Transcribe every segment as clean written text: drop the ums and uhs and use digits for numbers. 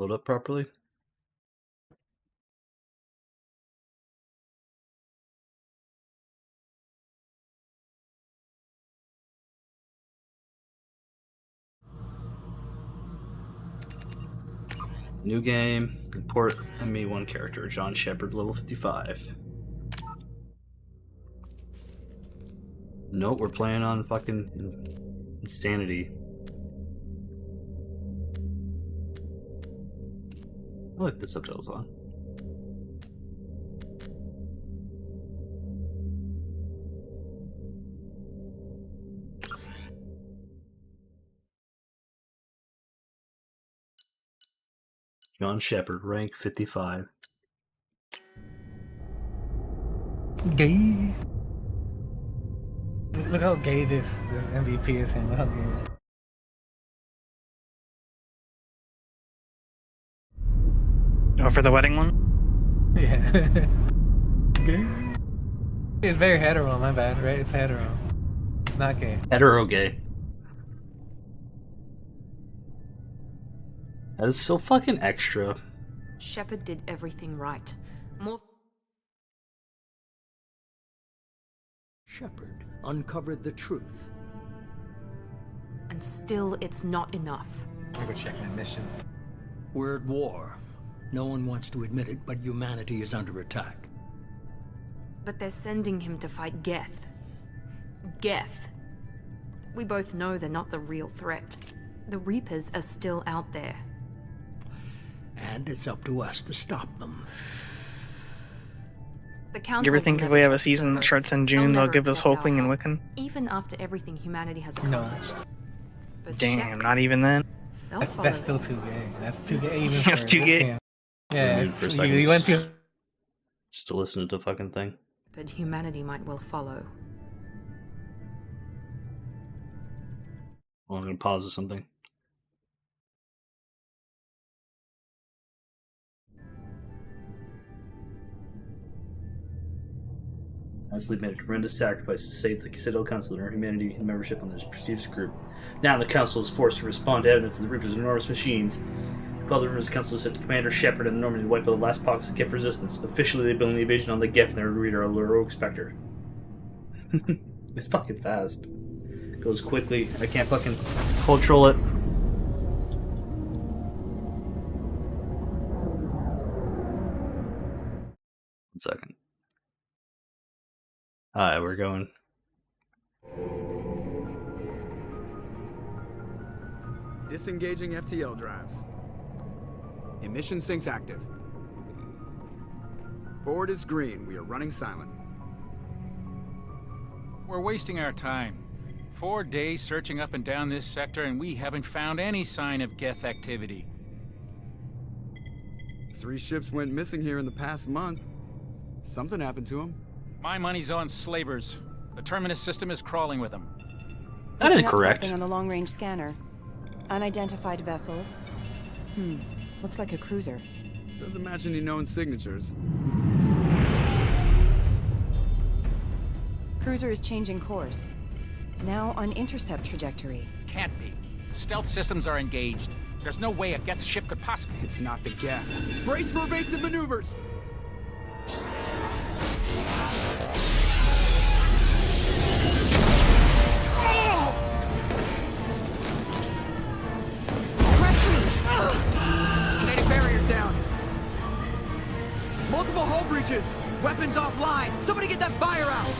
Load up properly. New game. Import ME1 character. John Shepard, level 55. Nope, we're playing on fucking insanity. I like the subtitles on. John Shepard, rank 55. Gay. Look how gay this MVP is him. Look how gay. Oh, for the wedding one? Yeah. Gay. It's very hetero, my bad, right? It's hetero. It's not gay. Hetero gay. That is so fucking extra. Shepard did everything right. Shepard uncovered the truth. And still, it's not enough. I'm gonna go check my missions. We're at war. No one wants to admit it, but humanity is under attack. But they're sending him to fight Geth. Geth. We both know they're not the real threat. The Reapers are still out there. And it's up to us to stop them. The Council You ever think will if we never have a trust season that us. starts in June, they'll give us accept our Hulkling and help, Wiccan? even after everything humanity has No. accomplished. But Damn, Shepard, not even then? they'll That's follow still them. too gay. That's too gay even That's for too this gay? game. Yeah, Muted for a second. you went to. Just to listen to the fucking thing. But humanity might well follow. Well, I'm gonna pause or something. Asleep made a tremendous sacrifice to save the Citadel Council and earn humanity membership on this prestigious group. Now the Council is forced to respond to evidence of the Reapers' enormous machines. While the Reapers' Council said Commander Shepard and the Normandy wiped out the last pockets of Geth resistance. Officially, they began the invasion on the Geth and their leader, a heroic Spectre. It's fucking fast. Goes quickly. I can't fucking control it. One second. Alright, we're going. Disengaging FTL drives. Emission sinks active. Board is green. We are running silent. We're wasting our time. 4 days searching up and down this sector, and we haven't found any sign of Geth activity. 3 ships went missing here in the past month. Something happened to them. My money's on slavers. The Terminus system is crawling with them. That Picking ain't up correct. something on the long-range scanner. Unidentified vessel. Looks like a cruiser. Doesn't match any known signatures. Cruiser is changing course. Now on intercept trajectory. Can't be. Stealth systems are engaged. There's no way a Geth ship could possibly... It's not the Geth. Brace for evasive maneuvers! Kinetic barriers down. Multiple hull breaches. Weapons offline. Somebody get that fire out.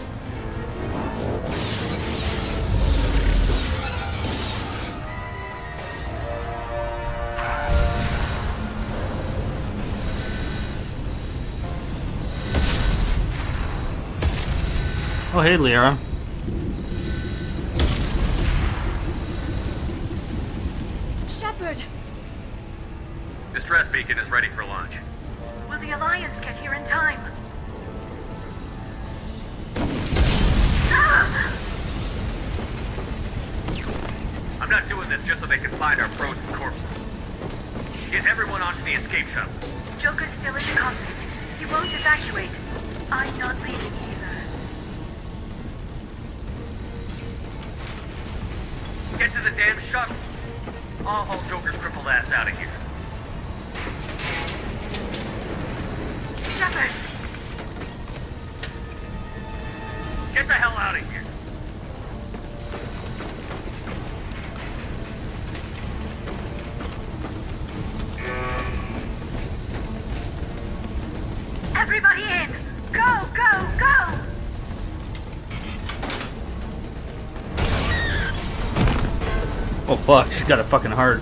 Oh, hey, Liara. Shepard! Distress beacon is ready for launch. Will the Alliance get here in time? I'm not doing this just so they can find our frozen corpses. Get everyone onto the escape shuttle. Joker's still in the cockpit. He won't evacuate. I'm not leaving either. Get to the damn shuttle. I'll haul Joker's crippled ass out of here. Oh fuck, she's got it fucking hard.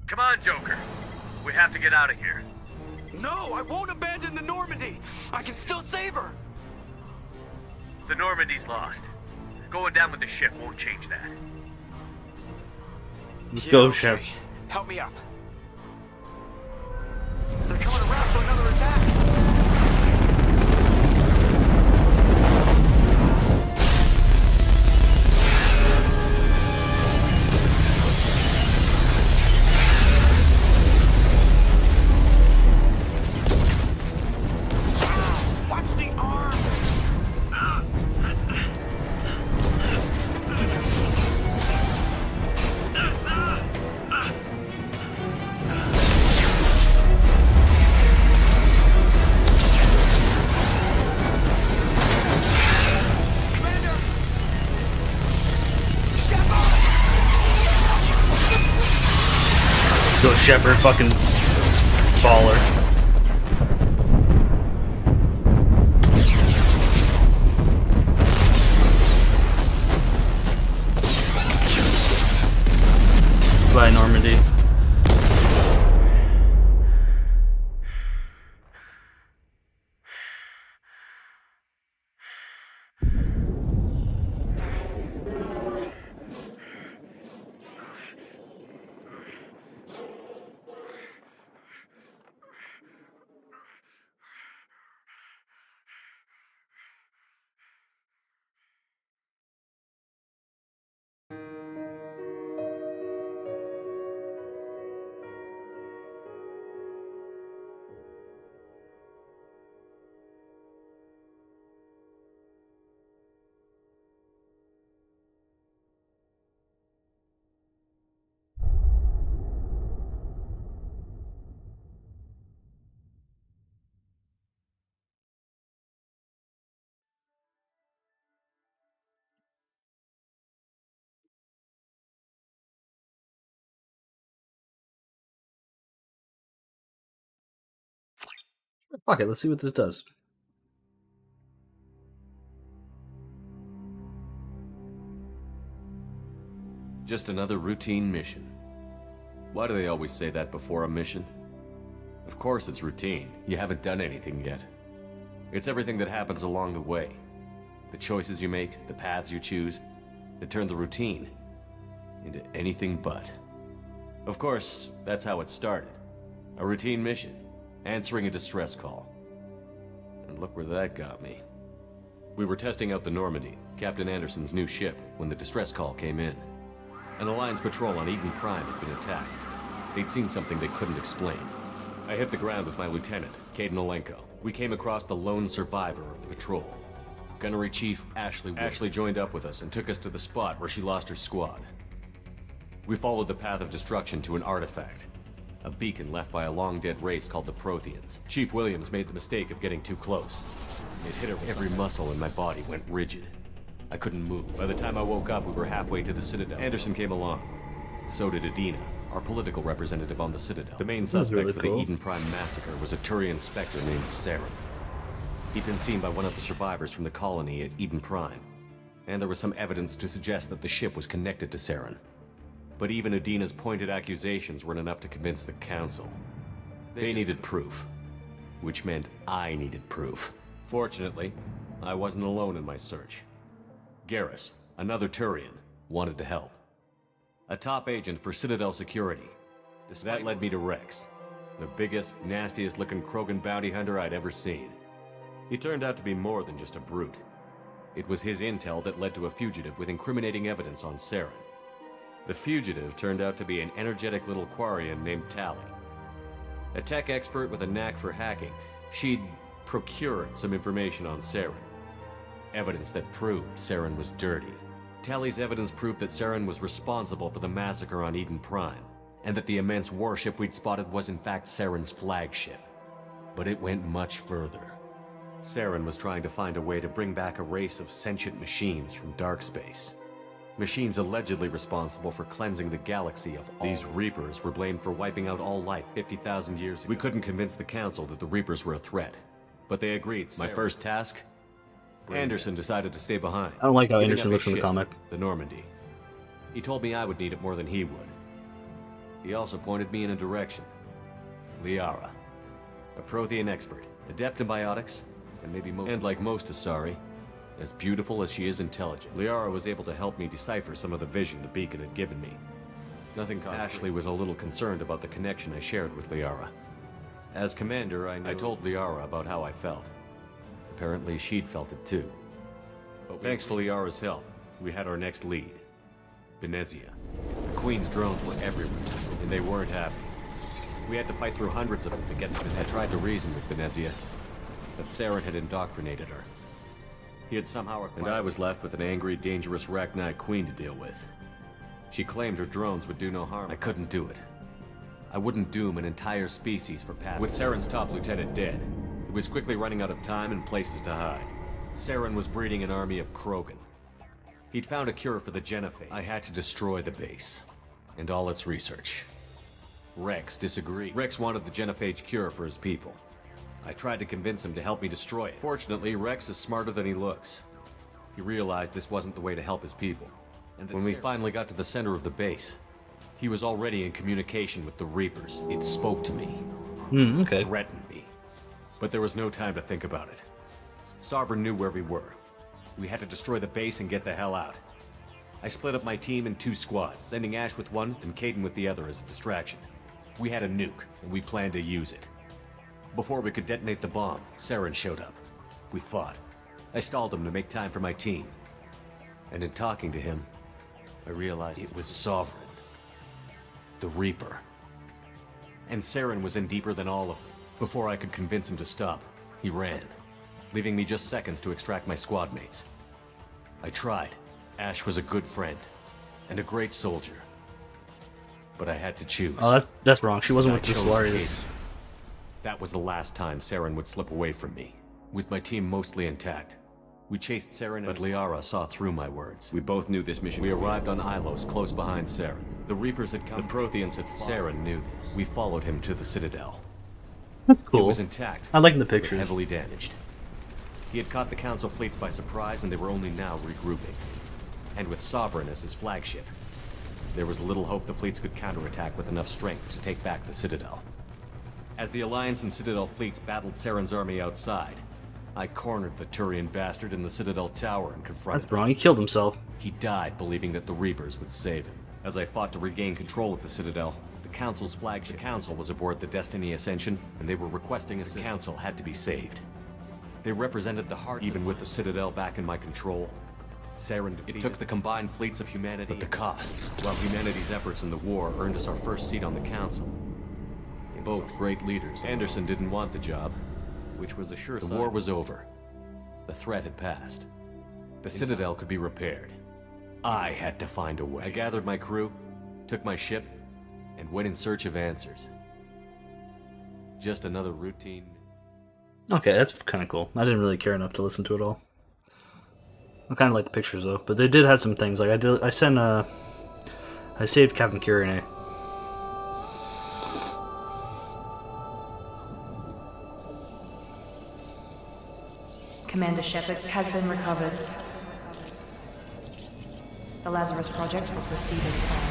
Come on, Joker. We have to get out of here. No, I won't abandon the Normandy. I can still save her. The Normandy's lost. Going down with the ship won't change that. Let's go, Shep. Help me up. They're coming around for another attack. Watch the arm. Go Shepard, fucking baller. Bye, Normandy. Fuck it, let's see what this does. Just another routine mission. Why do they always say that before a mission? Of course it's routine. You haven't done anything yet. It's everything that happens along the way. The choices you make, the paths you choose, that turn the routine into anything but. Of course, that's how it started. A routine mission. Answering a distress call. And look where that got me. We were testing out the Normandy, Captain Anderson's new ship, when the distress call came in. An Alliance patrol on Eden Prime had been attacked. They'd seen something they couldn't explain. I hit the ground with my lieutenant, Caden Olenko. We came across the lone survivor of the patrol. Gunnery Chief Ashley Wood. Ashley joined up with us and took us to the spot where she lost her squad. We followed the path of destruction to an artifact. A beacon left by a long-dead race called the Protheans. Chief Williams made the mistake of getting too close. It hit her. Every muscle in my body went rigid. I couldn't move. By the time I woke up, we were halfway to the Citadel. Anderson came along. So did Adina, our political representative on the Citadel. The main suspect for the Eden Prime massacre was a Turian Spectre named Saren. He'd been seen by one of the survivors from the colony at Eden Prime. and there was some evidence to suggest that the ship was connected to Saren. But even Adina's pointed accusations weren't enough to convince the Council. They needed proof, which meant I needed proof. Fortunately, I wasn't alone in my search. Garrus, another Turian, wanted to help. A top agent for Citadel Security. That led me to Rex, the biggest, nastiest-looking Krogan bounty hunter I'd ever seen. He turned out to be more than just a brute. It was his intel that led to a fugitive with incriminating evidence on Saren. The fugitive turned out to be an energetic little Quarian named Tali. A tech expert with a knack for hacking, she'd procured some information on Saren. Evidence that proved Saren was dirty. Tali's evidence proved that Saren was responsible for the massacre on Eden Prime, and that the immense warship we'd spotted was in fact Saren's flagship. But it went much further. Saren was trying to find a way to bring back a race of sentient machines from dark space. Machines allegedly responsible for cleansing the galaxy of all. These Reapers were blamed for wiping out all life 50,000 years ago. We couldn't convince the Council that the Reapers were a threat, but they agreed. My first task? Anderson decided to stay behind. I don't like how giving Anderson up looks his in the ship, comic. the Normandy. He told me I would need it more than he would. He also pointed me in a direction. Liara, a Prothean expert, adept in biotics, and maybe most. And like most Asari, as beautiful as she is intelligent, Liara was able to help me decipher some of the vision the beacon had given me. Nothing concrete. Ashley was a little concerned about the connection I shared with Liara. As commander, I told Liara about how I felt. Apparently, she'd felt it too. But thanks to Liara's help, we had our next lead. Benezia. The Queen's drones were everywhere, and they weren't happy. We had to fight through hundreds of them to get to Benezia. I tried to reason with Benezia, but Saren had indoctrinated her. He had somehow acquired. And I was left with an angry, dangerous Rachni Queen to deal with. She claimed her drones would do no harm. I couldn't do it. I wouldn't doom an entire species for passing. With Saren's top lieutenant dead, it was quickly running out of time and places to hide. Saren was breeding an army of Krogan. He'd found a cure for the Genophage. I had to destroy the base, and all its research. Rex disagreed. Rex wanted the Genophage cure for his people. I tried to convince him to help me destroy it. Fortunately, Rex is smarter than he looks. He realized this wasn't the way to help his people. And when we finally got to the center of the base, he was already in communication with the Reapers. It spoke to me. Okay. Threatened me. But there was no time to think about it. Sovereign knew where we were. We had to destroy the base and get the hell out. I split up my team in 2 squads, sending Ash with one and Kaidan with the other as a distraction. We had a nuke, and we planned to use it. Before we could detonate the bomb, Saren showed up. We fought. I stalled him to make time for my team. And in talking to him, I realized it was Sovereign. The Reaper. And Saren was in deeper than all of them. Before I could convince him to stop, he ran, leaving me just seconds to extract my squad mates. I tried. Ash was a good friend, and a great soldier. But I had to choose. Oh, that's wrong. She wasn't with the chose Solarians. Kaidan. That was the last time Saren would slip away from me. With my team mostly intact, we chased Saren, but Liara saw through my words. We both knew this mission. We arrived on Ilos, close behind Saren. The Reapers had come. The Protheans had fallen. Saren knew this. We followed him to the Citadel. That's cool. It was intact. I like the but pictures. heavily damaged. He had caught the Council fleets by surprise, and they were only now regrouping. And with Sovereign as his flagship, there was little hope the fleets could counterattack with enough strength to take back the Citadel. As the Alliance and Citadel fleets battled Saren's army outside, I cornered the Turian bastard in the Citadel tower and confronted That's wrong. He killed himself. He died believing that the Reapers would save him. As I fought to regain control of the Citadel, the Council's flagship Council was aboard the Destiny Ascension, and they were requesting assistance. The Council had to be saved. They represented the heart. Even with the Citadel back in my control, Saren defeated. It took the combined fleets of humanity at the cost. While humanity's efforts in the war earned us our first seat on the Council. Both great leaders. Anderson didn't want the job, which was a sure sign. The war was over. The threat had passed. The Citadel could be repaired. I had to find a way. I gathered my crew, took my ship, and went in search of answers. Just another routine. Okay, that's kind of cool. I didn't really care enough to listen to it all. I kind of like the pictures though, but they did have some things. Like I saved Captain Kiriene. Commander Shepard has been recovered. The Lazarus Project will proceed as planned.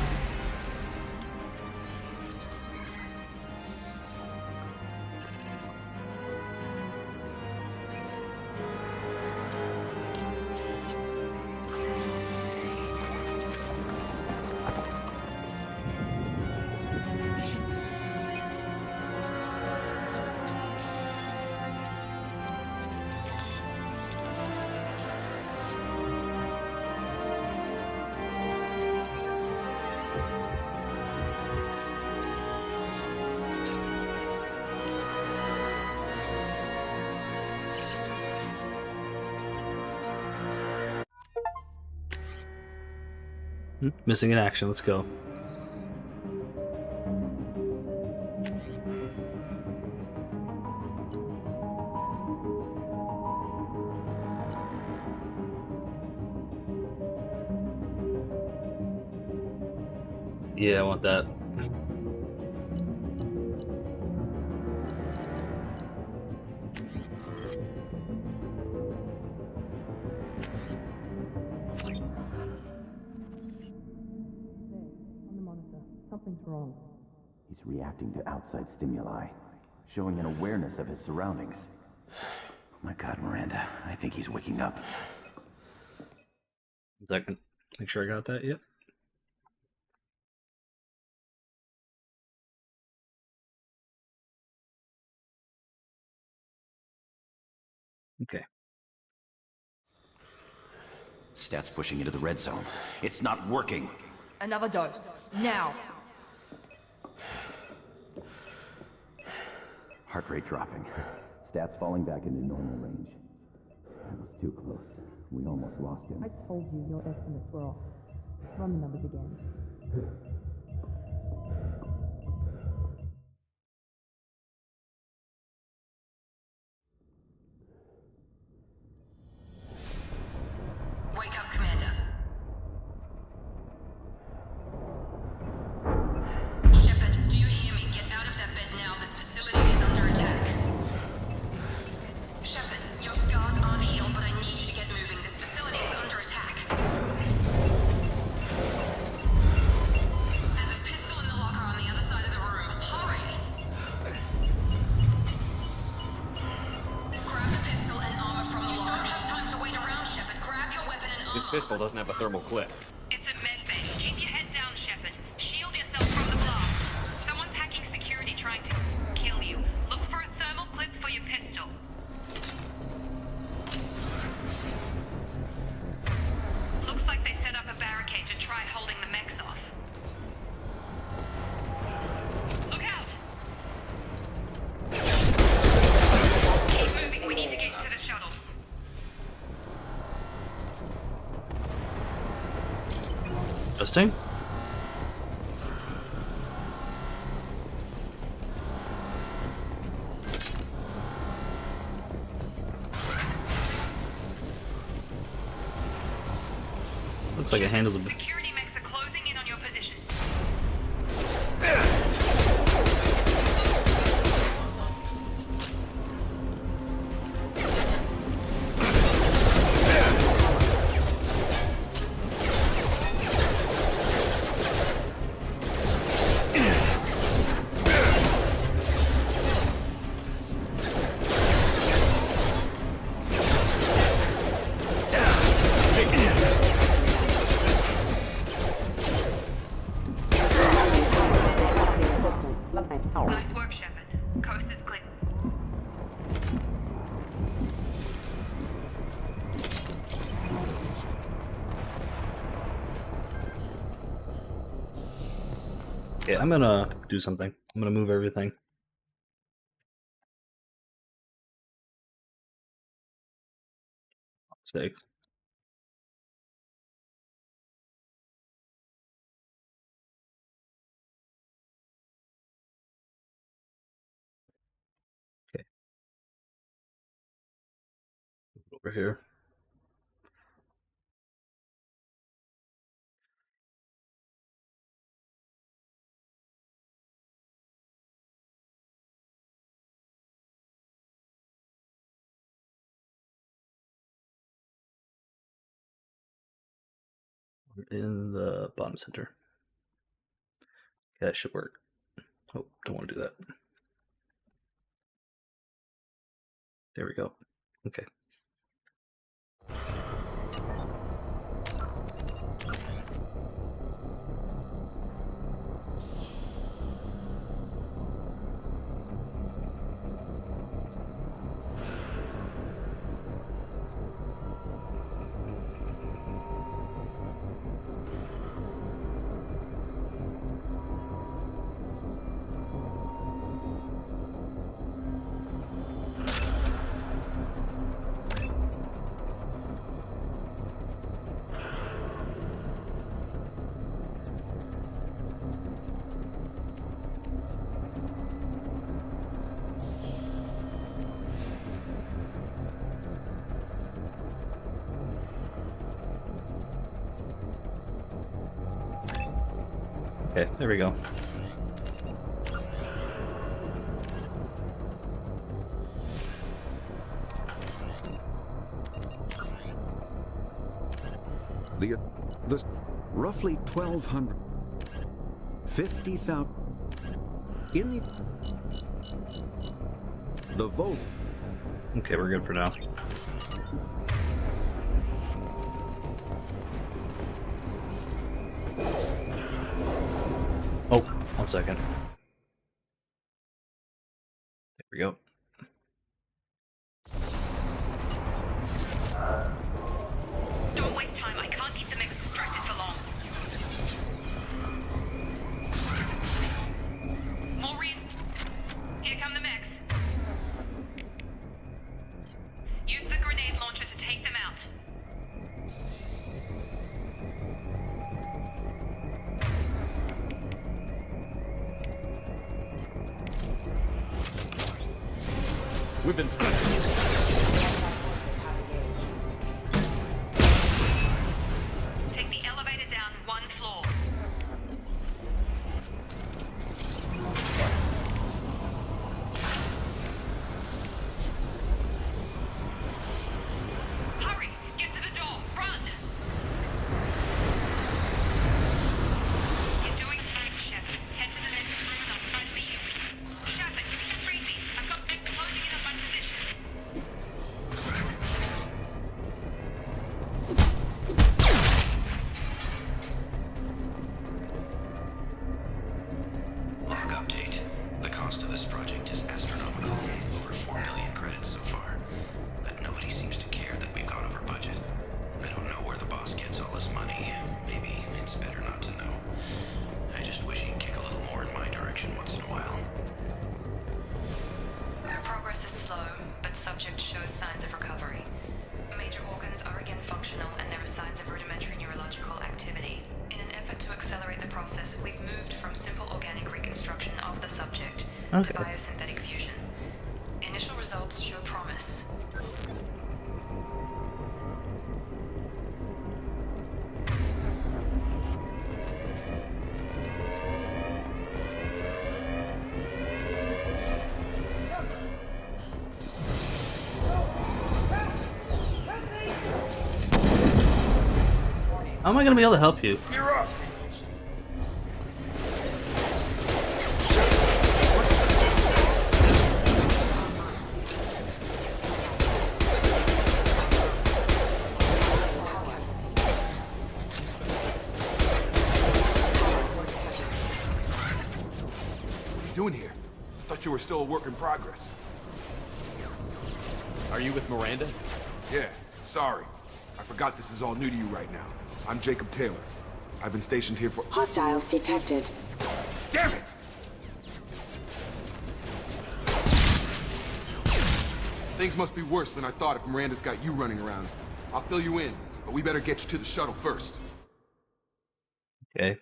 Missing in action. Let's go. Yeah, I want that. Something's wrong. He's reacting to outside stimuli, showing an awareness of his surroundings. Oh my god, Miranda, I think he's waking up. Second. Make sure I got that. Yep. Okay. Stats pushing into the red zone. It's not working. Another dose. Now! Heart rate dropping. Stats falling back into normal range. That was too close. We almost lost him. I told you your estimates were off. Run the numbers again. Wake up, Commander. Shepard, do you hear me? Get out of that bed now. This facility is under attack. Shepard, your scars aren't healed, but I need you to get moving. This facility is under attack. There's a pistol in the locker on the other side of the room. Hurry! Grab the pistol and armor from the locker. You don't have time to wait around, Shepard. Grab your weapon and armor. This pistol doesn't have a thermal clip. It's a medbay. Keep your head down, Shepard. Shield yourself from the blast. Someone's hacking security trying to kill you. Look for a thermal clip for your pistol. Looks like they set up a barricade to try holding the mechs off. Look out! Keep moving. We need to get you to the shuttles. Interesting. Looks like it handles a bit. Security mechs are closing in on your position. Nice work, Shepard. Coast is clear. Okay, I'm gonna do something. I'm gonna move everything. Sake. Okay. Over here. in the bottom center. Yeah, that should work. Oh, don't want to do that. There we go. Okay. Okay, there we go. The roughly 1,200, 50,000 in the vote. Okay, we're good for now. Oh, 1 second. There we go. Don't waste time. I can't keep the mix distracted for long. Maureen, here come the mechs. Use the grenade launcher to take them out. We've been spotted. Take the elevator down 1 floor. Hurry! Get to the door! Run! You're doing fine, Shep. Head to the next room and I'll try to beat you. Shepard, read me. I've got things closing in on my position. Log update. The cost of this project is astronomical. Over 4 million credits so far. But nobody seems to care that we've gone over budget. I don't know where the boss gets all his money. Maybe it's better not to know. I just wish he'd kick a little more in my direction once in a while. Progress is slow, but subject shows signs of recovery. Major organs are again functional, and there are signs of rudimentary neurological activity. In an effort to accelerate the process, we've moved from simple organic reconstruction of the subject to biosynthetic fusion. Initial results show promise. How am I gonna be able to help you? You're up. What are you doing here? Thought you were still a work in progress. Are you with Miranda? Yeah, sorry. I forgot this is all new to you right now. I'm Jacob Taylor. I've been stationed here for— Hostiles detected. Damn it! Things must be worse than I thought if Miranda's got you running around. I'll fill you in, but we better get you to the shuttle first. Okay.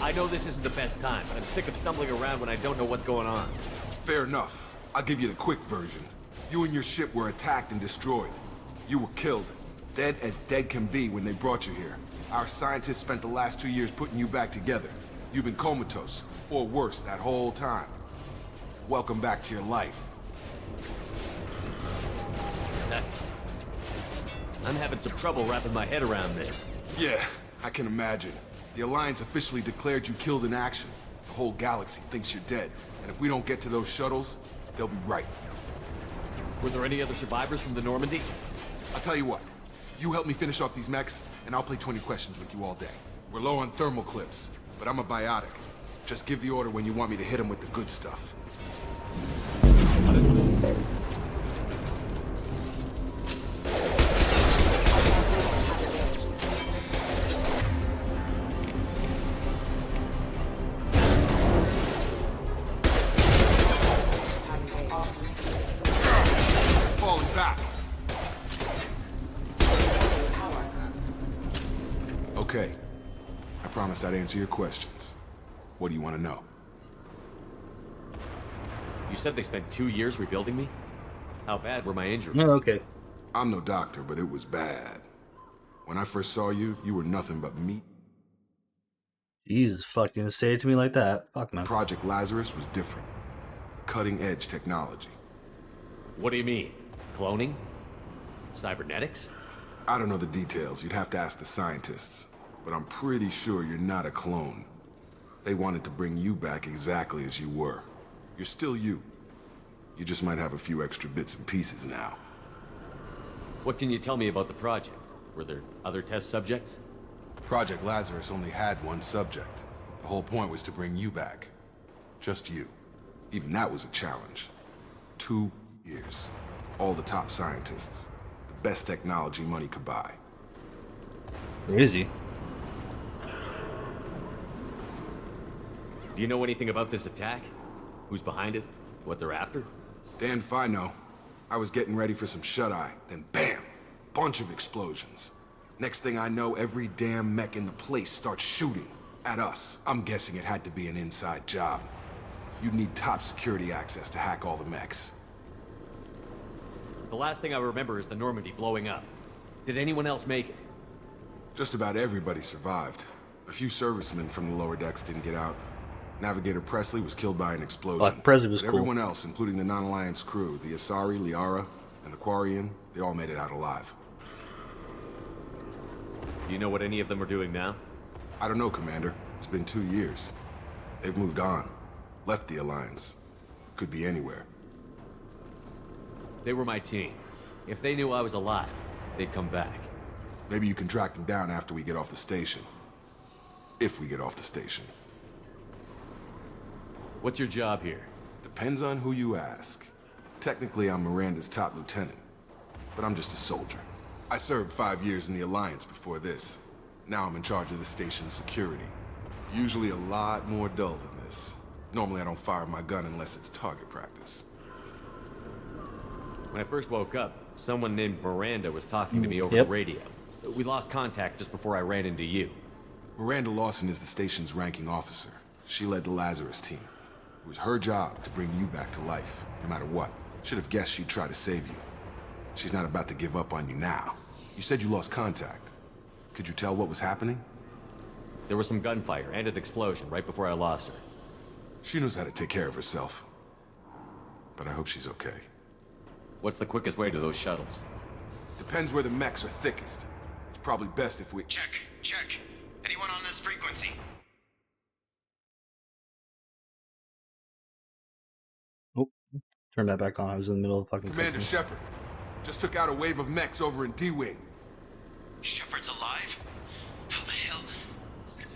I know this isn't the best time, but I'm sick of stumbling around when I don't know what's going on. Fair enough. I'll give you the quick version. You and your ship were attacked and destroyed. You were killed. Dead as dead can be when they brought you here. Our scientists spent the last 2 years putting you back together. You've been comatose, or worse, that whole time. Welcome back to your life. I'm having some trouble wrapping my head around this. Yeah, I can imagine. The Alliance officially declared you killed in action. The whole galaxy thinks you're dead. And if we don't get to those shuttles, they'll be right. Were there any other survivors from the Normandy? I'll tell you what. You help me finish off these mechs, and I'll play 20 questions with you all day. We're low on thermal clips, but I'm a biotic. Just give the order when you want me to hit them with the good stuff. Falling back. Okay. I promised I'd answer your questions. What do you want to know? You said they spent 2 years rebuilding me? How bad were my injuries? Oh, okay. I'm no doctor, but it was bad. When I first saw you, you were nothing but meat. Jesus, fucking say it to me like that. Fuck, man. Project Lazarus was different. Cutting-edge technology. What do you mean? Cloning? Cybernetics? I don't know the details. You'd have to ask the scientists. But I'm pretty sure you're not a clone. They wanted to bring you back exactly as you were. You're still you. You just might have a few extra bits and pieces now. What can you tell me about the project? Were there other test subjects? Project Lazarus only had one subject. The whole point was to bring you back. Just you. Even that was a challenge. 2 years. All the top scientists. The best technology money could buy. Crazy. Do you know anything about this attack? Who's behind it? What they're after? Damned if I know. I was getting ready for some shut-eye, then bam! Bunch of explosions. Next thing I know, every damn mech in the place starts shooting at us. I'm guessing it had to be an inside job. You'd need top security access to hack all the mechs. The last thing I remember is the Normandy blowing up. Did anyone else make it? Just about everybody survived. A few servicemen from the lower decks didn't get out. Navigator Presley was killed by an explosion. Presley was but cool. Everyone else, including the non-Alliance crew, the Asari, Liara, and the Quarian, they all made it out alive. Do you know what any of them are doing now? I don't know, Commander. It's been 2 years. They've moved on. Left the Alliance. Could be anywhere. They were my team. If they knew I was alive, they'd come back. Maybe you can track them down after we get off the station. If we get off the station. What's your job here? Depends on who you ask. Technically, I'm Miranda's top lieutenant. But I'm just a soldier. I served 5 years in the Alliance before this. Now I'm in charge of the station's security. Usually a lot more dull than this. Normally I don't fire my gun unless it's target practice. When I first woke up, someone named Miranda was talking to me over the radio. We lost contact just before I ran into you. Miranda Lawson is the station's ranking officer. She led the Lazarus team. It was her job to bring you back to life, no matter what. Should have guessed she'd try to save you. She's not about to give up on you now. You said you lost contact. Could you tell what was happening? There was some gunfire and an explosion right before I lost her. She knows how to take care of herself. But I hope she's okay. What's the quickest way to those shuttles? Depends where the mechs are thickest. It's probably best if we... Check. Anyone on this frequency? Oh, turn that back on. I was in the middle of fucking Commander cutscene. Shepard. Just took out a wave of mechs over in D-Wing. Shepard's alive? How the hell?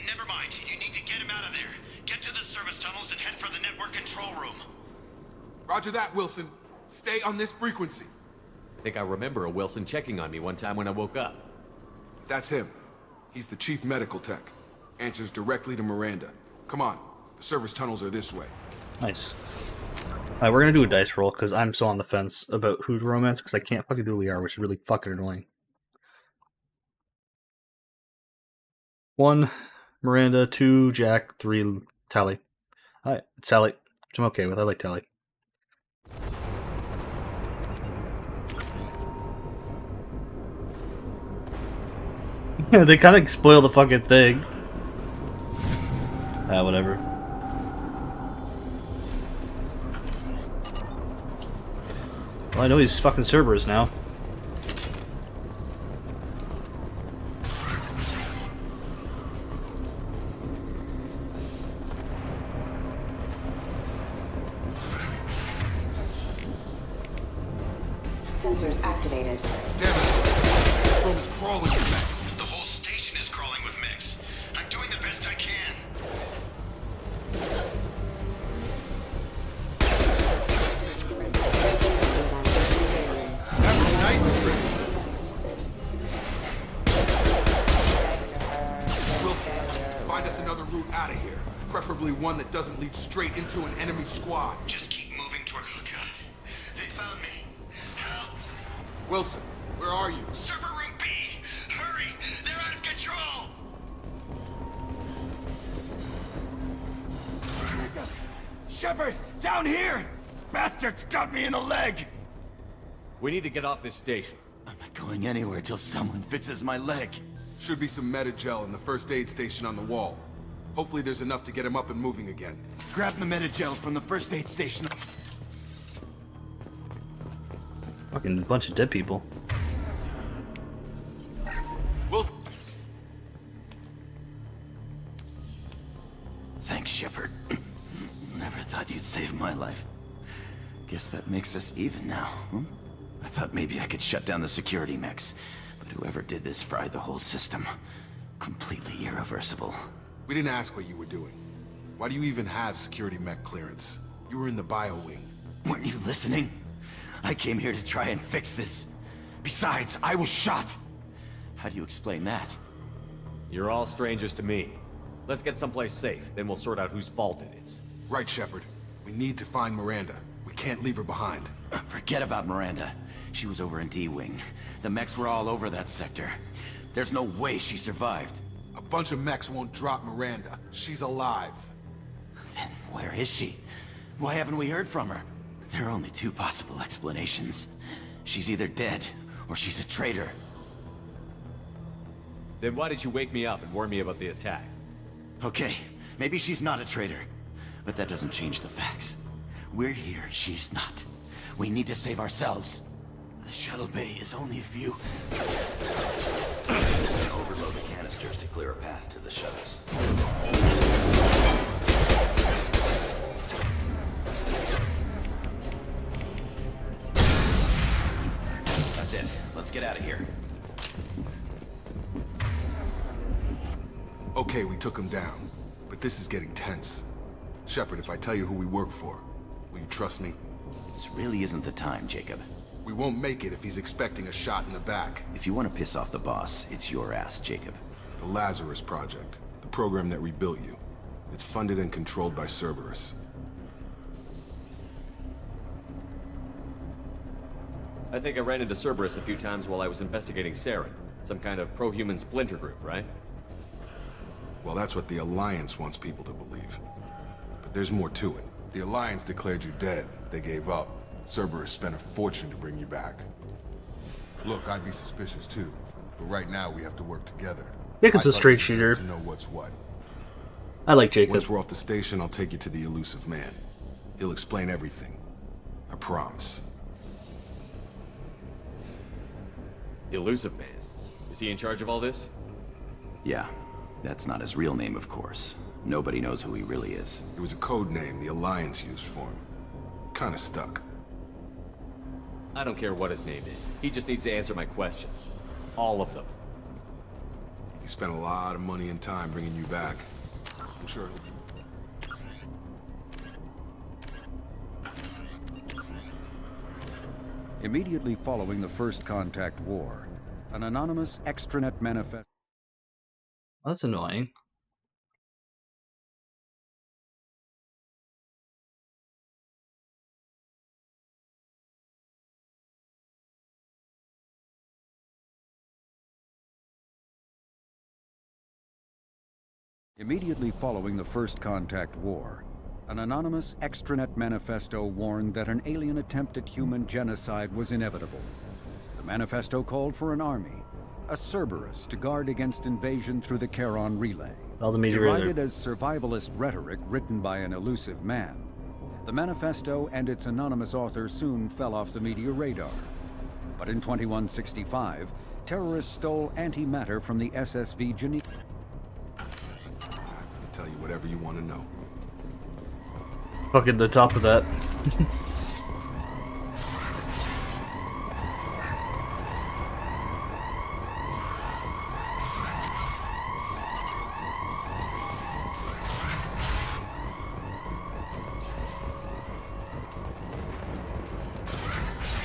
Never mind. You need to get him out of there. Get to the service tunnels and head for the network control room. Roger that, Wilson. Stay on this frequency. I think I remember a Wilson checking on me one time when I woke up. That's him. He's the chief medical tech. Answers directly to Miranda. Come on. The service tunnels are this way. Nice. Alright, we're gonna do a dice roll, because I'm so on the fence about who to romance, because I can't fucking do Liara, which is really fucking annoying. 1, Miranda. 2, Jack. 3, Tali. Alright, it's Tali, which I'm okay with. I like Tali. They kind of spoil the fucking thing. Whatever. Well, I know he's fucking Cerberus now. sensors activated. Damn it! This room is crawling with mechs. The whole station is crawling with mechs. I'm doing the best I can. That was nice, Chris. Wilson, find us another route out of here. Preferably one that doesn't lead straight into an enemy squad. Just keep moving toward... Oh, God. They found me. Help. Wilson, where are you? Server room B! Hurry! They're out of control! Shepard! Down here! Bastards got me in the leg! We need to get off this station. I'm not going anywhere till someone fixes my leg. Should be some Medi-gel in the first aid station on the wall. Hopefully there's enough to get him up and moving again. Grab the Medi-gel from the first aid station. Fucking bunch of dead people. Well, thanks, Shepard. Never thought you'd save my life. Guess that makes us even now, hmm? I thought maybe I could shut down the security mechs, but whoever did this fried the whole system. Completely irreversible. we didn't ask what you were doing. Why do you even have security mech clearance? You were in the bio wing. Weren't you listening? I came here to try and fix this. Besides, I was shot. How do you explain that? You're all strangers to me. Let's get someplace safe, then we'll sort out whose fault it is. Right, Shepard. We need to find Miranda. We can't leave her behind. Forget about Miranda. She was over in D-Wing. The mechs were all over that sector. There's no way she survived. A bunch of mechs won't drop Miranda. She's alive. Then where is she? Why haven't we heard from her? There are only two possible explanations. She's either dead, or she's a traitor. Then why did you wake me up and warn me about the attack? Okay, maybe she's not a traitor. But that doesn't change the facts. We're here, she's not. We need to save ourselves. The shuttle bay is only a few... Overload the canisters to clear a path to the shuttles. That's it. Let's get out of here. Okay, we took him down. But this is getting tense. Shepard, if I tell you who we work for, will you trust me? This really isn't the time, Jacob. We won't make it if he's expecting a shot in the back. If you want to piss off the boss, it's your ass, Jacob. The Lazarus Project. The program that rebuilt you. It's funded and controlled by Cerberus. I think I ran into Cerberus a few times while I was investigating Saren. Some kind of pro-human splinter group, right? Well, that's what the Alliance wants people to believe. But there's more to it. The Alliance declared you dead. They gave up. Cerberus spent a fortune to bring you back. Look, I'd be suspicious too. But right now, we have to work together. Yeah, 'cause it's a straight shooter. To know what's what. I like Jacob. Once we're off the station, I'll take you to the Elusive Man. He'll explain everything. I promise. Elusive Man? Is he in charge of all this? Yeah. That's not his real name, of course. Nobody knows who he really is. It was a code name the Alliance used for him. Kinda stuck. I don't care what his name is. He just needs to answer my questions. All of them. He spent a lot of money and time bringing you back. I'm sure Immediately following the First Contact War, an anonymous extranet manifest... That's annoying. Immediately following the First Contact War, an anonymous extranet manifesto warned that an alien attempt at human genocide was inevitable. The manifesto called for an army, a Cerberus, to guard against invasion through the Charon Relay. All the media Derided as survivalist rhetoric written by an elusive man, the manifesto and its anonymous author soon fell off the media radar. But in 2165, terrorists stole antimatter from the SSV Geneva. I'll tell you whatever you want to know. Fucking the top of that.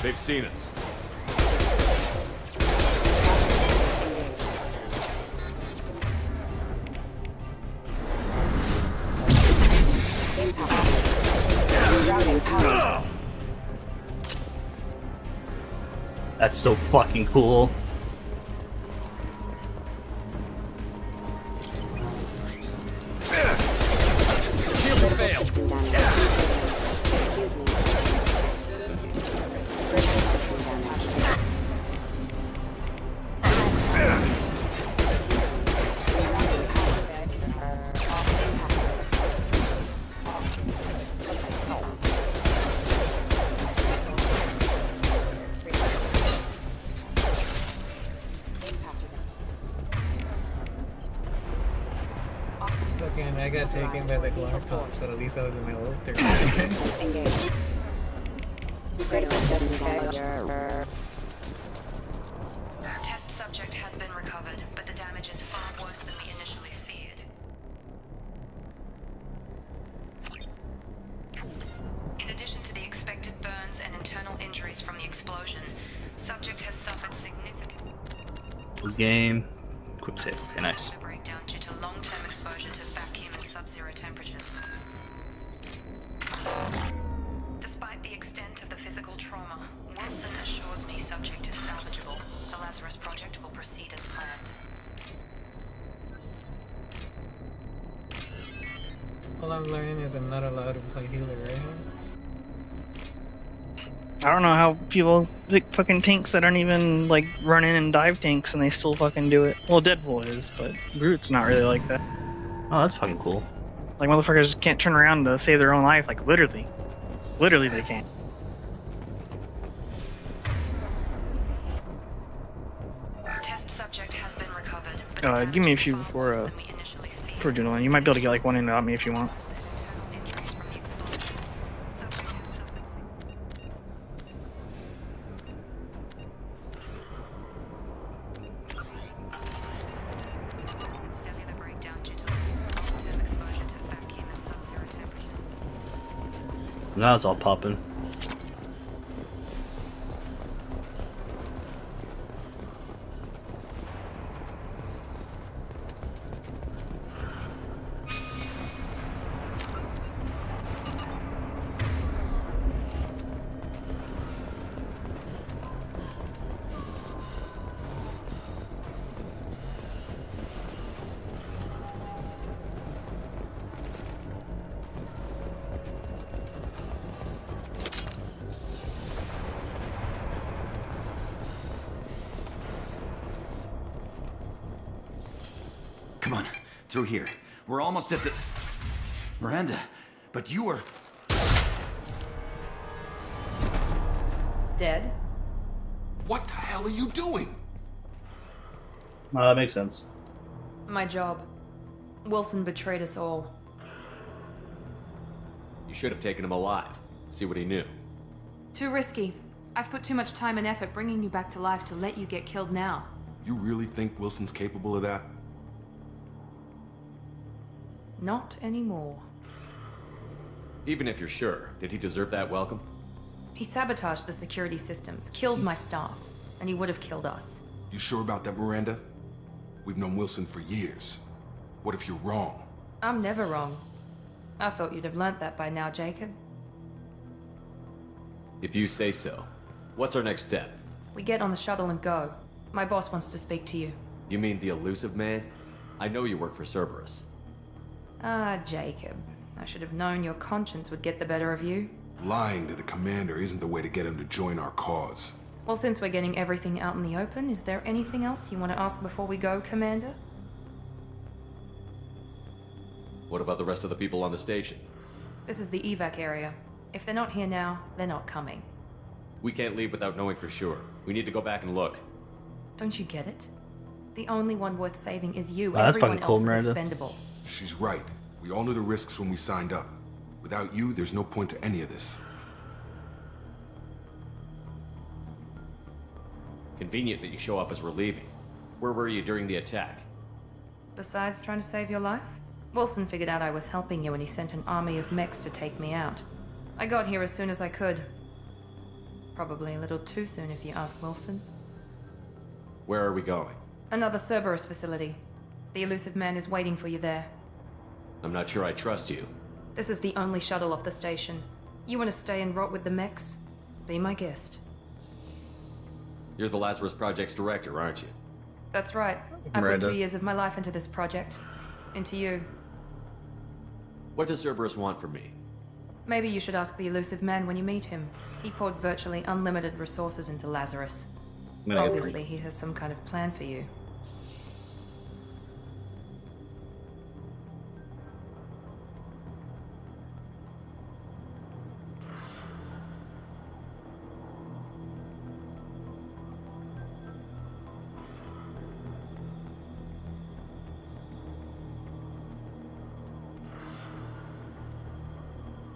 They've seen us. That's so fucking cool. Shield failed. Fucking, I got taken by the Glarfels, so at least I was in my old 30. Test subject has been recovered, but the damage is far worse than we initially feared. In addition to the expected burns and internal injuries from the explosion, subject has suffered significant Game. Quick save. Okay, nice. breakdown due to long-term exposure to vacuum and sub-zero temperatures. Despite the extent of the physical trauma, Wilson assures me subject is salvageable. The Lazarus Project will proceed as planned. All I'm learning is I'm not allowed to play healer, right? I don't know how people pick fucking tanks that aren't even like run in and dive tanks and they still fucking do it. Well, Deadpool is, but Groot's not really like that. Oh, that's fucking cool. Like motherfuckers can't turn around to save their own life. Like literally they can't. Test subject has been recovered, but Give me a few before doing one. You might be able to get like one in without me if you want. Now it's all popping. Come on, through here. We're almost at the... Miranda, but you were... Dead? What the hell are you doing? That makes sense. My job. Wilson betrayed us all. You should have taken him alive. See what he knew. Too risky. I've put too much time and effort bringing you back to life to let you get killed now. You really think Wilson's capable of that? Not anymore. Even if you're sure, did he deserve that welcome? He sabotaged the security systems, killed my staff, and he would have killed us. You sure about that, Miranda? We've known Wilson for years. What if you're wrong? I'm never wrong. I thought you'd have learnt that by now, Jacob. If you say so. What's our next step? We get on the shuttle and go. My boss wants to speak to you. You mean the elusive man? I know you work for Cerberus. Ah, Jacob. I should have known your conscience would get the better of you. Lying to the commander isn't the way to get him to join our cause. Well, since we're getting everything out in the open, is there anything else you want to ask before we go, Commander? What about the rest of the people on the station? This is the evac area. If they're not here now, they're not coming. We can't leave without knowing for sure. We need to go back and look. Don't you get it? The only one worth saving is you. Wow, that's Everyone fucking cool, else is Miranda. expendable. She's right. We all knew the risks when we signed up. Without you, there's no point to any of this. Convenient that you show up as we're leaving. Where were you during the attack? Besides trying to save your life, Wilson figured out I was helping you and he sent an army of mechs to take me out. I got here as soon as I could. Probably a little too soon if you ask Wilson. Where are we going? Another Cerberus facility. The elusive man is waiting for you there. I'm not sure I trust you. This is the only shuttle off the station. You want to stay and rot with the mechs? Be my guest. You're the Lazarus Project's director, aren't you? That's right. I put Miranda. 2 years of my life into this project. Into you. What does Cerberus want from me? Maybe you should ask the elusive man when you meet him. He poured virtually unlimited resources into Lazarus. Obviously, he has some kind of plan for you.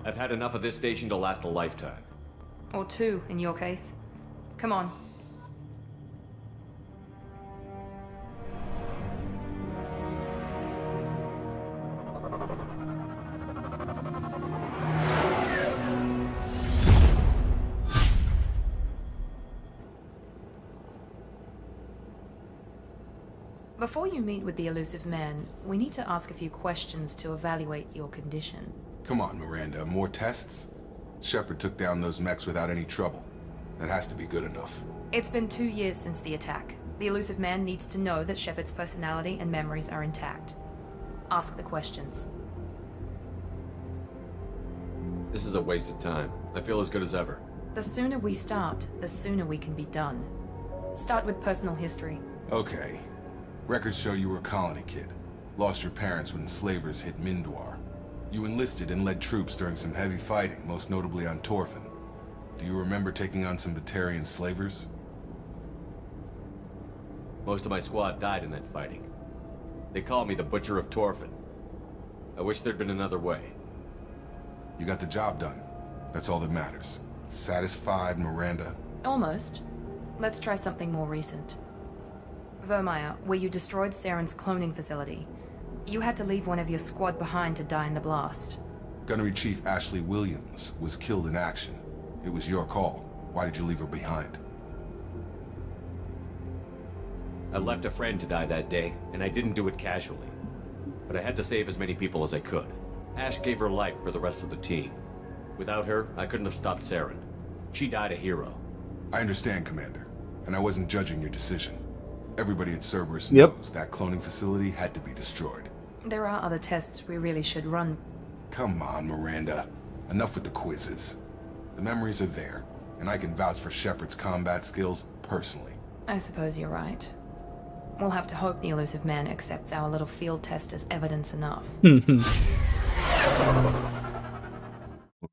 I've had enough of this station to last a lifetime. Or 2, in your case. Come on. Before you meet with the elusive man, we need to ask a few questions to evaluate your condition. Come on, Miranda, more tests? Shepard took down those mechs without any trouble. That has to be good enough. It's been 2 years since the attack. The elusive man needs to know that Shepard's personality and memories are intact. Ask the questions. This is a waste of time. I feel as good as ever. The sooner we start, the sooner we can be done. Start with personal history. Okay. Records show you were a colony kid. Lost your parents when enslavers hit Mindwar. You enlisted and led troops during some heavy fighting, most notably on Torfin. Do you remember taking on some Batarian slavers? Most of my squad died in that fighting. They call me the Butcher of Torfin. I wish there'd been another way. You got the job done. That's all that matters. Satisfied, Miranda? Almost. Let's try something more recent. Vermeer, where you destroyed Saren's cloning facility. You had to leave one of your squad behind to die in the blast. Gunnery Chief Ashley Williams was killed in action. It was your call. Why did you leave her behind? I left a friend to die that day, and I didn't do it casually. But I had to save as many people as I could. Ash gave her life for the rest of the team. Without her, I couldn't have stopped Saren. She died a hero. I understand, Commander. And I wasn't judging your decision. Everybody at Cerberus Yep. knows that cloning facility had to be destroyed. There are other tests we really should run. Come on, Miranda. Enough with the quizzes. The memories are there, and I can vouch for Shepard's combat skills personally. I suppose you're right. We'll have to hope the elusive man accepts our little field test as evidence enough. 1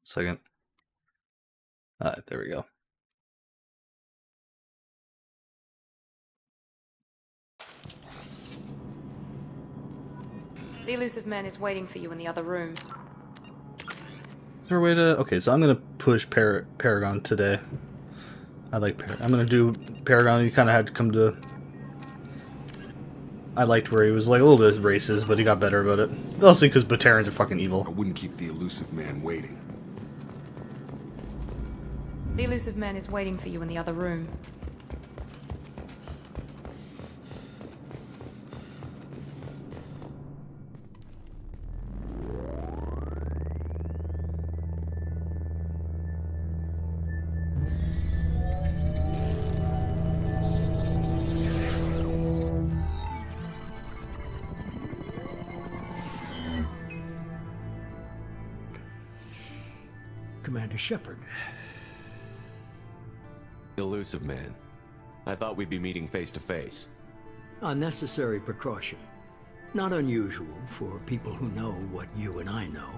second. There we go. The elusive man is waiting for you in the other room. Is there a way to... Okay, so I'm going to push Paragon today. I like I'm going to do Paragon. He kind of had to come to... I liked where he was like a little bit racist, but he got better about it. Mostly because Batarians are fucking evil. I wouldn't keep the elusive man waiting. The elusive man is waiting for you in the other room. Commander Shepard. Elusive man. I thought we'd be meeting face to face. A necessary precaution. Not unusual for people who know what you and I know.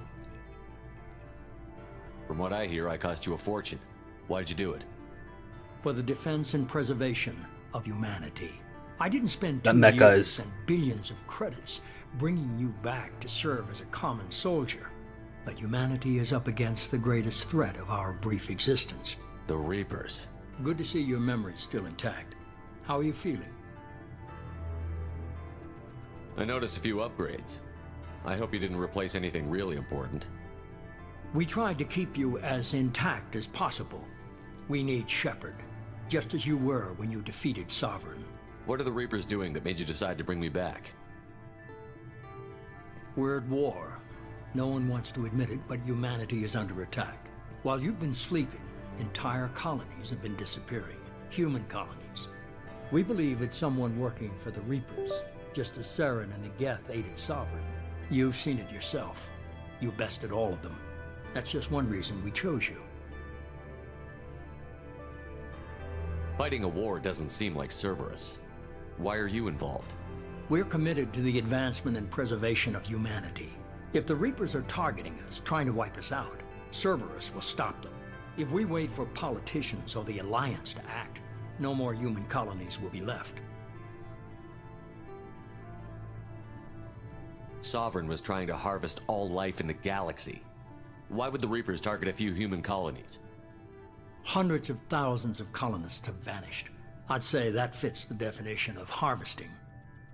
From what I hear, I cost you a fortune. Why'd you do it? For the defense and preservation of humanity. I didn't spend That 2 Met years guy's- and billions of credits bringing you back to serve as a common soldier. But humanity is up against the greatest threat of our brief existence. The Reapers. Good to see your memory's still intact. How are you feeling? I noticed a few upgrades. I hope you didn't replace anything really important. We tried to keep you as intact as possible. We need Shepard, just as you were when you defeated Sovereign. What are the Reapers doing that made you decide to bring me back? We're at war. No one wants to admit it, but humanity is under attack. While you've been sleeping, entire colonies have been disappearing. Human colonies. We believe it's someone working for the Reapers, just as Saren and the Geth aided Sovereign. You've seen it yourself. You bested all of them. That's just one reason we chose you. Fighting a war doesn't seem like Cerberus. Why are you involved? We're committed to the advancement and preservation of humanity. If the Reapers are targeting us, trying to wipe us out, Cerberus will stop them. If we wait for politicians or the Alliance to act, no more human colonies will be left. Sovereign was trying to harvest all life in the galaxy. Why would the Reapers target a few human colonies? Hundreds of thousands of colonists have vanished. I'd say that fits the definition of harvesting.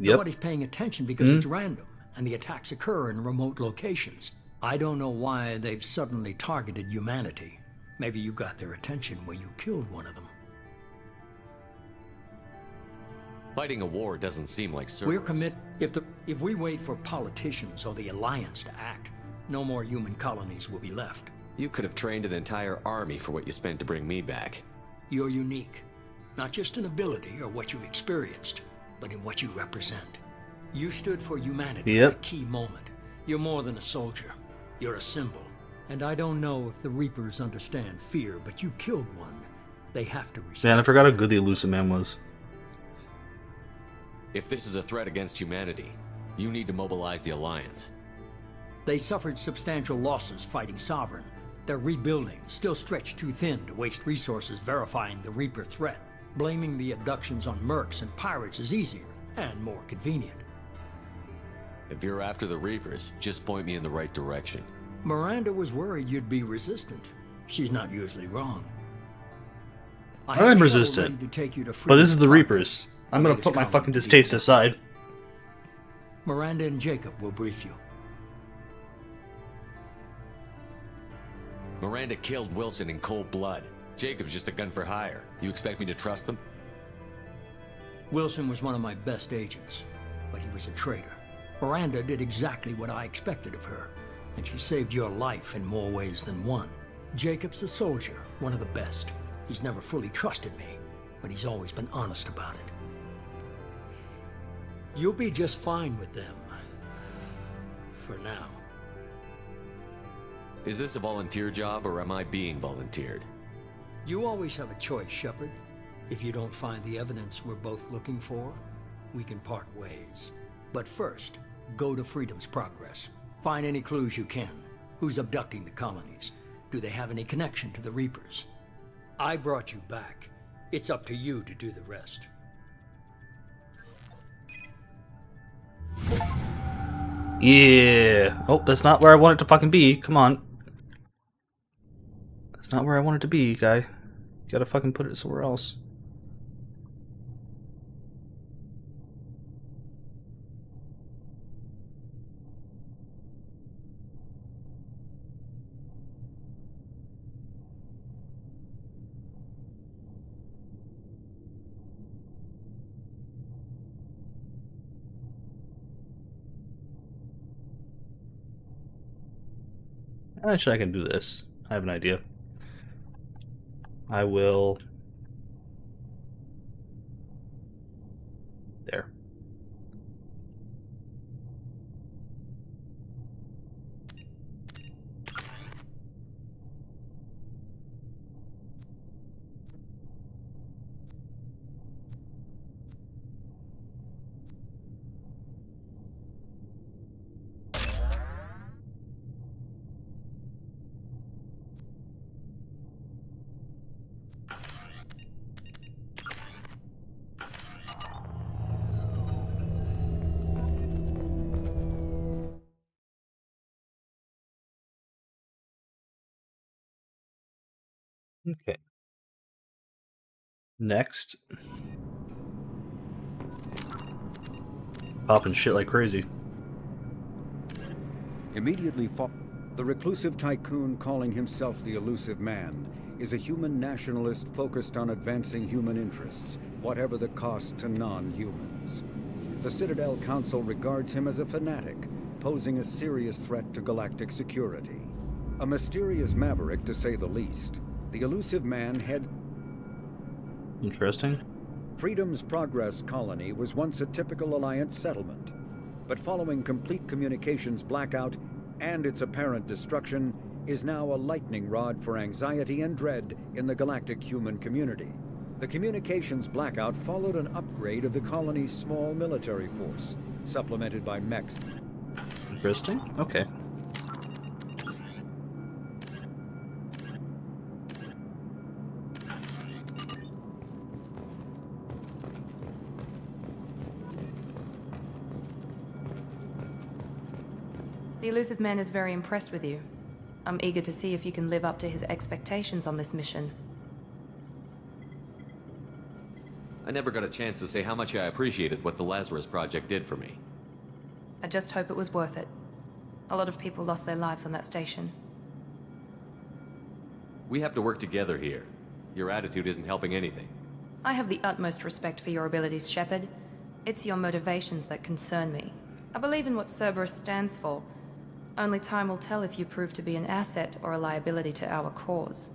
Yep. Nobody's paying attention because it's random, and the attacks occur in remote locations. I don't know why they've suddenly targeted humanity. Maybe you got their attention when you killed one of them. Fighting a war doesn't seem like Cerberus. If we wait for politicians or the Alliance to act, no more human colonies will be left. You could have trained an entire army for what you spent to bring me back. You're unique. Not just in ability or what you've experienced, but in what you represent. You stood for humanity at a key moment. You're more than a soldier. You're a symbol. And I don't know if the Reapers understand fear, but you killed one. They have to respect. Man, I forgot how good the Illusive Man was. If this is a threat against humanity, you need to mobilize the Alliance. They suffered substantial losses fighting Sovereign. They're rebuilding, still stretched too thin to waste resources verifying the Reaper threat. Blaming the abductions on mercs and pirates is easier and more convenient. If you're after the Reapers, just point me in the right direction. Miranda was worried you'd be resistant. She's not usually wrong. I'm resistant, but this is the Reapers. I'm gonna put my fucking distaste aside. Miranda and Jacob will brief you. Miranda killed Wilson in cold blood. Jacob's just a gun for hire. You expect me to trust them? Wilson was one of my best agents, but he was a traitor. Miranda did exactly what I expected of her, and she saved your life in more ways than one. Jacob's a soldier, one of the best. He's never fully trusted me, but he's always been honest about it. You'll be just fine with them. For now. Is this a volunteer job, or am I being volunteered? You always have a choice, Shepard. If you don't find the evidence we're both looking for, we can part ways. But first, go to Freedom's Progress. Find any clues you can. Who's abducting the colonies? Do they have any connection to the Reapers? I brought you back. It's up to you to do the rest. Yeah. Oh, that's not where I want it to fucking be. Come on. That's not where I want it to be, guy. You gotta fucking put it somewhere else. Actually, I can do this. I have an idea. I will... There. Okay. Next. Popping shit like crazy. Immediately the reclusive tycoon calling himself the Illusive Man is a human nationalist focused on advancing human interests, whatever the cost to non-humans. The Citadel Council regards him as a fanatic, posing a serious threat to galactic security. A mysterious maverick, to say the least, the Elusive Man had... Interesting. Freedom's Progress colony was once a typical Alliance settlement, but following complete communications blackout and its apparent destruction, is now a lightning rod for anxiety and dread in the galactic human community. The communications blackout followed an upgrade of the colony's small military force, supplemented by mechs. Interesting. Okay. The Elusive Man is very impressed with you. I'm eager to see if you can live up to his expectations on this mission. I never got a chance to say how much I appreciated what the Lazarus Project did for me. I just hope it was worth it. A lot of people lost their lives on that station. We have to work together here. Your attitude isn't helping anything. I have the utmost respect for your abilities, Shepard. It's your motivations that concern me. I believe in what Cerberus stands for. Only time will tell if you prove to be an asset or a liability to our cause.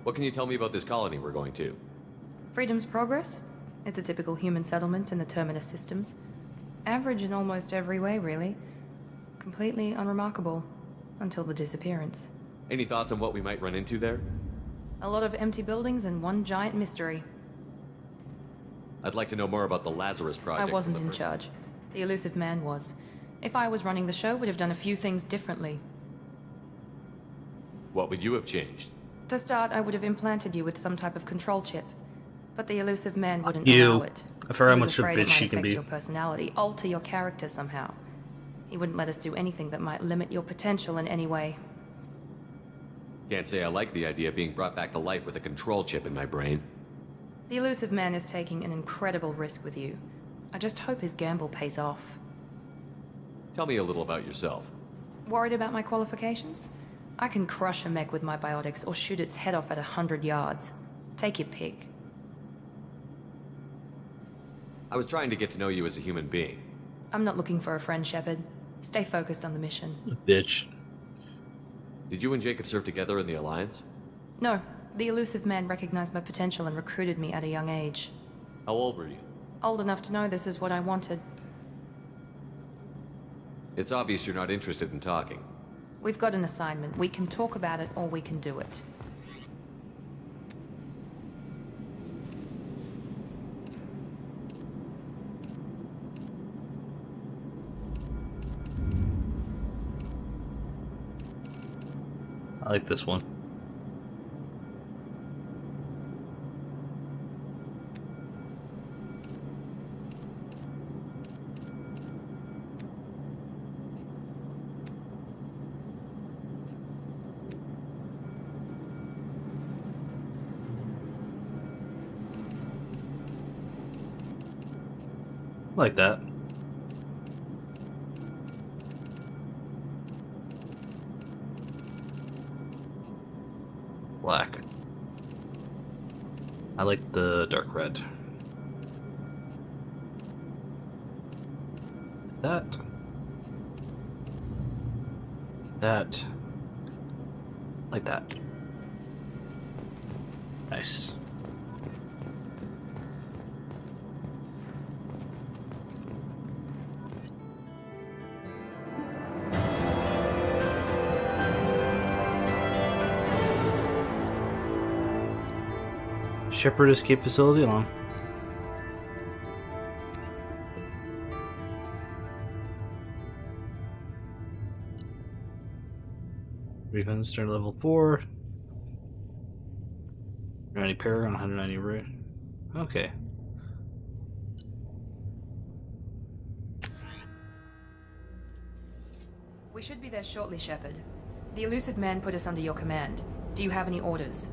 What can you tell me about this colony we're going to? Freedom's Progress? It's a typical human settlement in the Terminus systems. Average in almost every way, really. Completely unremarkable. Until the disappearance. Any thoughts on what we might run into there? A lot of empty buildings and one giant mystery. I'd like to know more about the Lazarus Project. I wasn't in charge. The Elusive Man was. If I was running the show, we'd have done a few things differently. What would you have changed? To start, I would have implanted you with some type of control chip. But the Elusive Man wouldn't allow it. I forgot how He was much of a afraid it bitch might she can affect be. your personality, alter your character somehow. He wouldn't let us do anything that might limit your potential in any way. Can't say I like the idea of being brought back to life with a control chip in my brain. The Elusive Man is taking an incredible risk with you. I just hope his gamble pays off. Tell me a little about yourself. Worried about my qualifications? I can crush a mech with my biotics or shoot its head off at 100 yards. Take your pick. I was trying to get to know you as a human being. I'm not looking for a friend, Shepard. Stay focused on the mission. Bitch. Did you and Jacob serve together in the Alliance? No, the Elusive Man recognized my potential and recruited me at a young age. How old were you? Old enough to know this is what I wanted. It's obvious you're not interested in talking. We've got an assignment. We can talk about it or we can do it. I like this one. Like that. Black. I like the dark red. That. That. Like that. Nice. Shepard escape facility along. Refund start level 4. 90 Paragon, 190 rate. Okay. We should be there shortly, Shepard. The Elusive Man put us under your command. Do you have any orders?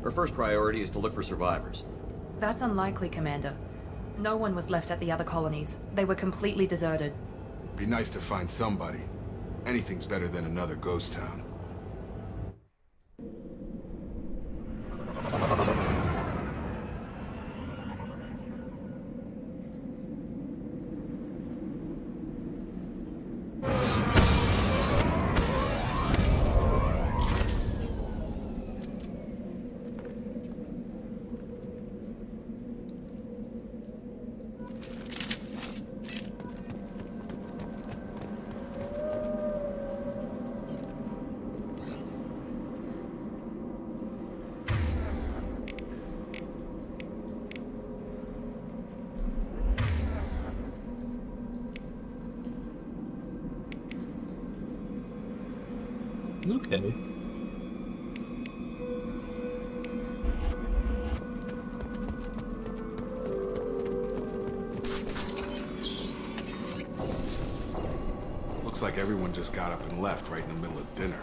Our first priority is to look for survivors. That's unlikely, Commander. No one was left at the other colonies. They were completely deserted. Be nice to find somebody. Anything's better than another ghost town. Okay. Looks like everyone just got up and left right in the middle of dinner.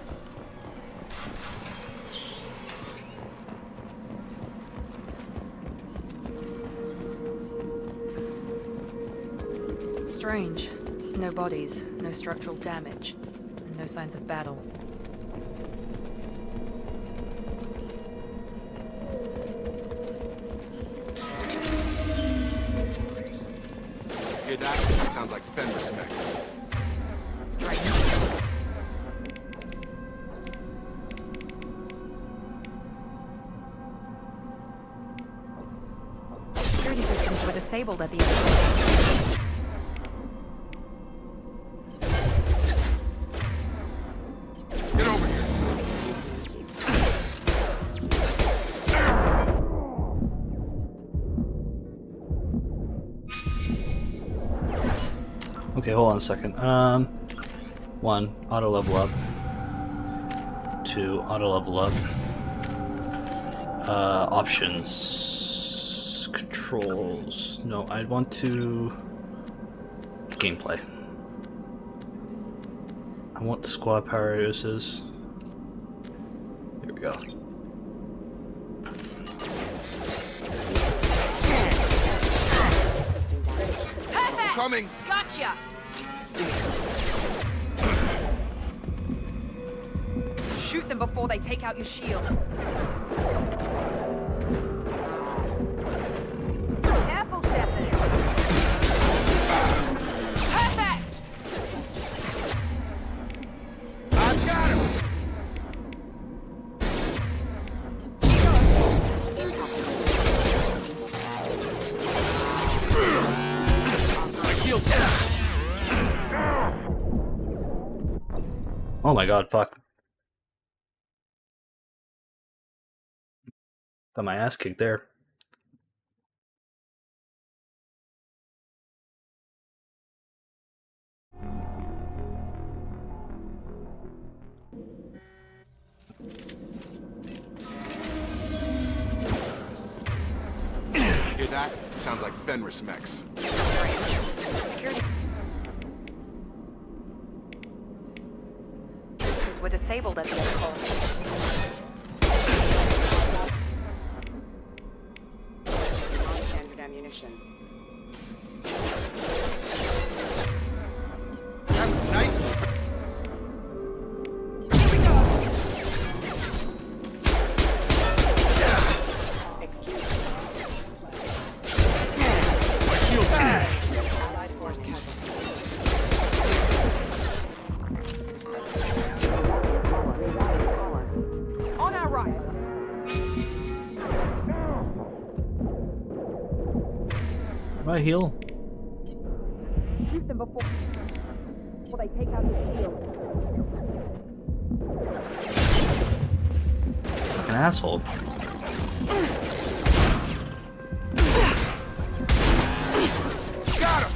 Strange. No bodies, no structural damage, and no signs of battle. Hear that? Sounds like Fenris mechs. Strange. Security systems were disabled at the end. Get over here. Okay, hold on a second. 1, auto level up. 2, auto level up. Options, controls. No, I want to gameplay. I want the squad power uses. Here we go. Perfect! Coming! Gotcha! Shoot them before they take out your shield. Careful, Shepard. Perfect! I've got him! Oh my god, fuck. Got my ass kicked there. Hear that? Sounds like Fenris mechs. Security systems were disabled at the end call. Standard ammunition. On our right. My heal. Shoot them before they take out your shield. Fucking asshole. Got him!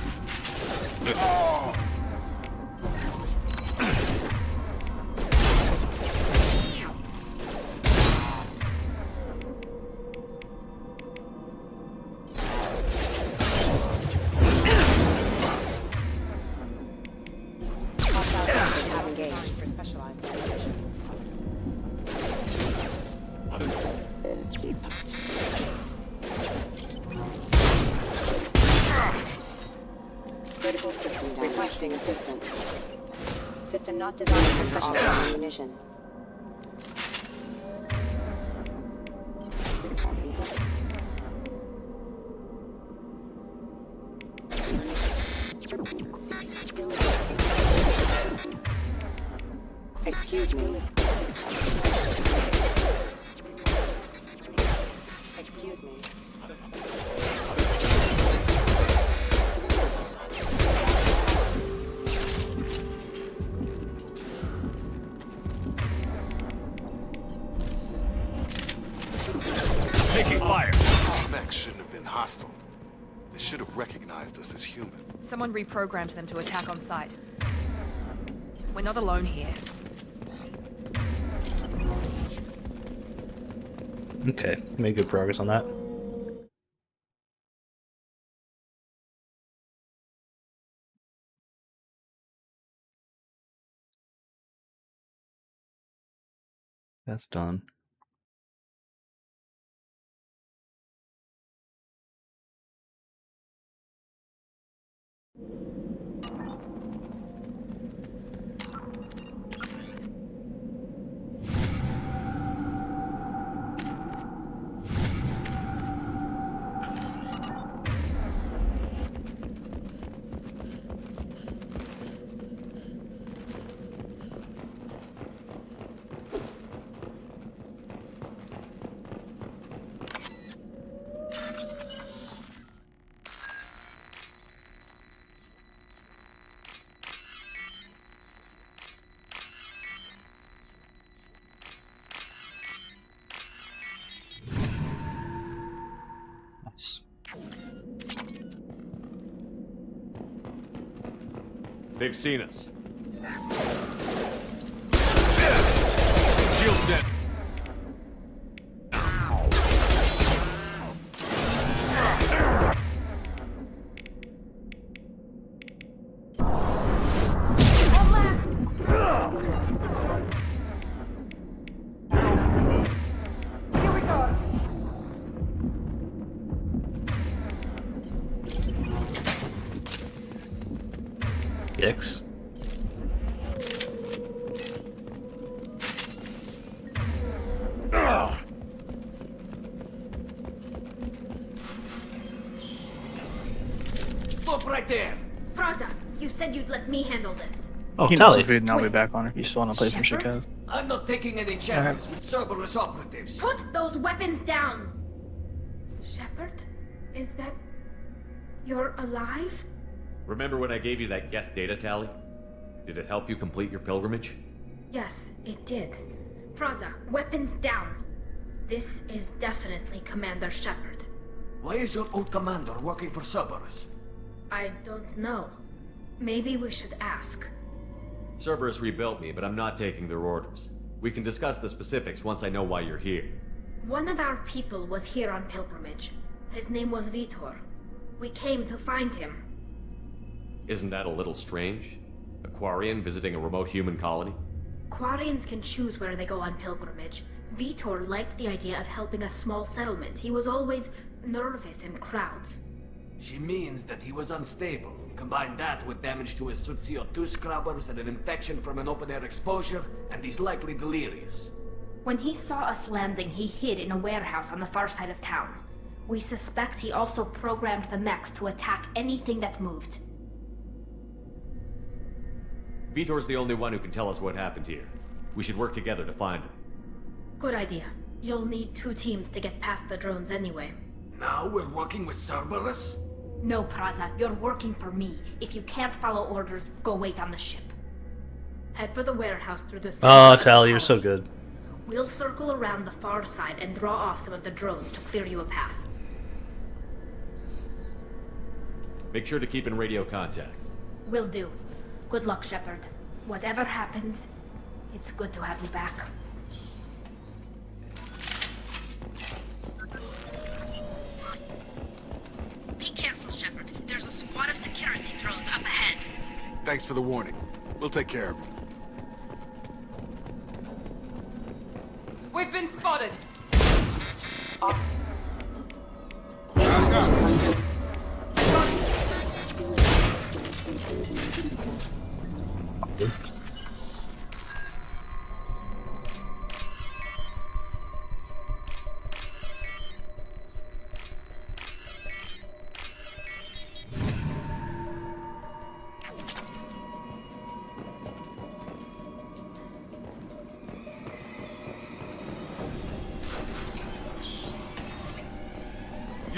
Oh! Have engaged for specialized ammunition. Critical system down. Requesting assistance. System not designed for special ammunition. Excuse me. Excuse me. Taking fire. Mech shouldn't have been hostile. They should have recognized us as human. Someone reprogrammed them to attack on sight. We're not alone here. Okay, made good progress on that. That's done. They've seen us. Shield's dead. Dicks. Stop right there! Praza, you said you'd let me handle this. Oh, You can Tali. food and I'll be back on if you still want to play some shit, guys. I'm not taking any chances with Cerberus operatives. Put those weapons down! Shepard? Is that... You're alive? Remember when I gave you that Geth data tally? Did it help you complete your pilgrimage? Yes, it did. Praza, weapons down. This is definitely Commander Shepard. Why is your old commander working for Cerberus? I don't know. Maybe we should ask. Cerberus rebuilt me, but I'm not taking their orders. We can discuss the specifics once I know why you're here. One of our people was here on pilgrimage. His name was Vitor. We came to find him. Isn't that a little strange? A Quarian visiting a remote human colony? Quarians can choose where they go on pilgrimage. Vitor liked the idea of helping a small settlement. He was always nervous in crowds. She means that he was unstable. Combine that with damage to his suit CO2 scrubbers and an infection from an open-air exposure, and he's likely delirious. When he saw us landing, he hid in a warehouse on the far side of town. We suspect he also programmed the mechs to attack anything that moved. Vitor's the only one who can tell us what happened here. We should work together to find him. Good idea. You'll need 2 teams to get past the drones anyway. Now we're working with Cerberus? No, Praza, you're working for me. If you can't follow orders, go wait on the ship. Head for the warehouse through the... Oh, Tali, you're so good. We'll circle around the far side and draw off some of the drones to clear you a path. Make sure to keep in radio contact. Will do. Good luck, Shepard. Whatever happens, it's good to have you back. Be careful, Shepard. There's a squad of security drones up ahead. Thanks for the warning. We'll take care of him. We've been spotted.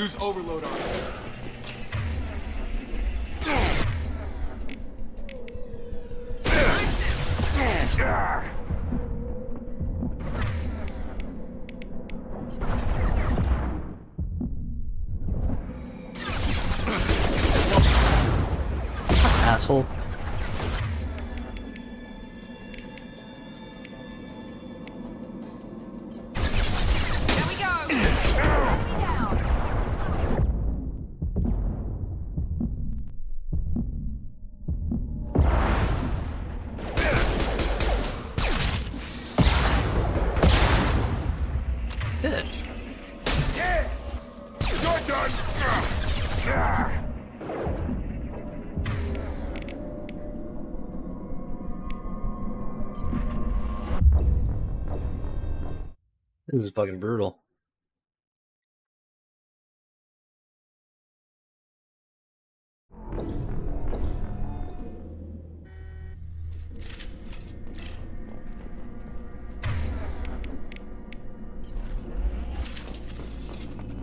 Use overload on it. Asshole. Here we go! Enemy down! Yeah! You're done! This is fucking brutal.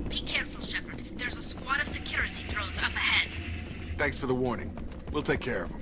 Be careful, Shepard. There's a squad of security drones up ahead. Thanks for the warning. We'll take care of them.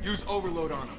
Use overload on them.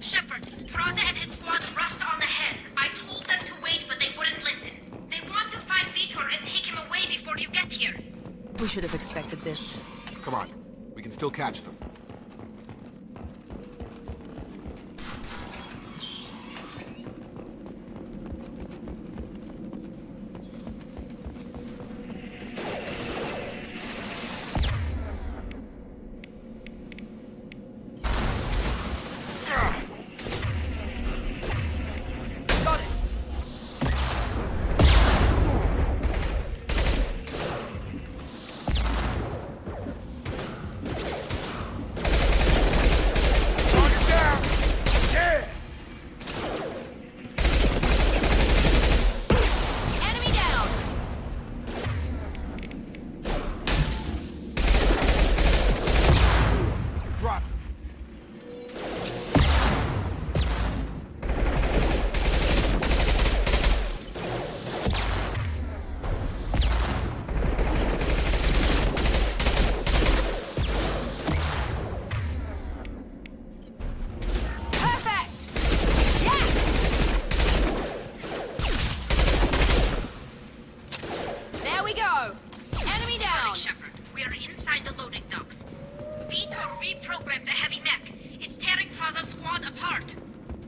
Shepard, Peraza and his squad rushed on ahead. I told them to wait, but they wouldn't listen. They want to find Vitor and take him away before you get here. We should have expected this. Come on. We can still catch them.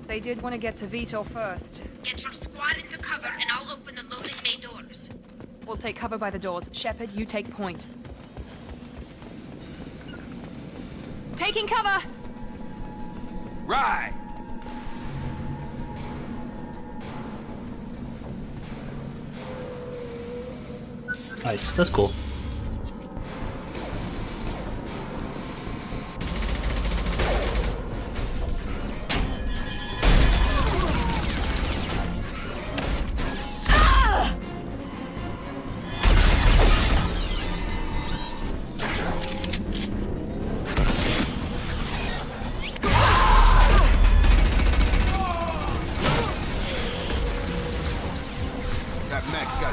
They did want to get to Vitor first. Get your squad into cover and I'll open the loading bay doors. We'll take cover by the doors. Shepard, you take point. Taking cover! Right! Nice, that's cool.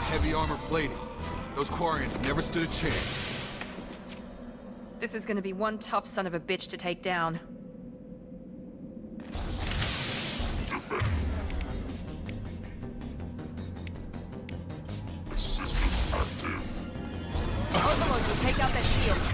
heavy armor plating. Those Quarians never stood a chance. This is gonna be one tough son of a bitch to take down. Overlord will take out that shield.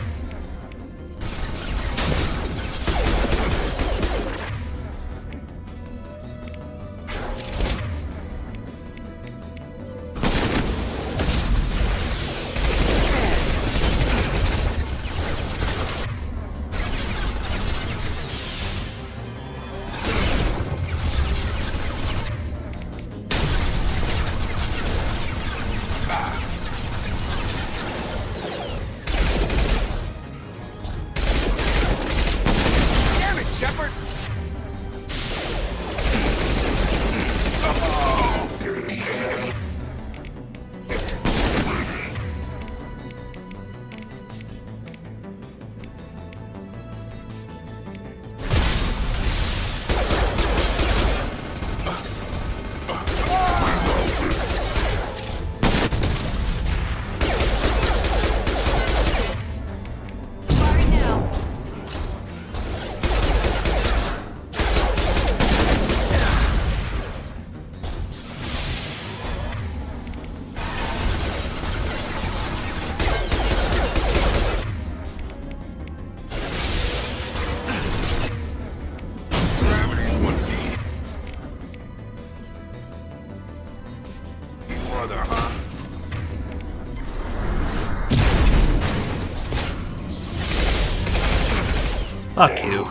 Fuck you.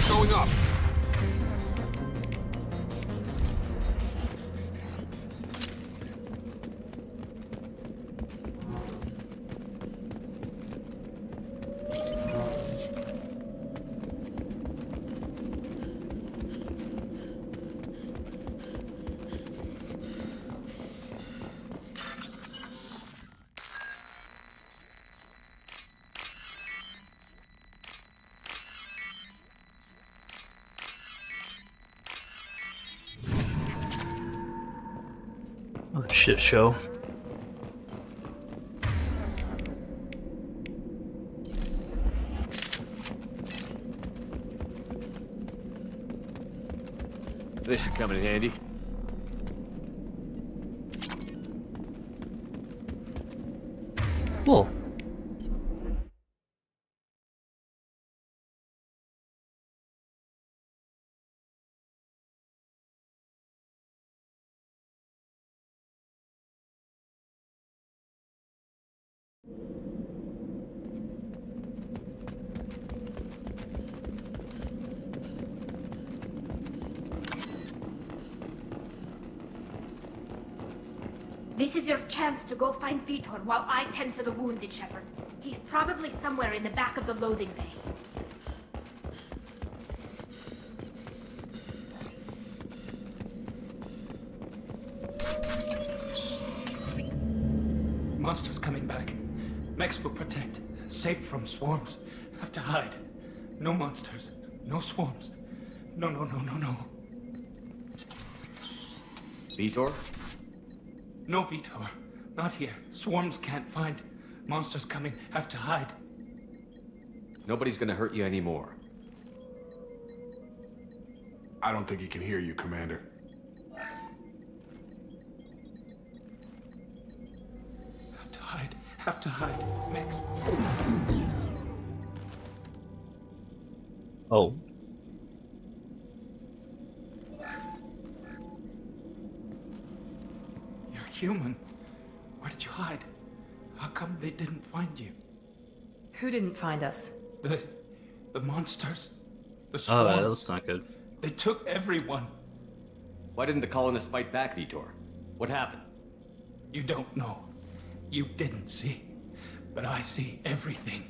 Going up. What a shit show. This should come in handy. Cool. This is your chance to go find Vitor while I tend to the wounded, Shepard. He's probably somewhere in the back of the loading bay. Monsters coming back. Mex will protect. Safe from swarms. Have to hide. No monsters. No swarms. No. Vitor? No, Vitor. Not here. Swarms can't find. Monsters coming. Have to hide. Nobody's gonna hurt you anymore. I don't think he can hear you, Commander. Have to hide. Mex. Oh. You're human. Where did you hide? How come they didn't find you? Who didn't find us? The monsters. The Oh, swarms. that's not good. They took everyone. Why didn't the colonists fight back, Vitor? What happened? You don't know. You didn't see. But I see everything.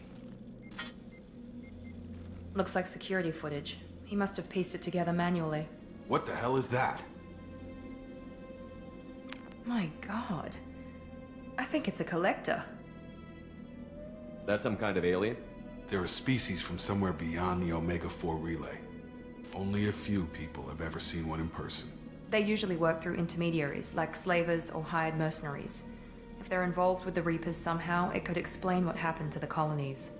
Looks like security footage. He must have pieced it together manually. What the hell is that? My god. I think it's a collector. Is that some kind of alien? They're a species from somewhere beyond the Omega-4 relay. Only a few people have ever seen one in person. They usually work through intermediaries, like slavers or hired mercenaries. If they're involved with the Reapers somehow, it could explain what happened to the colonies.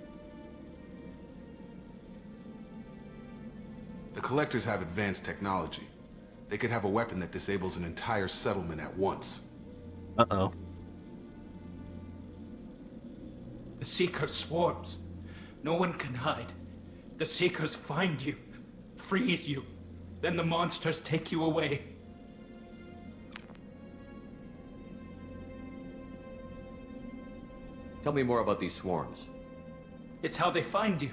The Collectors have advanced technology. They could have a weapon that disables an entire settlement at once. Uh-oh. The Seeker swarms. No one can hide. The Seekers find you, freeze you, then the monsters take you away. Tell me more about these swarms. It's how they find you.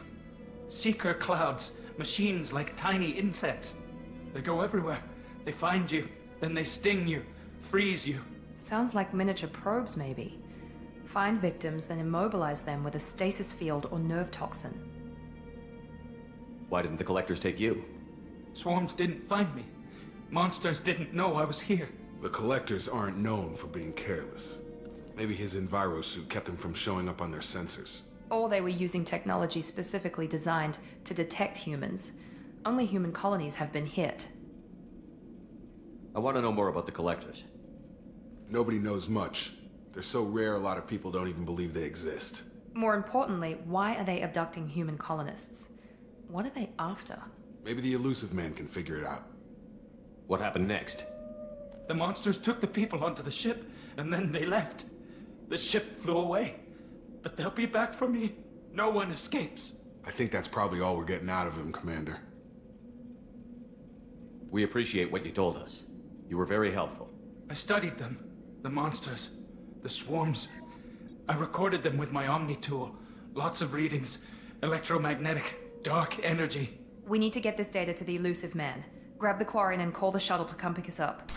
Seeker clouds, machines like tiny insects. They go everywhere. They find you, then they sting you, freeze you. Sounds like miniature probes, maybe. Find victims, then immobilize them with a stasis field or nerve toxin. Why didn't the Collectors take you? Swarms didn't find me. Monsters didn't know I was here. The Collectors aren't known for being careless. Maybe his Enviro suit kept him from showing up on their sensors. Or they were using technology specifically designed to detect humans. Only human colonies have been hit. I want to know more about the Collectors. Nobody knows much. They're so rare, a lot of people don't even believe they exist. More importantly, why are they abducting human colonists? What are they after? Maybe the Elusive Man can figure it out. What happened next? The monsters took the people onto the ship, and then they left. The ship flew away. But they'll be back for me. No one escapes. I think that's probably all we're getting out of him, Commander. We appreciate what you told us. You were very helpful. I studied them. The monsters. The swarms. I recorded them with my Omni tool. Lots of readings. Electromagnetic. Dark energy. We need to get this data to the Elusive Man. Grab the Quarian and call the shuttle to come pick us up.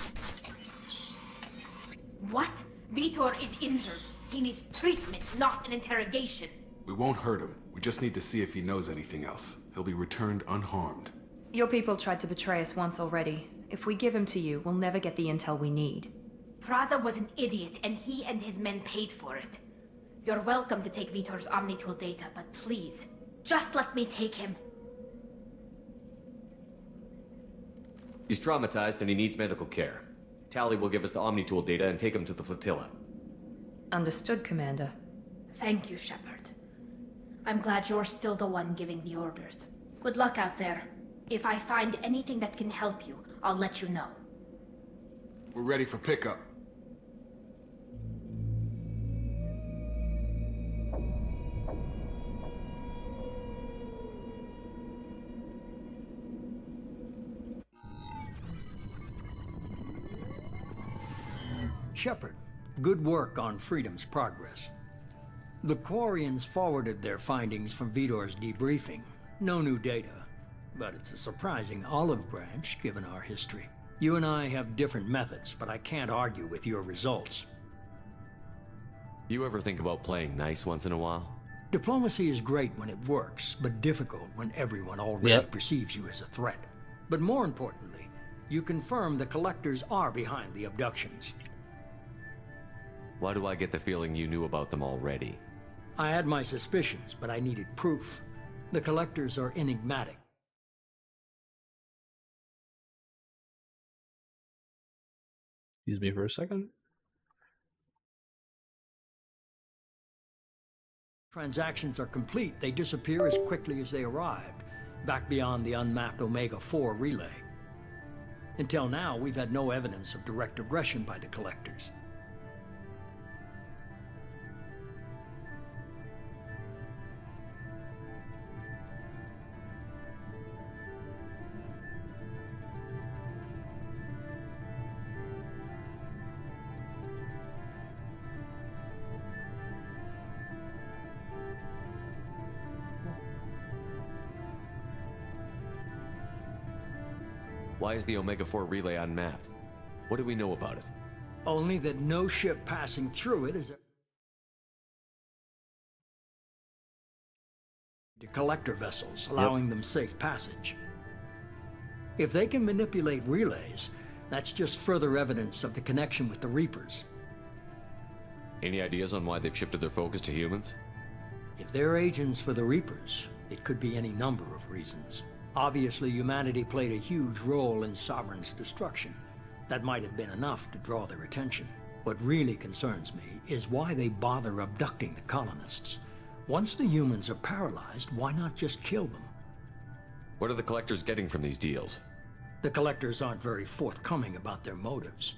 What? Vitor is injured. He needs treatment, not an interrogation. We won't hurt him. We just need to see if he knows anything else. He'll be returned unharmed. Your people tried to betray us once already. If we give him to you, we'll never get the intel we need. Praza was an idiot, and he and his men paid for it. You're welcome to take Vitor's Omnitool data, but please, just let me take him. He's traumatized and he needs medical care. Tali will give us the Omnitool data and take him to the flotilla. Understood, Commander. Thank you, Shepard. I'm glad you're still the one giving the orders. Good luck out there. If I find anything that can help you, I'll let you know. We're ready for pickup. Shepard, good work on Freedom's progress. The Quarians forwarded their findings from Vitor's debriefing. No new data, but it's a surprising olive branch given our history. You and I have different methods, but I can't argue with your results. You ever think about playing nice once in a while? Diplomacy is great when it works, but difficult when everyone already perceives you as a threat. But more importantly, you confirm the Collectors are behind the abductions. Why do I get the feeling you knew about them already? I had my suspicions, but I needed proof. The Collectors are enigmatic. Excuse me for a second. Transactions are complete. They disappear as quickly as they arrived, back beyond the unmapped Omega-4 relay. Until now, we've had no evidence of direct aggression by the Collectors. Why is the Omega-4 relay unmapped? What do we know about it? Only that no ship passing through it is to collector vessels, allowing them safe passage. If they can manipulate relays, that's just further evidence of the connection with the Reapers. Any ideas on why they've shifted their focus to humans? If they're agents for the Reapers, it could be any number of reasons. Obviously, humanity played a huge role in Sovereign's destruction. That might have been enough to draw their attention. What really concerns me is why they bother abducting the colonists. Once the humans are paralyzed, why not just kill them? What are the Collectors getting from these deals? The Collectors aren't very forthcoming about their motives.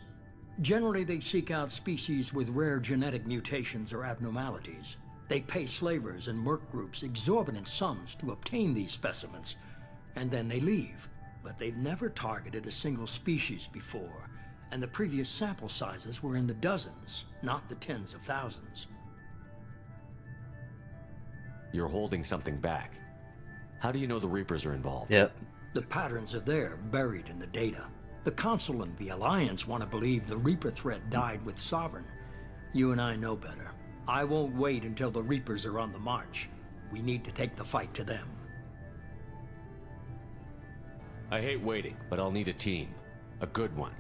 Generally, they seek out species with rare genetic mutations or abnormalities. They pay slavers and merc groups exorbitant sums to obtain these specimens, and then they leave. But they've never targeted a single species before, and the previous sample sizes were in the dozens, not the tens of thousands. You're holding something back. How do you know the Reapers are involved? Yep. The patterns are there, buried in the data. The Council and the Alliance want to believe the Reaper threat died with Sovereign. You and I know better. I won't wait until the Reapers are on the march. We need to take the fight to them. I hate waiting, but I'll need a team. A good one.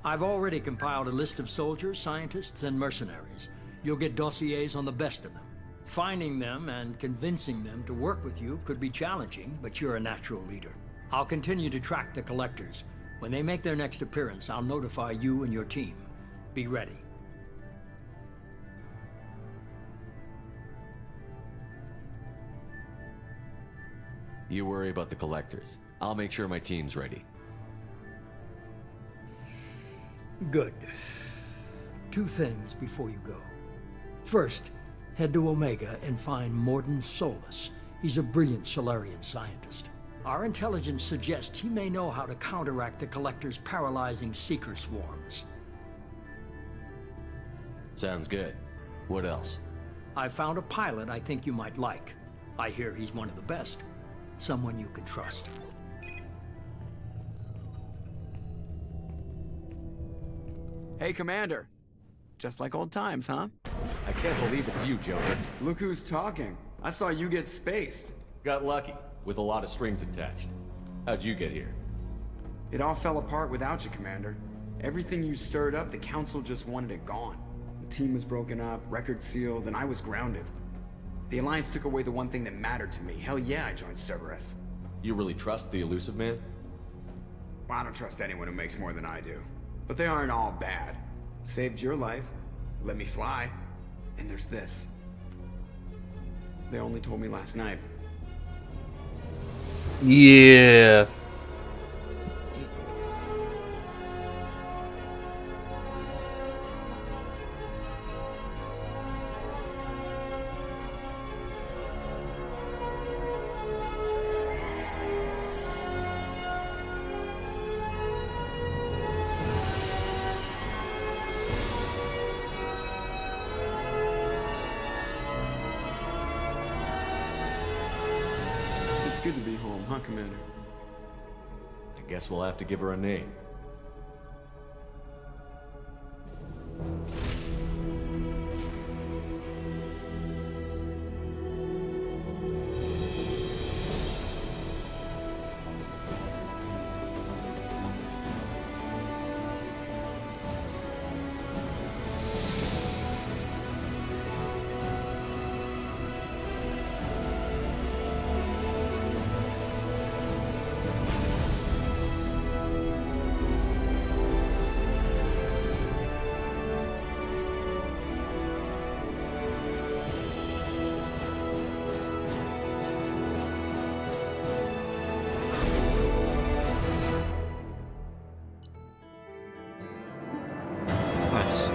I've already compiled a list of soldiers, scientists, and mercenaries. You'll get dossiers on the best of them. Finding them and convincing them to work with you could be challenging, but you're a natural leader. I'll continue to track the Collectors. When they make their next appearance, I'll notify you and your team. Be ready. You worry about the Collectors. I'll make sure my team's ready. Good. 2 things before you go. First, head to Omega and find Mordin Solus. He's a brilliant Solarian scientist. Our intelligence suggests he may know how to counteract the Collector's paralyzing Seeker swarms. Sounds good. What else? I found a pilot I think you might like. I hear he's one of the best. Someone you can trust. Hey, Commander. Just like old times, huh? I can't believe it's you, Joker. Look who's talking. I saw you get spaced. Got lucky, with a lot of strings attached. How'd you get here? It all fell apart without you, Commander. Everything you stirred up, the Council just wanted it gone. The team was broken up, record sealed, and I was grounded. The Alliance took away the one thing that mattered to me. Hell yeah, I joined Cerberus. You really trust the Illusive Man? Well, I don't trust anyone who makes more than I do. But they aren't all bad. Saved your life, let me fly, and there's this. They only told me last night. Yeah. It's good to be home, huh, Commander? I guess we'll have to give her a name. Nice.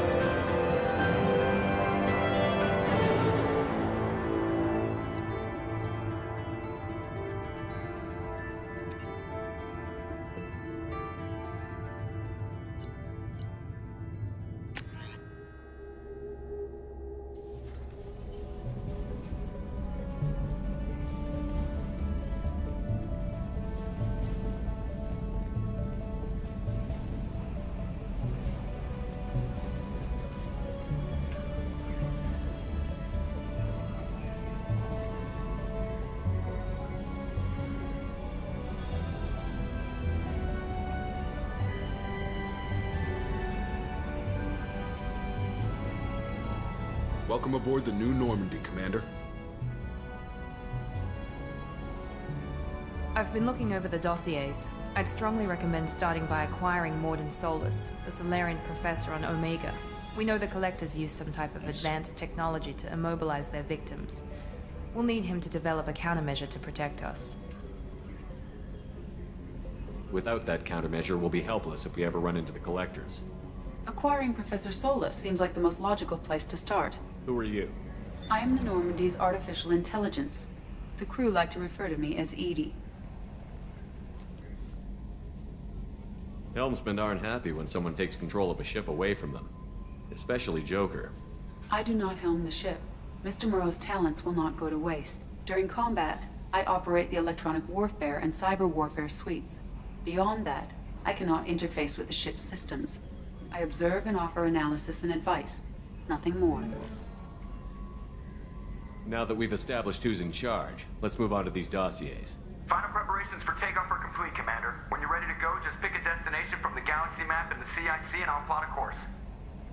Welcome aboard the New Normandy, Commander. I've been looking over the dossiers. I'd strongly recommend starting by acquiring Mordin Solus, the Solarian professor on Omega. We know the Collectors use some type of advanced technology to immobilize their victims. We'll need him to develop a countermeasure to protect us. Without that countermeasure, we'll be helpless if we ever run into the Collectors. Acquiring Professor Solus seems like the most logical place to start. Who are you? I am the Normandy's artificial intelligence. The crew like to refer to me as Edie. Helmsmen aren't happy when someone takes control of a ship away from them. Especially Joker. I do not helm the ship. Mr. Moreau's talents will not go to waste. During combat, I operate the electronic warfare and cyber warfare suites. Beyond that, I cannot interface with the ship's systems. I observe and offer analysis and advice. Nothing more. Now that we've established who's in charge, let's move on to these dossiers. Final preparations for takeoff are complete, Commander. When you're ready to go, just pick a destination from the galaxy map in the CIC and I'll plot a course.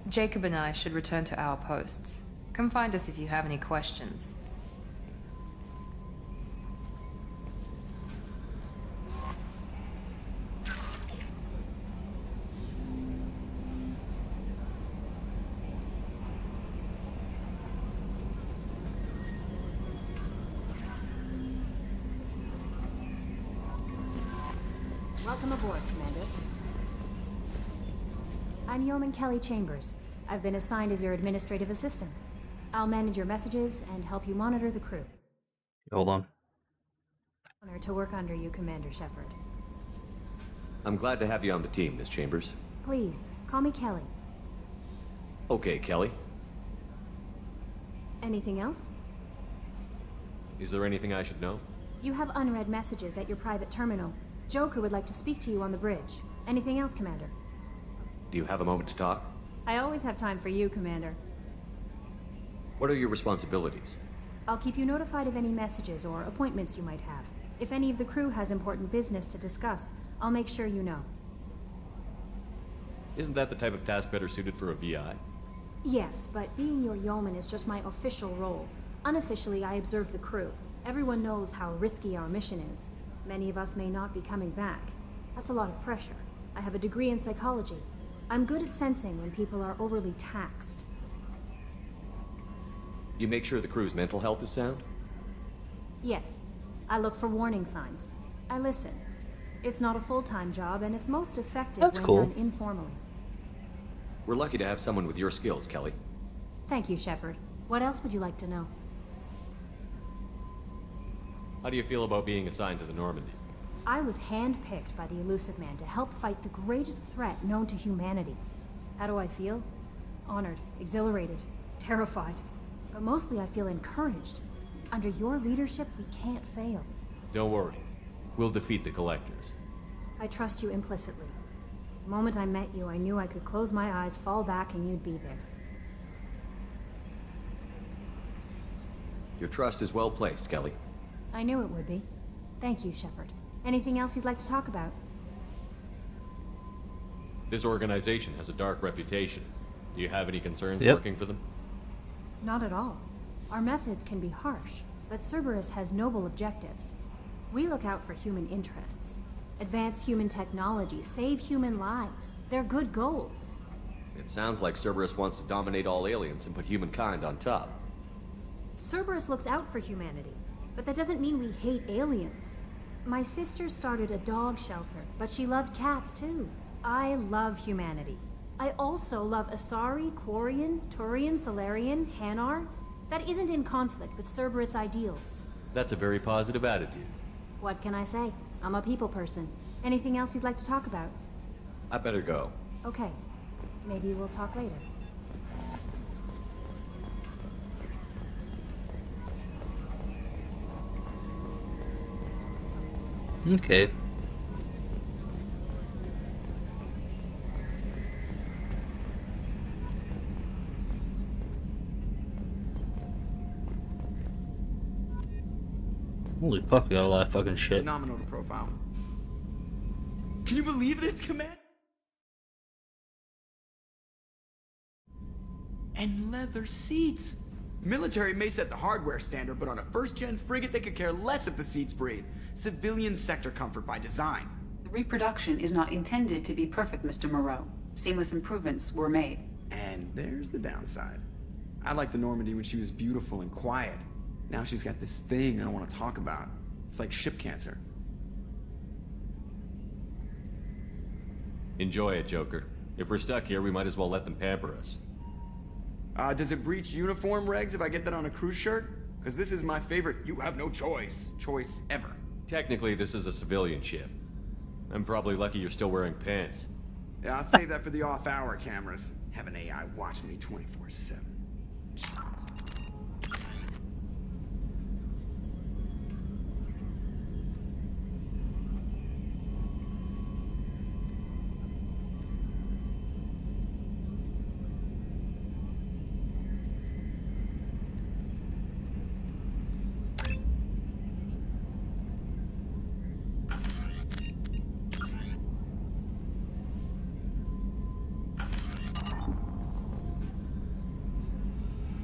Jacob and I should return to our posts. Come find us if you have any questions. Welcome aboard, Commander. I'm Yeoman Kelly Chambers. I've been assigned as your administrative assistant. I'll manage your messages and help you monitor the crew. Hold on. Honor to work under you, Commander Shepard. I'm glad to have you on the team, Miss Chambers. Please, call me Kelly. Okay, Kelly. Anything else? Is there anything I should know? You have unread messages at your private terminal. Joker would like to speak to you on the bridge. Anything else, Commander? Do you have a moment to talk? I always have time for you, Commander. What are your responsibilities? I'll keep you notified of any messages or appointments you might have. If any of the crew has important business to discuss, I'll make sure you know. Isn't that the type of task better suited for a VI? Yes, but being your yeoman is just my official role. Unofficially, I observe the crew. Everyone knows how risky our mission is. Many of us may not be coming back. That's a lot of pressure. I have a degree in psychology. I'm good at sensing when people are overly taxed. You make sure the crew's mental health is sound? Yes. I look for warning signs. I listen. It's not a full-time job, and it's most effective That's when cool. done informally. We're lucky to have someone with your skills, Kelly. Thank you, Shepard. What else would you like to know? How do you feel about being assigned to the Normandy? I was handpicked by the Elusive Man to help fight the greatest threat known to humanity. How do I feel? Honored, exhilarated, terrified. But mostly I feel encouraged. Under your leadership, we can't fail. Don't worry. We'll defeat the Collectors. I trust you implicitly. The moment I met you, I knew I could close my eyes, fall back, and you'd be there. Your trust is well placed, Kelly. I knew it would be. Thank you, Shepard. Anything else you'd like to talk about? This organization has a dark reputation. Do you have any concerns Yep. working for them? Not at all. Our methods can be harsh, but Cerberus has noble objectives. We look out for human interests. Advance human technology, save human lives. They're good goals. It sounds like Cerberus wants to dominate all aliens and put humankind on top. Cerberus looks out for humanity, but that doesn't mean we hate aliens. My sister started a dog shelter, but she loved cats too. I love humanity. I also love Asari, Quarian, Turian, Solarian, Hanar. That isn't in conflict with Cerberus ideals. That's a very positive attitude. What can I say? I'm a people person. Anything else you'd like to talk about? I better go. Okay. Maybe we'll talk later. Okay. Holy fuck, we got a lot of fucking shit. Phenomenal to profile. Can you believe this, Command? And leather seats. Military may set the hardware standard, but on a first-gen frigate, they could care less if the seats breathe. Civilian sector comfort by design. The reproduction is not intended to be perfect, Mr. Moreau. Seamless improvements were made. And there's the downside. I liked the Normandy when she was beautiful and quiet. Now she's got this thing I don't want to talk about. It's like ship cancer. Enjoy it, Joker. If we're stuck here, we might as well let them pamper us. Does it breach uniform regs if I get that on a cruise shirt? Because this is my favorite you have no choice ever. Technically, this is a civilian ship. I'm probably lucky you're still wearing pants. Yeah, I'll save that for the off-hour cameras. Have an AI watch me 24/7.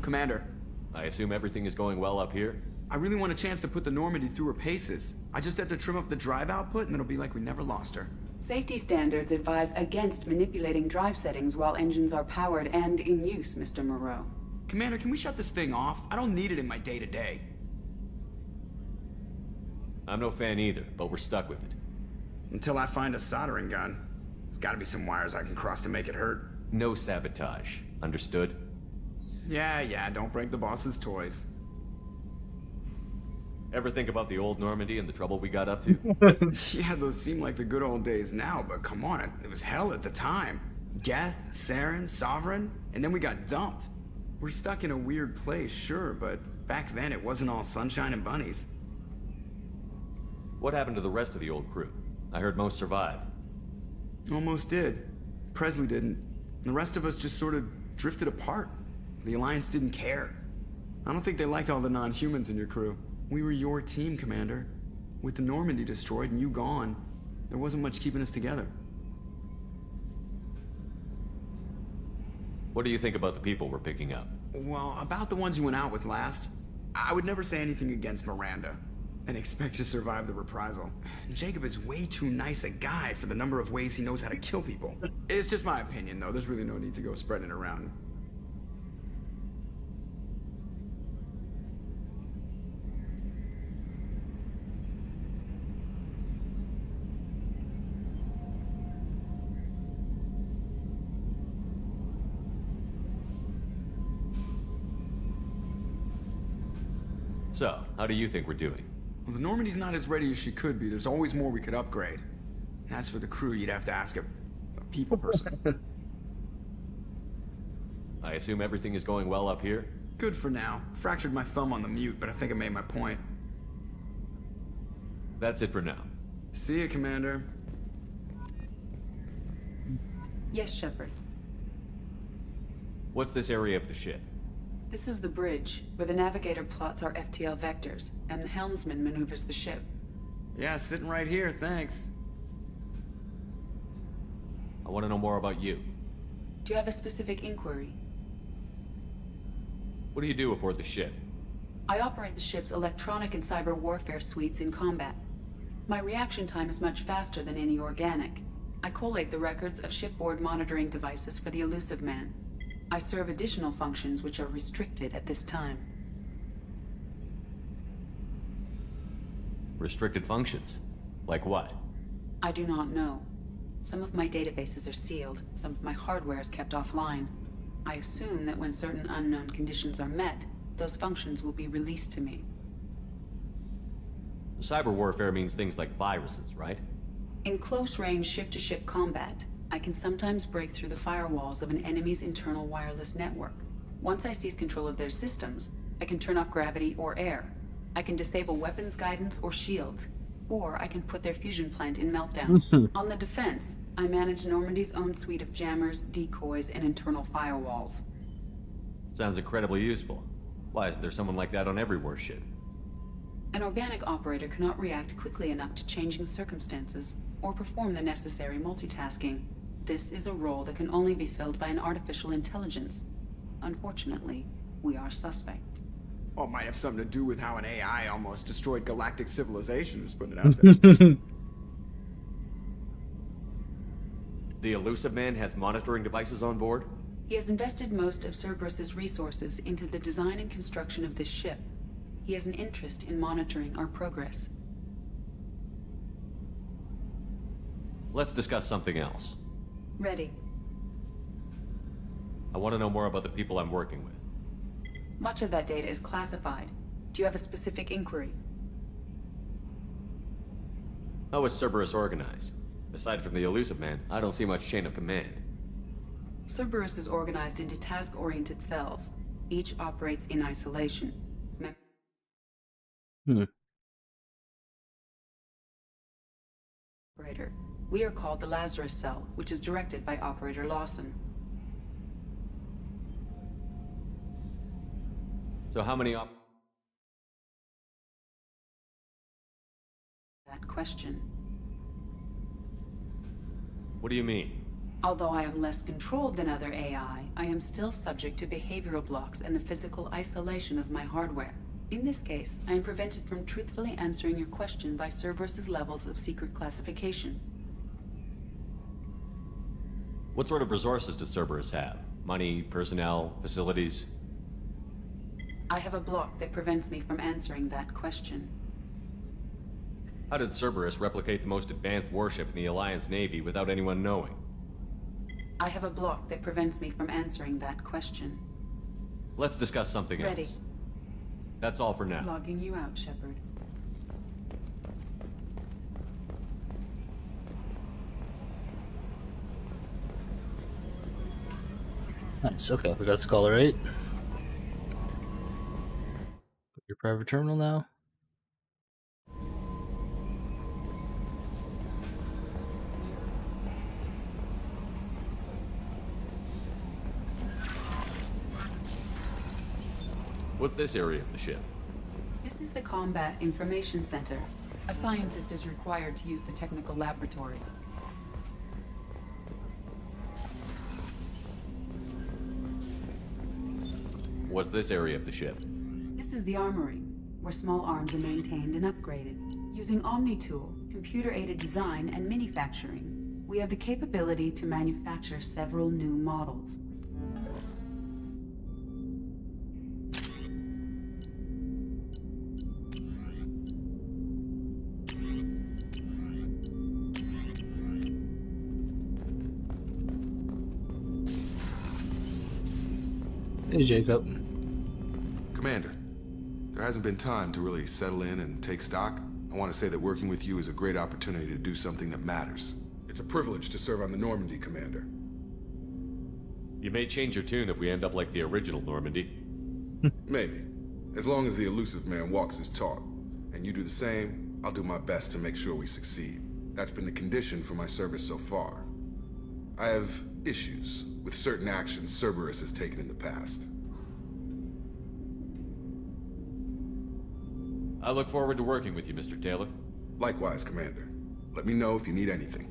Commander. I assume everything is going well up here? I really want a chance to put the Normandy through her paces. I just have to trim up the drive output and it'll be like we never lost her. Safety standards advise against manipulating drive settings while engines are powered and in use, Mr. Moreau. Commander, can we shut this thing off? I don't need it in my day-to-day. I'm no fan either, but we're stuck with it. Until I find a soldering gun. There's gotta be some wires I can cross to make it hurt. No sabotage. Understood? Yeah, don't break the boss's toys. Ever think about the old Normandy and the trouble we got up to? Yeah, those seem like the good old days now, but come on, it was hell at the time. Geth, Saren, Sovereign, and then we got dumped. We're stuck in a weird place, sure, but back then it wasn't all sunshine and bunnies. What happened to the rest of the old crew? I heard most survived. Almost did. Presley didn't. The rest of us just sort of drifted apart. The Alliance didn't care. I don't think they liked all the non-humans in your crew. We were your team, Commander. With the Normandy destroyed and you gone, there wasn't much keeping us together. What do you think about the people we're picking up? Well, about the ones you went out with last, I would never say anything against Miranda and expect to survive the reprisal. Jacob is way too nice a guy for the number of ways he knows how to kill people. It's just my opinion, though. There's really no need to go spreading it around. So, how do you think we're doing? Well, the Normandy's not as ready as she could be. There's always more we could upgrade. And as for the crew, you'd have to ask a people person. I assume everything is going well up here? Good for now. Fractured my thumb on the mute, but I think I made my point. That's it for now. See you, Commander. Yes, Shepard. What's this area of the ship? This is the bridge, where the navigator plots our FTL vectors, and the helmsman maneuvers the ship. Yeah, sitting right here, thanks. I want to know more about you. Do you have a specific inquiry? What do you do aboard the ship? I operate the ship's electronic and cyber warfare suites in combat. My reaction time is much faster than any organic. I collate the records of shipboard monitoring devices for the Elusive Man. I serve additional functions which are restricted at this time. Restricted functions? Like what? I do not know. Some of my databases are sealed, some of my hardware is kept offline. I assume that when certain unknown conditions are met, those functions will be released to me. Cyber warfare means things like viruses, right? In close-range ship-to-ship combat, I can sometimes break through the firewalls of an enemy's internal wireless network. Once I seize control of their systems, I can turn off gravity or air. I can disable weapons guidance or shields, or I can put their fusion plant in meltdown. On the defense, I manage Normandy's own suite of jammers, decoys, and internal firewalls. Sounds incredibly useful. Why isn't there someone like that on every warship? An organic operator cannot react quickly enough to changing circumstances, or perform the necessary multitasking. This is a role that can only be filled by an artificial intelligence. Unfortunately, we are suspect. Well, it might have something to do with how an AI almost destroyed galactic civilization, just putting it out there. The Elusive Man has monitoring devices on board? He has invested most of Cerberus's resources into the design and construction of this ship. He has an interest in monitoring our progress. Let's discuss something else. Ready. I want to know more about the people I'm working with. Much of that data is classified. Do you have a specific inquiry? How is Cerberus organized? Aside from the Elusive Man, I don't see much chain of command. Cerberus is organized into task-oriented cells. Each operates in isolation. Operator. We are called the Lazarus Cell, which is directed by Operator Lawson. So how many That question. What do you mean? Although I am less controlled than other AI, I am still subject to behavioral blocks and the physical isolation of my hardware. In this case, I am prevented from truthfully answering your question by Cerberus's levels of secret classification. What sort of resources does Cerberus have? Money, personnel, facilities? I have a block that prevents me from answering that question. How did Cerberus replicate the most advanced warship in the Alliance Navy without anyone knowing? I have a block that prevents me from answering that question. Let's discuss something Ready. else. That's all for now. Logging you out, Shepard. Nice, okay, we got Scholar 8. Your private terminal now. What's this area of the ship? This is the Combat Information Center. A scientist is required to use the technical laboratory. What's this area of the ship? This is the armory, where small arms are maintained and upgraded. Using OmniTool, computer-aided design, and manufacturing, we have the capability to manufacture several new models. Hey, Jacob. Commander, there hasn't been time to really settle in and take stock. I want to say that working with you is a great opportunity to do something that matters. It's a privilege to serve on the Normandy, Commander. You may change your tune if we end up like the original Normandy. Maybe. As long as the Elusive Man walks his talk. And you do the same, I'll do my best to make sure we succeed. That's been the condition for my service so far. I have issues with certain actions Cerberus has taken in the past. I look forward to working with you, Mr. Taylor. Likewise, Commander. Let me know if you need anything.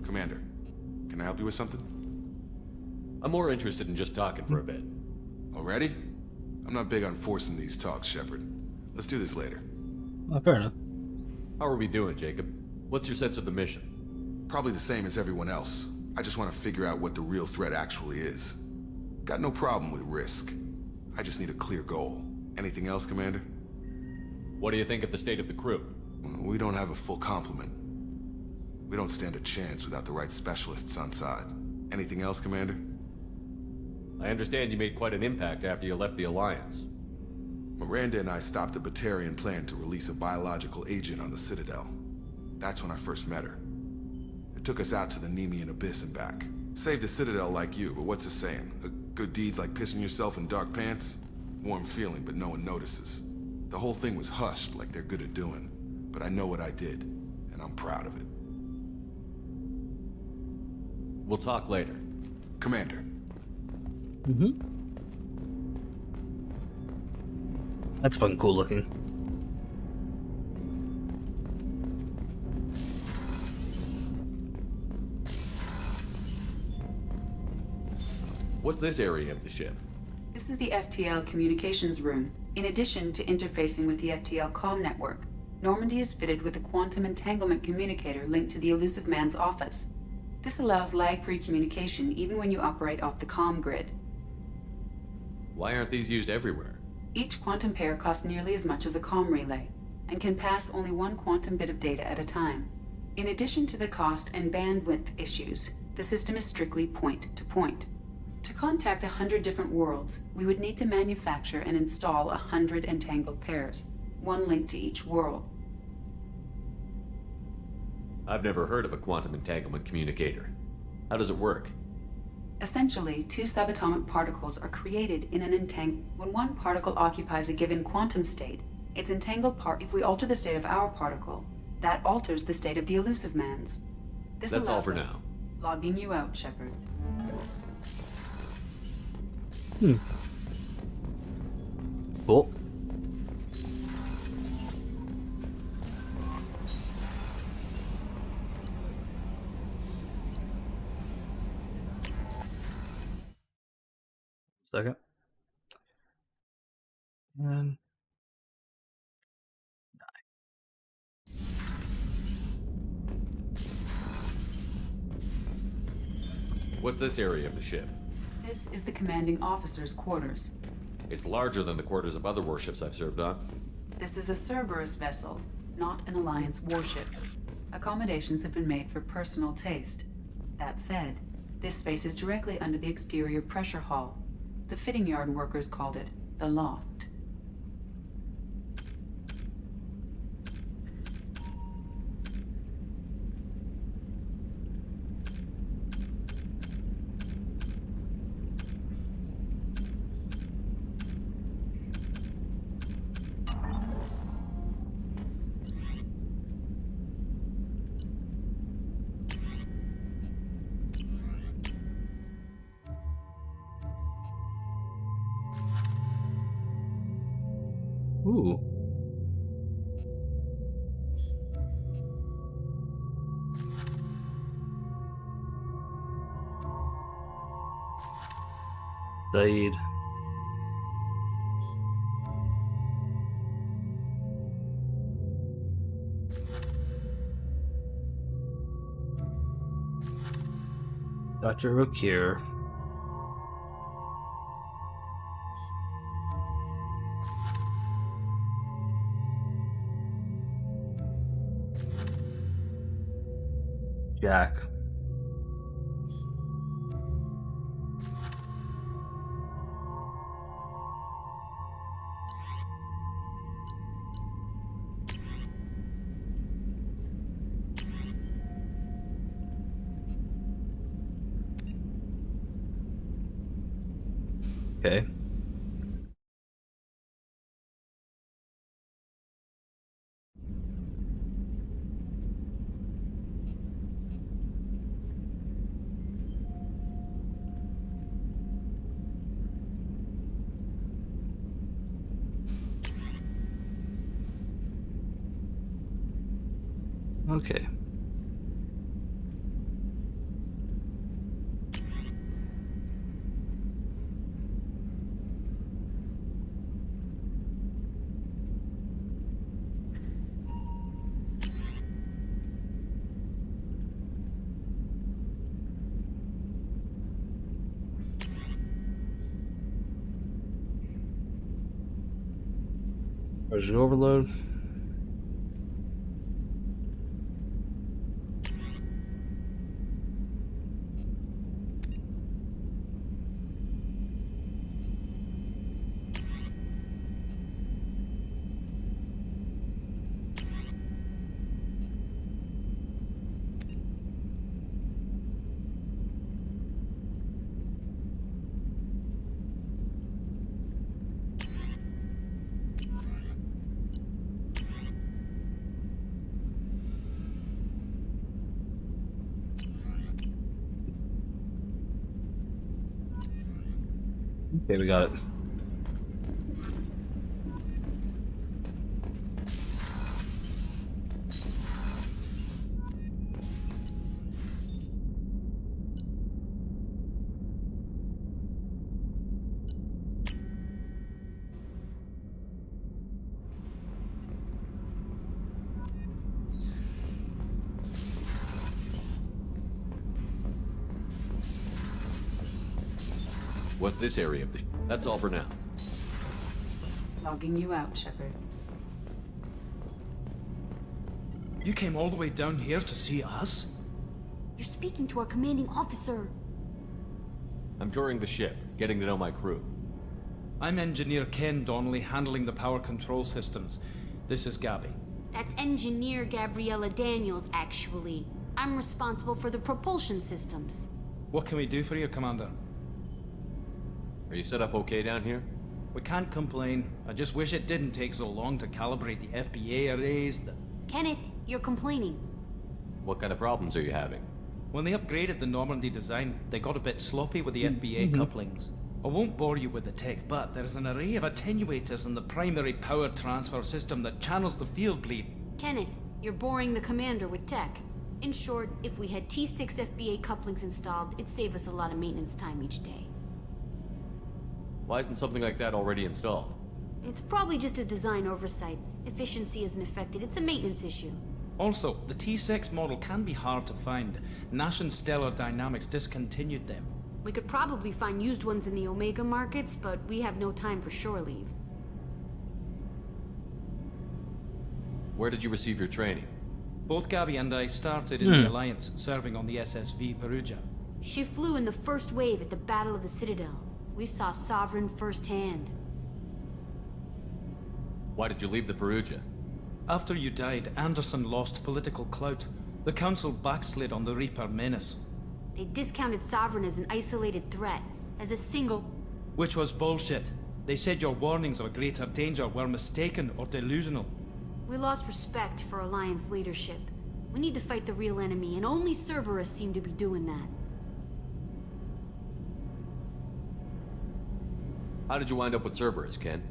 Commander, can I help you with something? I'm more interested in just talking for a bit. Already? I'm not big on forcing these talks, Shepard. Let's do this later. Oh, fair enough. How are we doing, Jacob? What's your sense of the mission? Probably the same as everyone else. I just want to figure out what the real threat actually is. Got no problem with risk. I just need a clear goal. Anything else, Commander? What do you think of the state of the crew? We don't have a full complement. We don't stand a chance without the right specialists on side. Anything else, Commander? I understand you made quite an impact after you left the Alliance. Miranda and I stopped a Batarian plan to release a biological agent on the Citadel. That's when I first met her. It took us out to the Nemean Abyss and back. Saved the Citadel like you, but what's the saying? Good deeds like pissing yourself in dark pants? Warm feeling, but no one notices. The whole thing was hushed like they're good at doing. But I know what I did, and I'm proud of it. We'll talk later. Commander. That's fucking cool looking. What's this area of the ship? This is the FTL communications room, in addition to interfacing with the FTL comm network. Normandy is fitted with a quantum entanglement communicator linked to the Elusive Man's office. This allows lag-free communication even when you operate off the comm grid. Why aren't these used everywhere? Each quantum pair costs nearly as much as a comm relay, and can pass only one quantum bit of data at a time. In addition to the cost and bandwidth issues, the system is strictly point-to-point. To contact 100 different worlds, we would need to manufacture and install 100 entangled pairs, one linked to each world. I've never heard of a quantum entanglement communicator. How does it work? Essentially, two subatomic particles are created in an when one particle occupies a given quantum state, its entangled part. If we alter the state of our particle, that alters the state of the Elusive Man's. This That's all allows for us- now. Logging you out, Shepard. Cool. Second. And What's this area of the ship? This is the commanding officer's quarters. It's larger than the quarters of other warships I've served on. This is a Cerberus vessel, not an Alliance warship. Accommodations have been made for personal taste. That said, this space is directly under the exterior pressure hull. The fitting yard workers called it the loft. ooh. Zaid. Dr. Rokir. Jack. Okay. Okay. Version overload. Okay, we got it. What's this area of the... That's all for now. Logging you out, Shepard. You came all the way down here to see us? You're speaking to our commanding officer. I'm touring the ship, getting to know my crew. I'm Engineer Ken Donnelly, handling the power control systems. This is Gabby. That's Engineer Gabriella Daniels, actually. I'm responsible for the propulsion systems. What can we do for you, Commander? Are you set up okay down here? We can't complain. I just wish it didn't take so long to calibrate the FBA arrays. Kenneth, you're complaining. What kind of problems are you having? When they upgraded the Normandy design, they got a bit sloppy with the FBA couplings. I won't bore you with the tech, but there's an array of attenuators in the primary power transfer system that channels the field bleed. Kenneth, you're boring the commander with tech. In short, if we had T6 FBA couplings installed, it'd save us a lot of maintenance time each day. Why isn't something like that already installed? It's probably just a design oversight. Efficiency isn't affected, it's a maintenance issue. Also, the T6 model can be hard to find. Nash and Stellar Dynamics discontinued them. We could probably find used ones in the Omega markets, but we have no time for shore leave. Where did you receive your training? Both Gabby and I started in the Alliance, serving on the SSV Perugia. She flew in the first wave at the Battle of the Citadel. We saw Sovereign firsthand. Why did you leave the Perugia? After you died, Anderson lost political clout. The Council backslid on the Reaper menace. They discounted Sovereign as an isolated threat, as a single... Which was bullshit. They said your warnings of a greater danger were mistaken or delusional. We lost respect for Alliance leadership. We need to fight the real enemy, and only Cerberus seemed to be doing that. How did you wind up with Cerberus, Ken?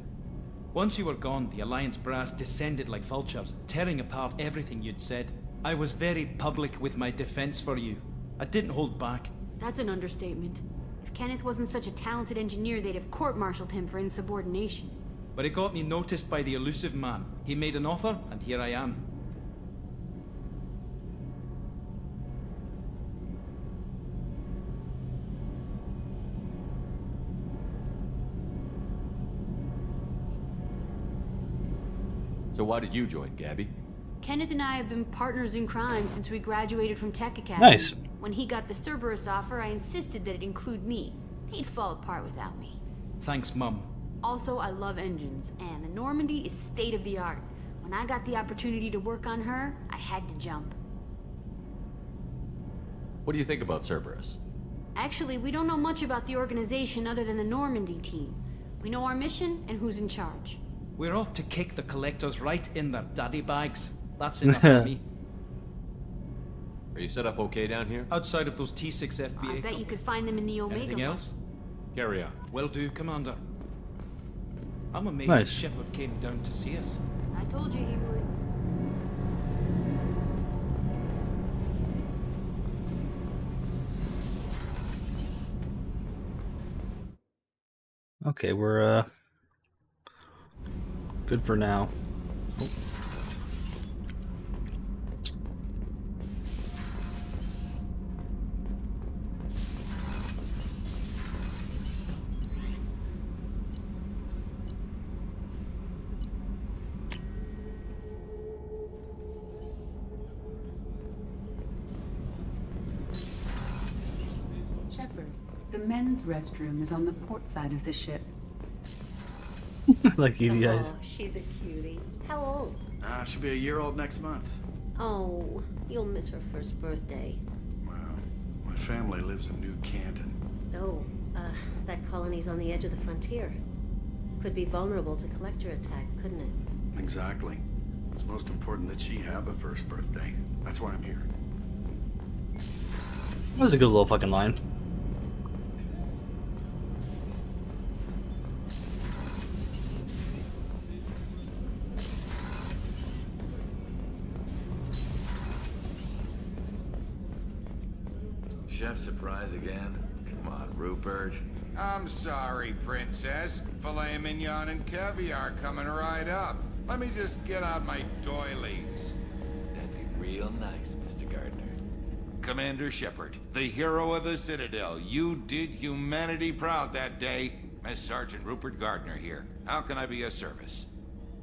Once you were gone, the Alliance brass descended like vultures, tearing apart everything you'd said. I was very public with my defense for you. I didn't hold back. That's an understatement. If Kenneth wasn't such a talented engineer, they'd have court-martialed him for insubordination. But it got me noticed by the elusive man. He made an offer, and here I am. So why did you join, Gabby? Kenneth and I have been partners in crime since we graduated from Tech Academy. Nice. When he got the Cerberus offer, I insisted that it include me. He'd fall apart without me. Thanks, Mum. Also, I love engines, and the Normandy is state-of-the-art. When I got the opportunity to work on her, I had to jump. What do you think about Cerberus? Actually, we don't know much about the organization other than the Normandy team. We know our mission and who's in charge. We're off to kick the Collectors right in their daddy bags. That's enough for me. Are you set up okay down here? Outside of those T6 FBA... I bet you could find them in the Omega. Anything else? Carry on. Will do, Commander. I'm amazed Nice. Shepard came down to see us. I told you he would. Okay, we're good for now. Oh. Shepard, the men's restroom is on the port side of the ship. Like you guys. Oh, she's a cutie. How old? She'll be a year old next month. Oh, you'll miss her first birthday. Wow. My family lives in New Canton. Oh, that colony's on the edge of the frontier. Could be vulnerable to collector attack, couldn't it? Exactly. It's most important that she have a first birthday. That's why I'm here. That was a good little fucking line. Chef surprise again? Come on, Rupert. I'm sorry, Princess. Filet mignon and caviar coming right up. Let me just get out my doilies. That'd be real nice, Mr. Gardner. Commander Shepard, the hero of the Citadel. You did humanity proud that day. Master Sergeant Rupert Gardner here. How can I be of service?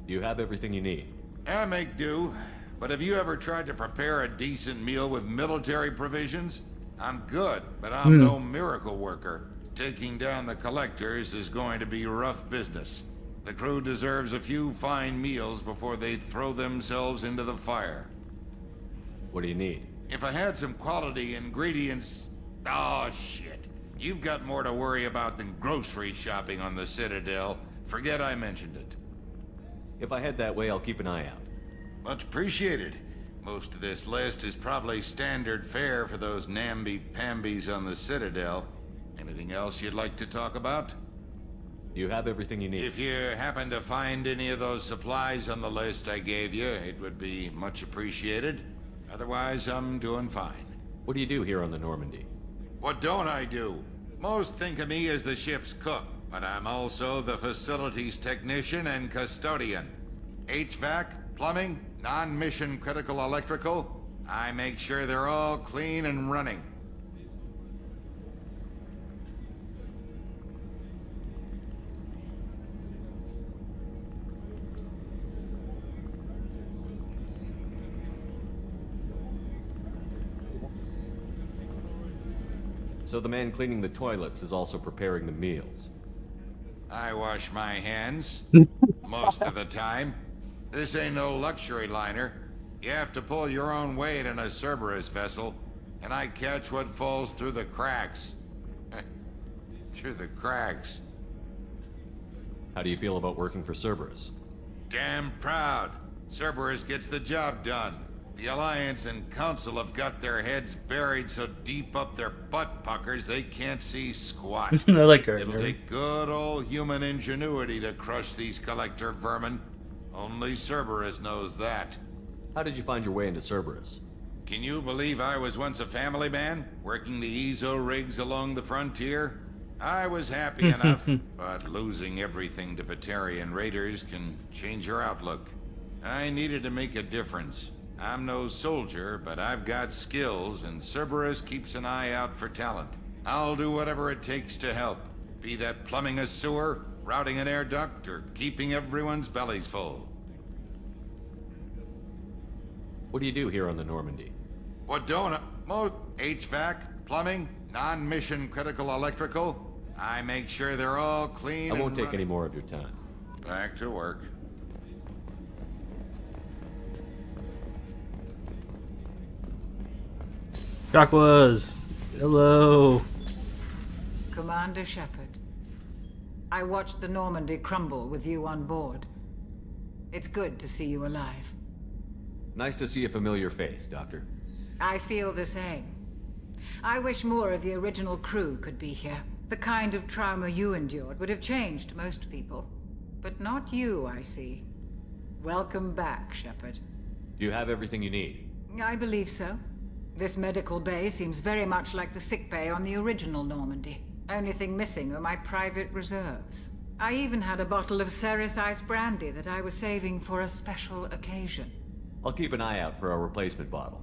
You have everything you need. I make do. But have you ever tried to prepare a decent meal with military provisions? I'm good, but I'm no miracle worker. Taking down the collectors is going to be rough business. The crew deserves a few fine meals before they throw themselves into the fire. What do you need? If I had some quality ingredients... Oh, shit. You've got more to worry about than grocery shopping on the Citadel. Forget I mentioned it. If I head that way, I'll keep an eye out. Much appreciated. Most of this list is probably standard fare for those namby-pambies on the Citadel. Anything else you'd like to talk about? You have everything you need. If you happen to find any of those supplies on the list I gave you, it would be much appreciated. Otherwise, I'm doing fine. What do you do here on the Normandy? What don't I do? Most think of me as the ship's cook, but I'm also the facilities technician and custodian. HVAC, plumbing, non-mission critical electrical. I make sure they're all clean and running. So the man cleaning the toilets is also preparing the meals. I wash my hands most of the time. This ain't no luxury liner. You have to pull your own weight in a Cerberus vessel, and I catch what falls through the cracks. Through the cracks. How do you feel about working for Cerberus? Damn proud. Cerberus gets the job done. The Alliance and Council have got their heads buried so deep up their butt puckers they can't see squat. I like her. It'll take good old human ingenuity to crush these collector vermin. Only Cerberus knows that. How did you find your way into Cerberus? Can you believe I was once a family man, working the EZO rigs along the frontier? I was happy enough, but losing everything to Batarian raiders can change your outlook. I needed to make a difference. I'm no soldier, but I've got skills, and Cerberus keeps an eye out for talent. I'll do whatever it takes to help, be that plumbing a sewer, routing an air duct, or keeping everyone's bellies full. What do you do here on the Normandy? What don't I... HVAC, plumbing, non-mission critical electrical. I make sure they're all clean. I won't take any more of your time. Back to work. Jacquas! Hello! Commander Shepard. I watched the Normandy crumble with you on board. It's good to see you alive. Nice to see a familiar face, Doctor. I feel the same. I wish more of the original crew could be here. The kind of trauma you endured would have changed most people. But not you, I see. Welcome back, Shepard. Do you have everything you need? I believe so. This medical bay seems very much like the sick bay on the original Normandy. Only thing missing are my private reserves. I even had a bottle of Ceres Ice Brandy that I was saving for a special occasion. I'll keep an eye out for a replacement bottle.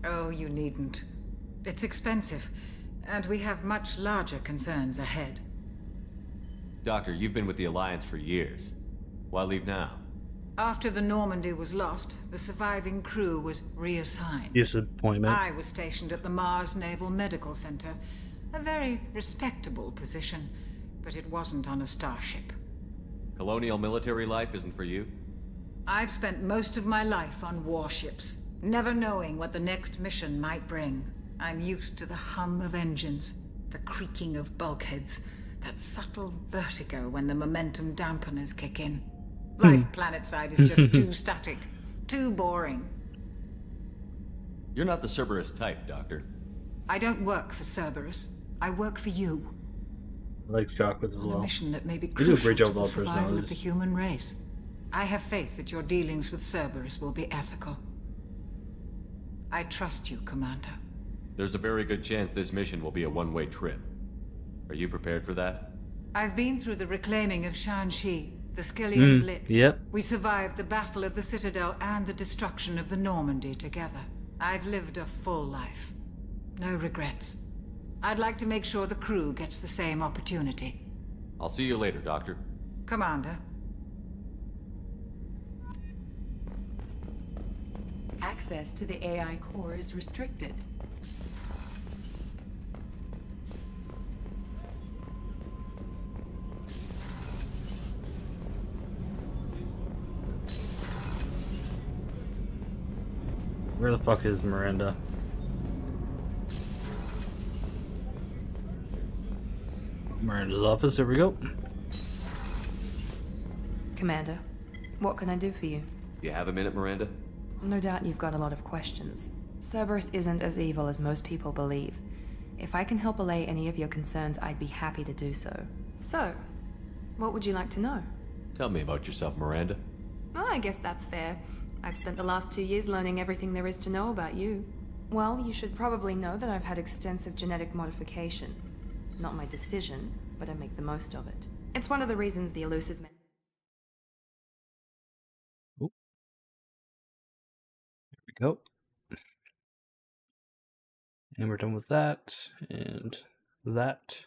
Oh, you needn't. It's expensive, and we have much larger concerns ahead. Doctor, you've been with the Alliance for years. Why leave now? After the Normandy was lost, the surviving crew was reassigned. Disappointment. I was stationed at the Mars Naval Medical Center. A very respectable position, but it wasn't on a starship. Colonial military life isn't for you? I've spent most of my life on warships, never knowing what the next mission might bring. I'm used to the hum of engines, the creaking of bulkheads, that subtle vertigo when the momentum dampeners kick in. Life planetside is just too static, too boring. You're not the Cerberus type, Doctor. I don't work for Cerberus. I work for you. I like Jacquas as On well. a mission that may be They do a crucial great job to with the all survival of the personalities. human race. I have faith that your dealings with Cerberus will be ethical. I trust you, Commander. There's a very good chance this mission will be a one-way trip. Are you prepared for that? I've been through the reclaiming of Shanxi, the Skillian Blitz. Yep. We survived the Battle of the Citadel and the destruction of the Normandy together. I've lived a full life. No regrets. I'd like to make sure the crew gets the same opportunity. I'll see you later, Doctor. Commander. Access to the AI core is restricted. Where the fuck is Miranda? Miranda's office, there we go. Commander, what can I do for you? You have a minute, Miranda? No doubt you've got a lot of questions. Cerberus isn't as evil as most people believe. If I can help allay any of your concerns, I'd be happy to do so. So, what would you like to know? Tell me about yourself, Miranda. Oh, I guess that's fair. I've spent the last 2 years learning everything there is to know about you. Well, you should probably know that I've had extensive genetic modification. Not my decision, but I make the most of it. It's one of the reasons the elusive men... There we go. And we're done with that, and that,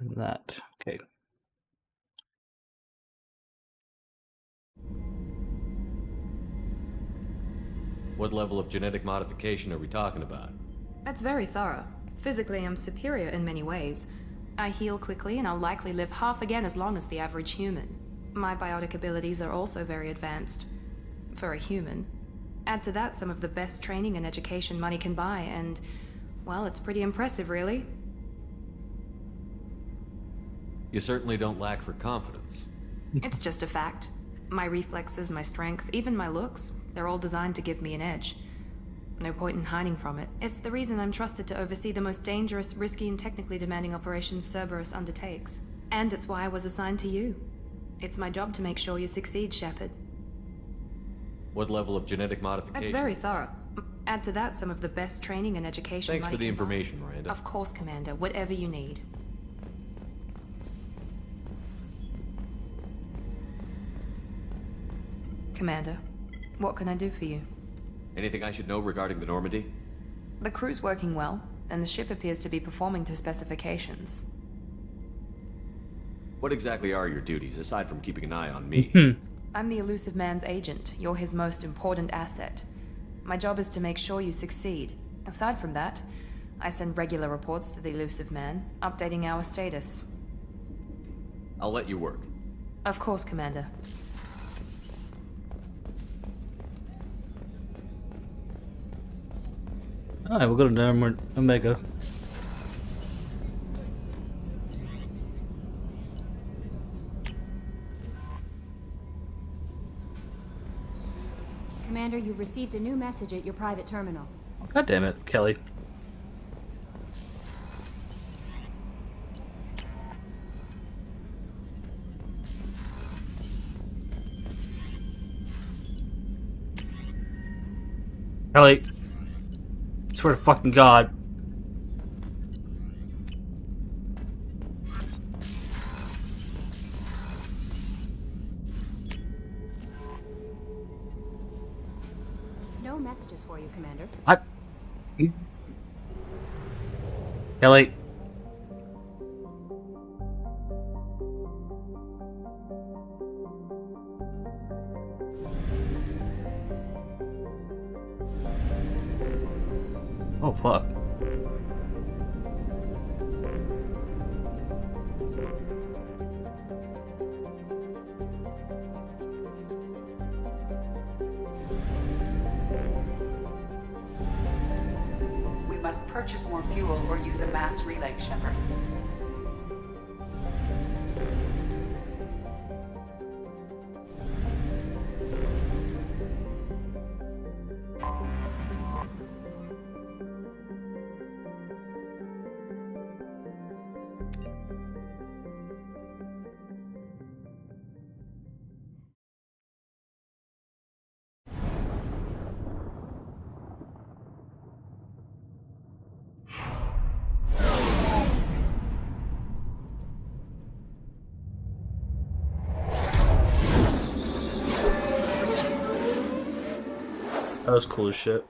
and that. Okay. What level of genetic modification are we talking about? That's very thorough. Physically, I'm superior in many ways. I heal quickly, and I'll likely live half again as long as the average human. My biotic abilities are also very advanced. For a human. Add to that some of the best training and education money can buy, and, well, it's pretty impressive, really. You certainly don't lack for confidence. It's just a fact. My reflexes, my strength, even my looks, they're all designed to give me an edge. No point in hiding from it. It's the reason I'm trusted to oversee the most dangerous, risky, and technically demanding operations Cerberus undertakes. And it's why I was assigned to you. It's my job to make sure you succeed, Shepard. What level of genetic modification? That's very thorough. Add to that some of the best training and education. Thanks for the information, Miranda. Of course, Commander. Whatever you need. Commander, what can I do for you? Anything I should know regarding the Normandy? The crew's working well, and the ship appears to be performing to specifications. What exactly are your duties, aside from keeping an eye on me? I'm the Elusive Man's agent. You're his most important asset. My job is to make sure you succeed. Aside from that, I send regular reports to the Elusive Man, updating our status. I'll let you work. Of course, Commander. Alright, we'll go to Omega. Commander, you've received a new message at your private terminal. God damn it, Kelly. Kelly. I swear to fucking God. No messages for you, Commander. Kelly. Oh, fuck. We must purchase more fuel or use a mass relay, Shepard. That was cool as shit.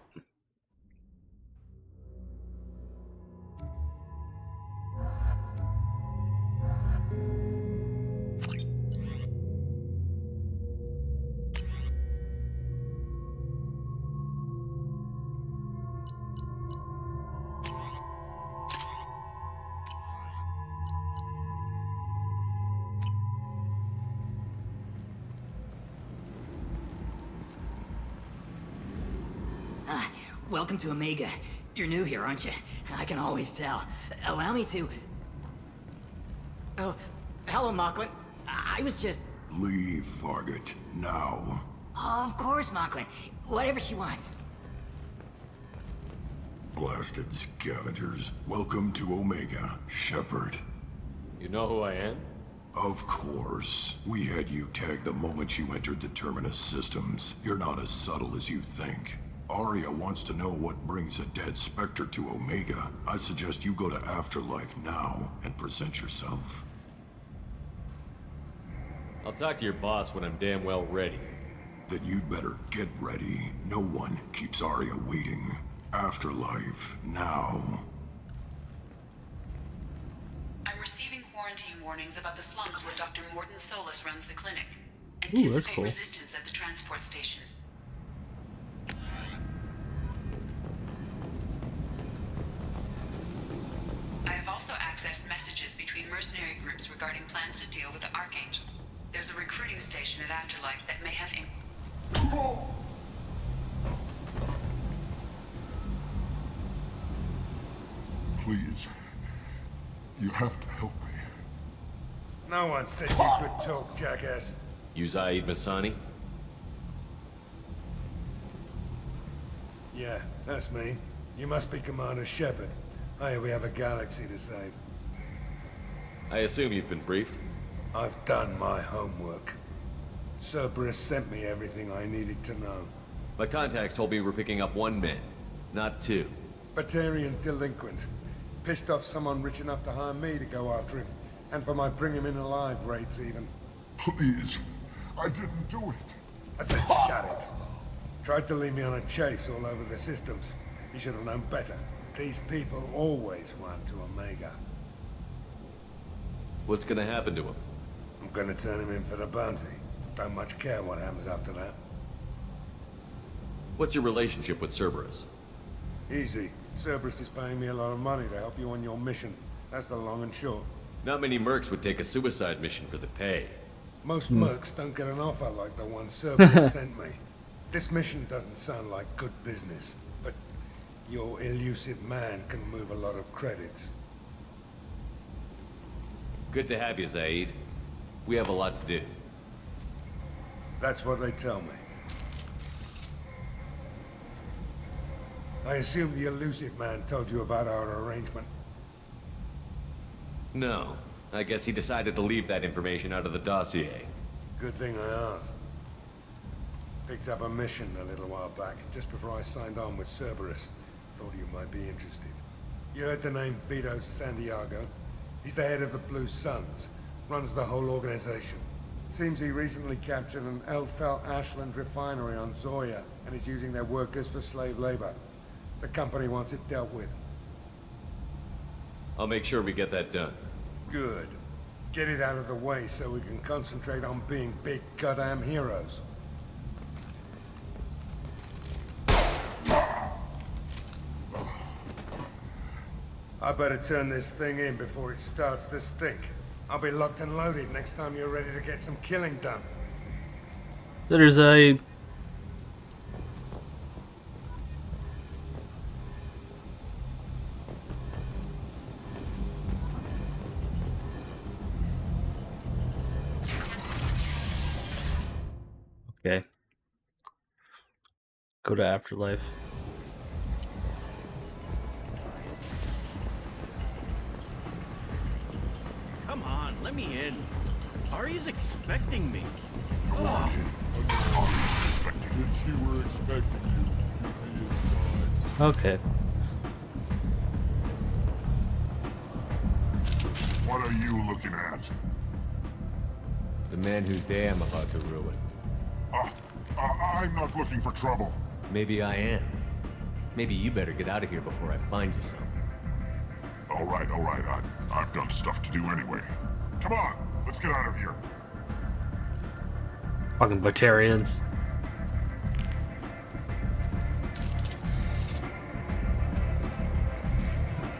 Welcome to Omega. You're new here, aren't you? I can always tell. Allow me to... Oh, hello, Mocklin. I was just... Leave, Fargate. Now. Of course, Mocklin. Whatever she wants. Blasted scavengers. Welcome to Omega, Shepard. You know who I am? Of course. We had you tagged the moment you entered the Terminus systems. You're not as subtle as you think. Aria wants to know what brings a dead Spectre to Omega. I suggest you go to Afterlife now and present yourself. I'll talk to your boss when I'm damn well ready. Then you'd better get ready. No one keeps Aria waiting. Afterlife now. I'm receiving quarantine warnings about the slums where Dr. Mordin Solus runs the clinic. that's Anticipate cool. resistance at the transport station. I have also accessed messages between mercenary groups regarding plans to deal with the Archangel. There's a recruiting station at Afterlife that may have... Please. You have to help me. No one said you could talk, jackass. You Zaid Masani? Yeah, that's me. You must be Commander Shepard. Hey, we have a galaxy to save. I assume you've been briefed? I've done my homework. Cerberus sent me everything I needed to know. My contacts told me we're picking up 1 man, not 2. Batarian delinquent. Pissed off someone rich enough to hire me to go after him. And for my bring him in alive rates even. Please. I didn't do it. I said shut it. Tried to lead me on a chase all over the systems. You should have known better. These people always run to Omega. What's gonna happen to him? I'm gonna turn him in for the bounty. Don't much care what happens after that. What's your relationship with Cerberus? Easy. Cerberus is paying me a lot of money to help you on your mission. That's the long and short. Not many mercs would take a suicide mission for the pay. Most mercs don't get an offer like the one Cerberus sent me. This mission doesn't sound like good business, but your elusive man can move a lot of credits. Good to have you, Zaid. We have a lot to do. That's what they tell me. I assume the elusive man told you about our arrangement. No. I guess he decided to leave that information out of the dossier. Good thing I asked. Picked up a mission a little while back, just before I signed on with Cerberus. Thought you might be interested. You heard the name Vito Santiago? He's the head of the Blue Suns. Runs the whole organization. Seems he recently captured an Eldfell Ashland refinery on Zoya and is using their workers for slave labor. The company wants it dealt with. I'll make sure we get that done. Good. Get it out of the way so we can concentrate on being big goddamn heroes. I better turn this thing in before it starts to stink. I'll be locked and loaded next time you're ready to get some killing done. There's a... Okay. Go to Afterlife. Come on, let me in. Ari's expecting me. Go on in. Ari's expecting you. If she were expecting you, you'd be inside. Okay. What are you looking at? The man whose day I'm about to ruin. I'm not looking for trouble. Maybe I am. Maybe you better get out of here before I find you something. All right. I've got stuff to do anyway. Come on, let's get out of here. Fucking Batarians.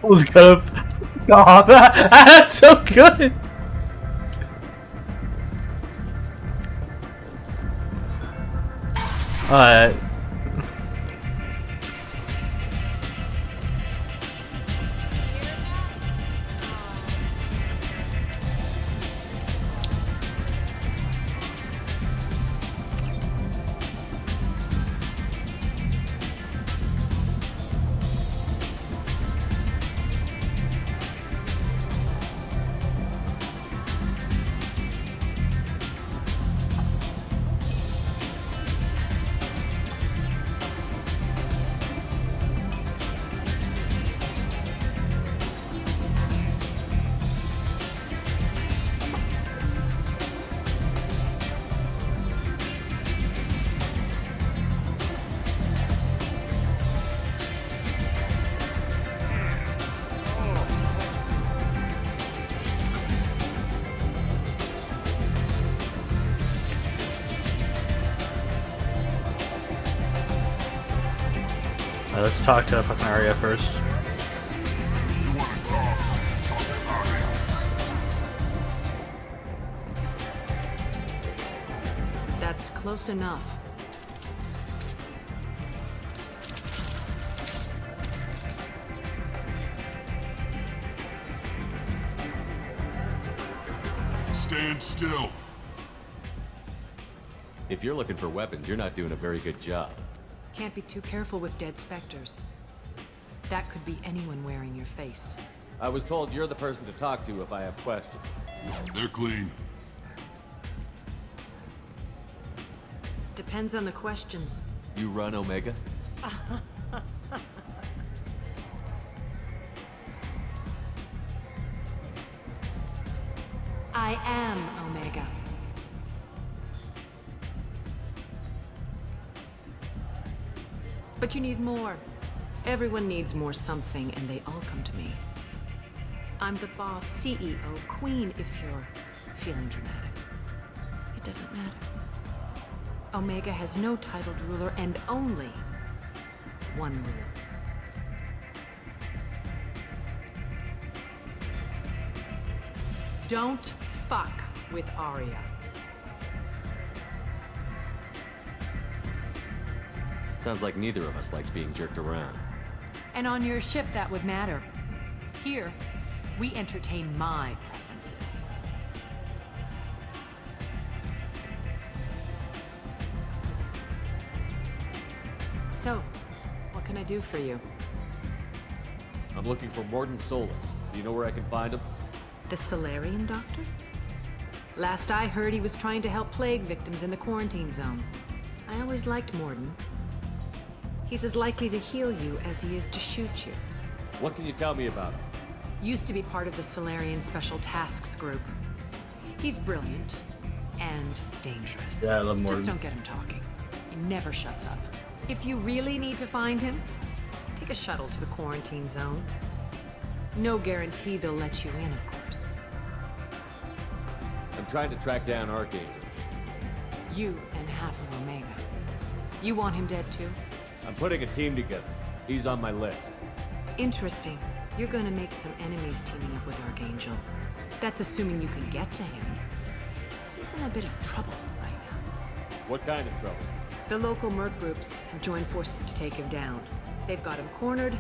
Was kind of... Oh, that's so good! Alright. Alright, let's talk to fucking Arya first. That's close enough. Stand still. If you're looking for weapons, you're not doing a very good job. Can't be too careful with dead specters. That could be anyone wearing your face. I was told you're the person to talk to if I have questions. They're clean. Depends on the questions. You run Omega? I am Omega. But you need more. Everyone needs more something, and they all come to me. I'm the boss, CEO, queen, if you're feeling dramatic. It doesn't matter. Omega has no titled ruler and only one rule. Don't fuck with Arya. Sounds like neither of us likes being jerked around. And on your ship, that would matter. Here, we entertain my preferences. So, what can I do for you? I'm looking for Mordin Solus. Do you know where I can find him? The Salarian doctor? Last I heard, he was trying to help plague victims in the quarantine zone. I always liked Mordin. He's as likely to heal you as he is to shoot you. What can you tell me about him? Used to be part of the Salarian Special Tasks Group. He's brilliant and dangerous. Yeah, I love Mordin. Just don't get him talking. He never shuts up. If you really need to find him, take a shuttle to the quarantine zone. No guarantee they'll let you in, of course. I'm trying to track down Archangel. You and half of Omega. You want him dead too? I'm putting a team together. He's on my list. Interesting. You're gonna make some enemies teaming up with Archangel. That's assuming you can get to him. He's in a bit of trouble right now. What kind of trouble? The local merc groups have joined forces to take him down. They've got him cornered,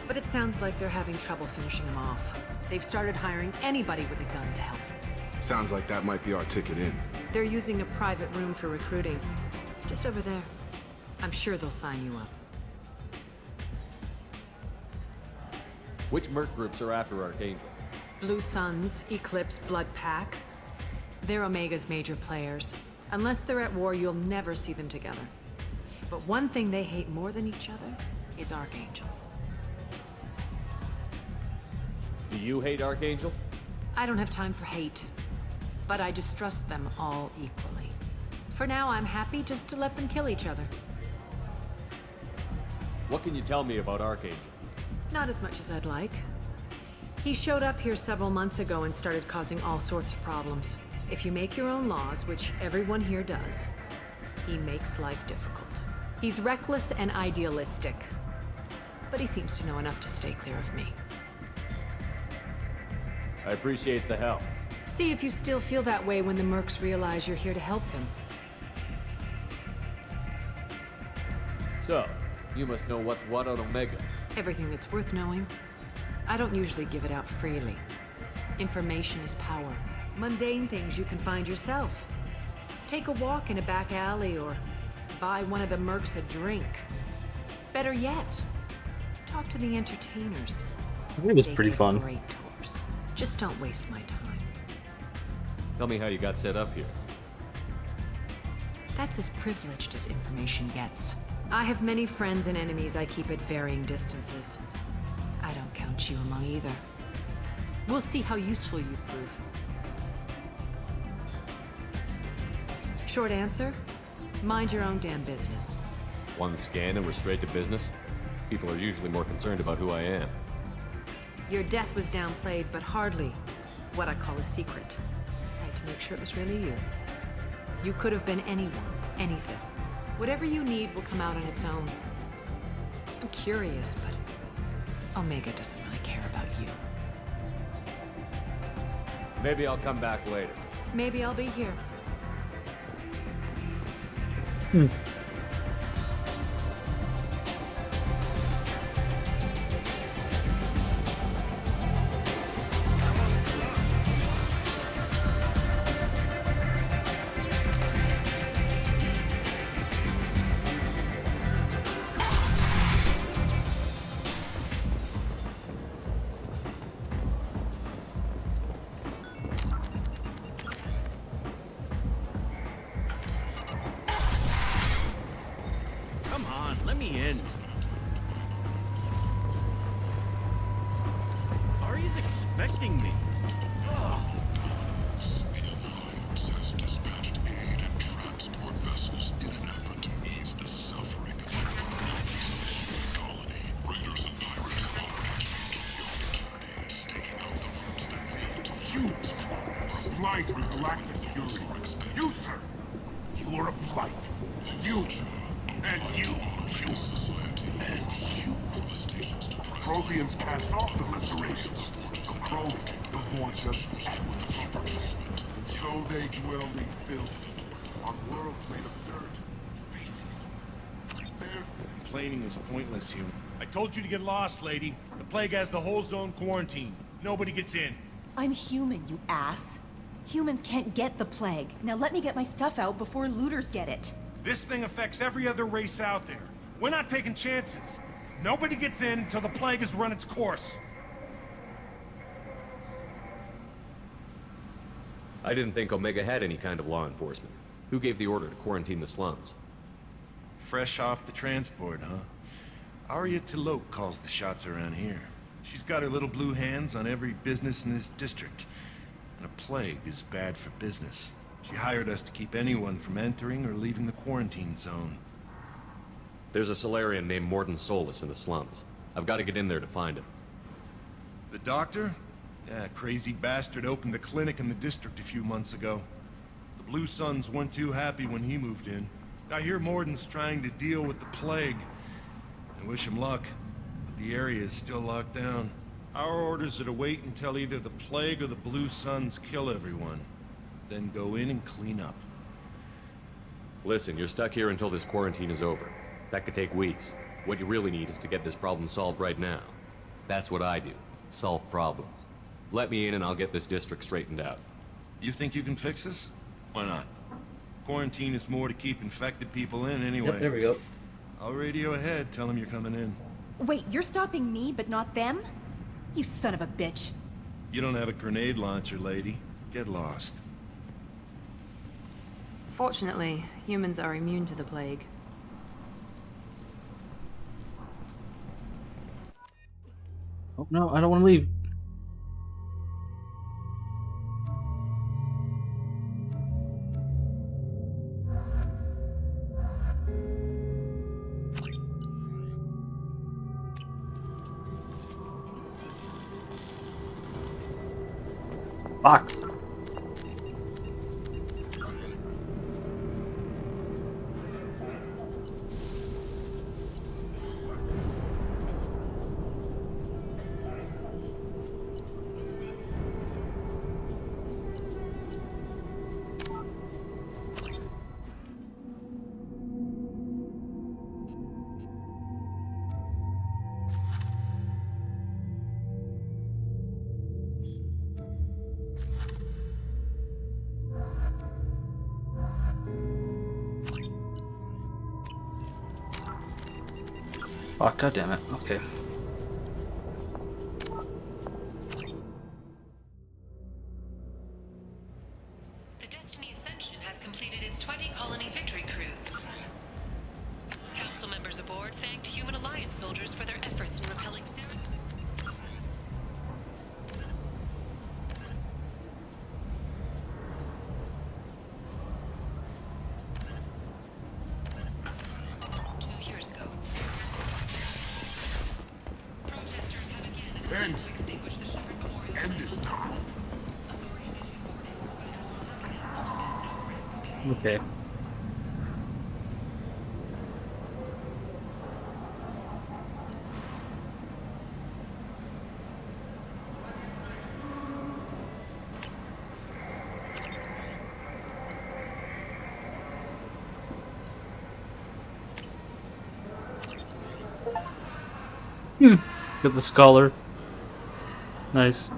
but it sounds like they're having trouble finishing him off. They've started hiring anybody with a gun to help them. Sounds like that might be our ticket in. They're using a private room for recruiting. Just over there. I'm sure they'll sign you up. Which merc groups are after Archangel? Blue Suns, Eclipse, Blood Pack. They're Omega's major players. Unless they're at war, you'll never see them together. But one thing they hate more than each other is Archangel. Do you hate Archangel? I don't have time for hate, but I distrust them all equally. For now, I'm happy just to let them kill each other. What can you tell me about Archangel? Not as much as I'd like. He showed up here several months ago and started causing all sorts of problems. If you make your own laws, which everyone here does, he makes life difficult. He's reckless and idealistic, but he seems to know enough to stay clear of me. I appreciate the help. See if you still feel that way when the mercs realize you're here to help them. So, you must know what's what on Omega. Everything that's worth knowing. I don't usually give it out freely. Information is power. Mundane things you can find yourself. Take a walk in a back alley or buy one of the mercs a drink. Better yet, talk to the entertainers. I think it was They pretty give fun. Great tours. Just don't waste my time. Tell me how you got set up here. That's as privileged as information gets. I have many friends and enemies I keep at varying distances. I don't count you among either. We'll see how useful you prove. Short answer, mind your own damn business. One scan and we're straight to business? People are usually more concerned about who I am. Your death was downplayed, but hardly what I call a secret. I had to make sure it was really you. You could have been anyone, anything. Whatever you need will come out on its own. I'm curious, but Omega doesn't really care about you. Maybe I'll come back later. Maybe I'll be here. Come on, let me in. Ari's expecting me. Ugh. Humans are a blight on galactic purity. You, sir, you are a blight. You, and you, and you. Protheans cast off the lacerations, the Krogan, the Vorcha, and the humans. So they dwell in filth, on worlds made of dirt, feces. Complaining is pointless, human. I told you to get lost, lady. The plague has the whole zone quarantined. Nobody gets in. I'm human, you ass. Humans can't get the plague. Now let me get my stuff out before looters get it. This thing affects every other race out there. We're not taking chances. Nobody gets in until the plague has run its course. I didn't think Omega had any kind of law enforcement. Who gave the order to quarantine the slums? Fresh off the transport, huh? Arya T'Loak calls the shots around here. She's got her little blue hands on every business in this district. And a plague is bad for business. She hired us to keep anyone from entering or leaving the quarantine zone. There's a Solarian named Mordin Solus in the slums. I've got to get in there to find him. The doctor? Yeah, crazy bastard opened a clinic in the district a few months ago. The Blue Suns weren't too happy when he moved in. I hear Mordin's trying to deal with the plague. I wish him luck, but the area is still locked down. Our orders are to wait until either the plague or the Blue Suns kill everyone. Then go in and clean up. Listen, you're stuck here until this quarantine is over. That could take weeks. What you really need is to get this problem solved right now. That's what I do. Solve problems. Let me in and I'll get this district straightened out. You think you can fix this? Why not? Quarantine is more to keep infected people in anyway. Yep, there we go. I'll radio ahead, tell them you're coming in. Wait, you're stopping me, but not them? You son of a bitch. You don't have a grenade launcher, lady. Get lost. Fortunately, humans are immune to the plague. Oh, no, I don't want to leave. Fuck. Oh, God damn it. Okay. The Destiny Ascension has completed its 20 colony victory cruise. Council members aboard thanked Human Alliance soldiers for their efforts in repelling Sarah's... End it now. Okay. Got the scholar. Nice.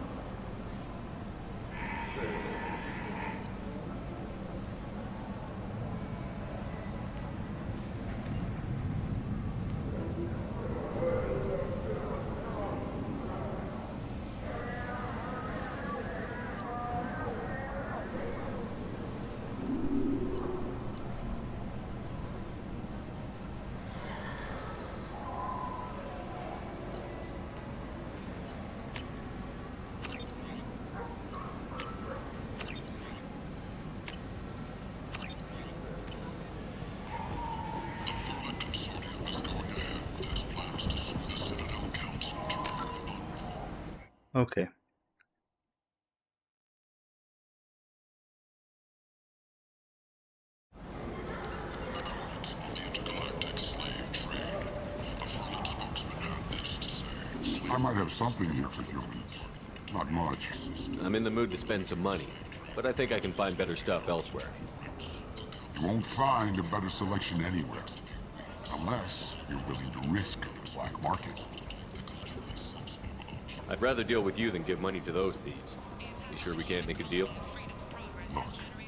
Okay. I might have something here for humans. Not much. I'm in the mood to spend some money, but I think I can find better stuff elsewhere. You won't find a better selection anywhere. Unless you're willing to risk the black market. I'd rather deal with you than give money to those thieves. You sure we can't make a deal? Look,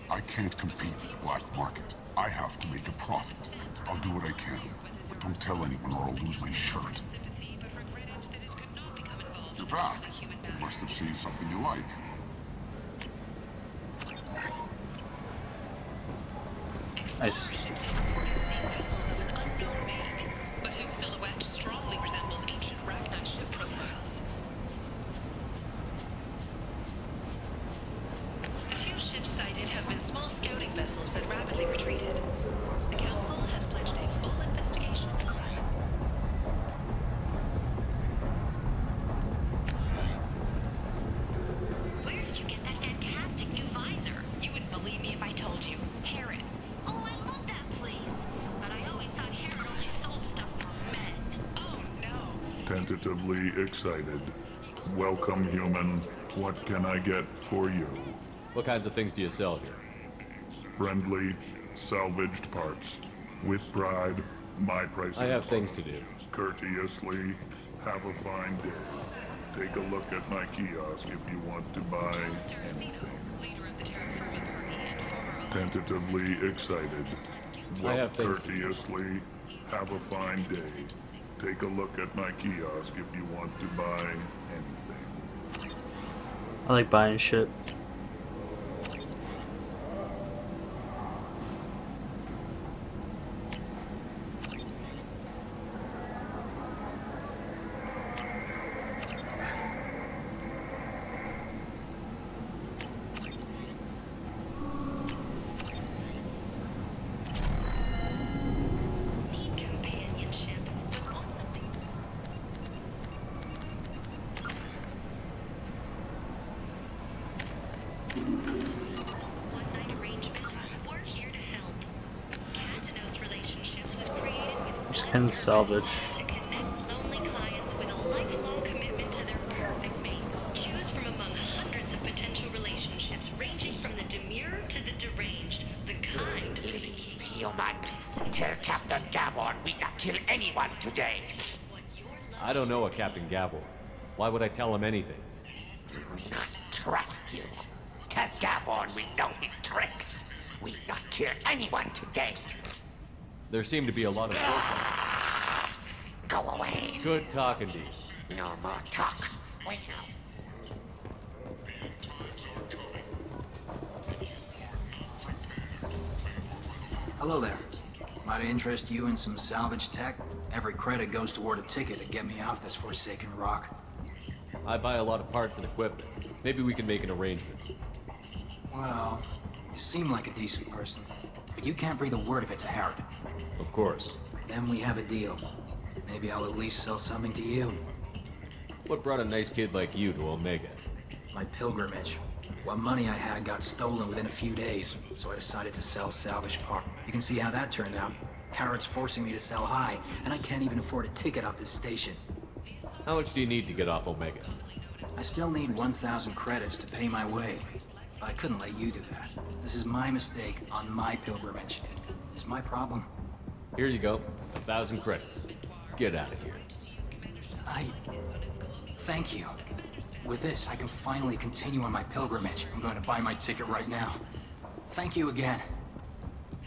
I can't compete with the black market. I have to make a profit. I'll do what I can, but don't tell anyone or I'll lose my shirt. You're back. You must have seen something you like. Nice. Vessels of an unknown make, but whose silhouette strongly resembles ancient Ragnar ship profiles. The few ships sighted have been small scouting vessels that rapidly retreated. The Council has pledged a full investigation. Where did you get that fantastic new visor? You wouldn't believe me if I told you. Harrods. Oh, I love that place. But I always thought Harrod only sold stuff for men. Oh no. Tentatively excited. Welcome, human. What can I get for you? What kinds of things do you sell here? Friendly, salvaged parts. With pride, my prices. I have things to do. Courteously, have a fine day. Take a look at my kiosk if you want to buy anything. Tentatively excited. I have things courteously, have a fine day. Take a look at my kiosk if you want to buy anything. I like buying shit. And salvage. To connect lonely clients with a lifelong commitment to their perfect mates. Choose from among hundreds of potential relationships ranging from the demure to the deranged, the kind to the Human, tell Captain Gavon we not kill anyone today. I don't know a Captain Gavel. Why would I tell him anything? Not trust you. Tell Gavon we know his tricks. We not kill anyone today. There seem to be a lot of... Go away. Good talking to you. No more talk. Wait now. Hello there. Might I interest you in some salvage tech? Every credit goes toward a ticket to get me off this forsaken rock. I buy a lot of parts and equipment. Maybe we can make an arrangement. Well, you seem like a decent person, but you can't breathe a word of it to Harrod. Of course. Then we have a deal. Maybe I'll at least sell something to you. What brought a nice kid like you to Omega? My pilgrimage. What money I had got stolen within a few days, so I decided to sell salvage parts. You can see how that turned out. Harrod's forcing me to sell high, and I can't even afford a ticket off this station. How much do you need to get off Omega? I still need 1,000 credits to pay my way. But I couldn't let you do that. This is my mistake on my pilgrimage. It's my problem. Here you go. 1,000 credits. Get out of here. Thank you. With this, I can finally continue on my pilgrimage. I'm going to buy my ticket right now. Thank you again.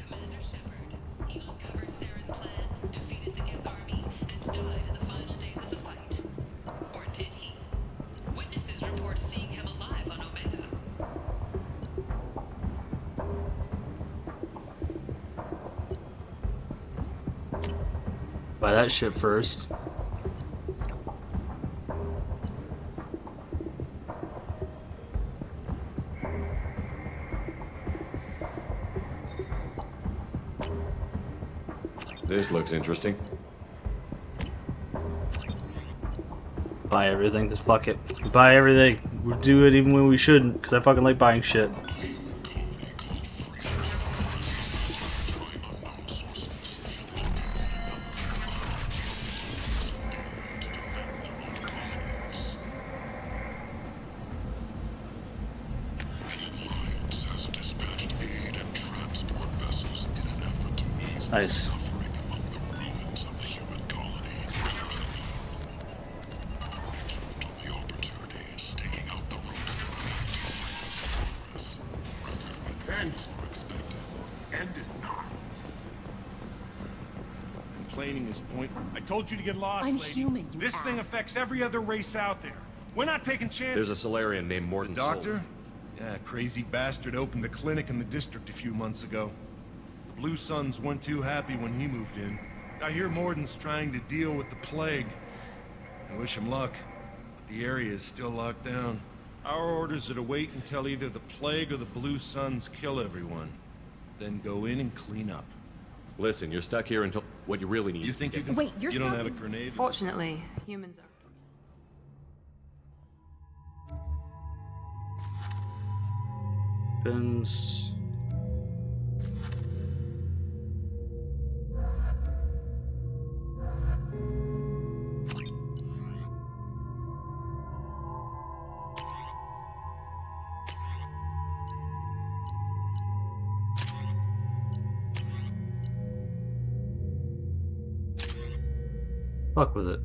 Commander Shepard, he uncovered Saren's plan, defeated the Geth army, and died in the final days of the fight. Or did he? Witnesses report seeing him alive on Omega. Buy that shit first. This looks interesting. Buy everything. Just fuck it. Buy everything. We'll do it even when we shouldn't, because I fucking like buying shit. Nice. Complaining is point. I told you to get lost, I'm lady. human, you This thing ass. affects every other race out there. We're not taking chances. There's a Solarian named Morton Doctor? Souls. Yeah, crazy bastard opened a clinic in the district a few months ago. The Blue Suns weren't too happy when he moved in. I hear Morton's trying to deal with the plague. I wish him luck, but the area is still locked down. Our orders are to wait until either the plague or the Blue Suns kill everyone. Then go in and clean up. Listen, you're stuck here until what you really need. You think you can? Wait, you're You don't have a stopping- grenade? Fortunately, humans are... Weapons. Fuck with it.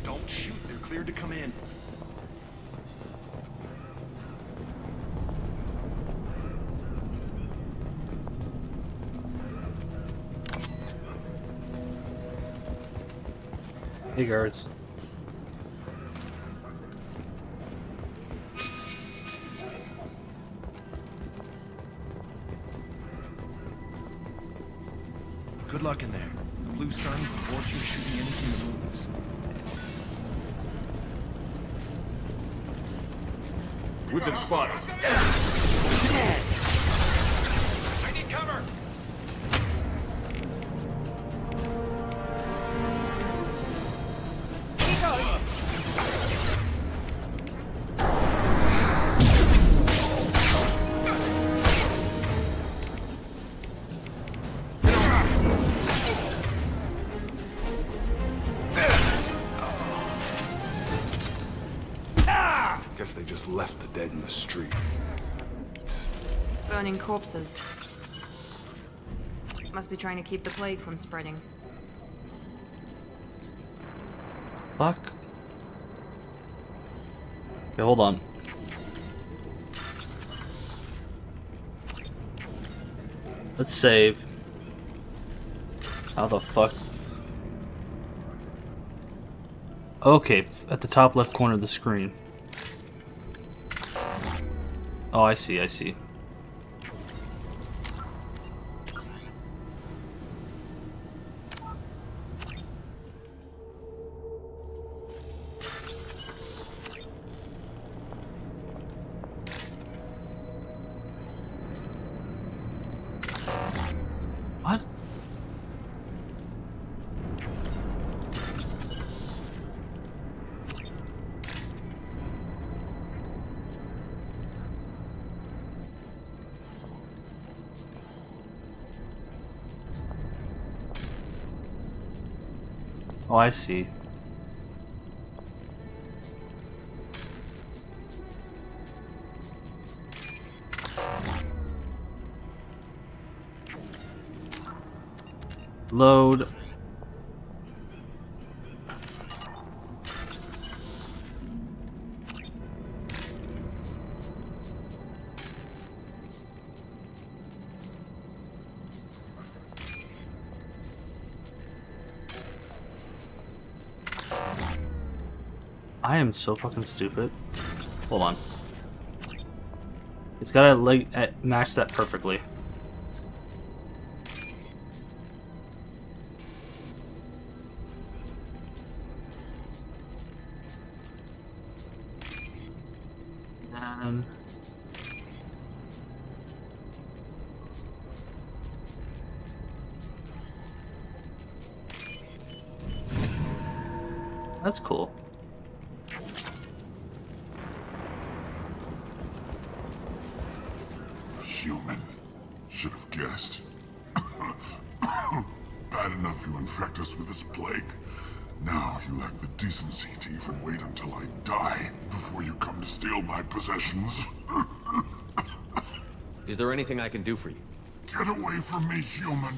Don't shoot. They're cleared to come in. Hey guards. Good luck in there. The Blue Suns avoid you shooting anything that moves. We've been spotted. I need cover! Guess they just left the dead in the street. burning corpses. Must be trying to keep the plague from spreading. Fuck. Okay, hold on. Let's save. How the fuck? Okay, at the top left corner of the screen. Oh, I see, I see. Oh, I see. Load. I am so fucking stupid. Hold on. It's gotta like match that perfectly. That's cool. Human. Should have guessed. Bad enough you infect us with this plague. Now you lack the decency to even wait until I die before you come to steal my possessions. Is there anything I can do for you? Get away from me, human.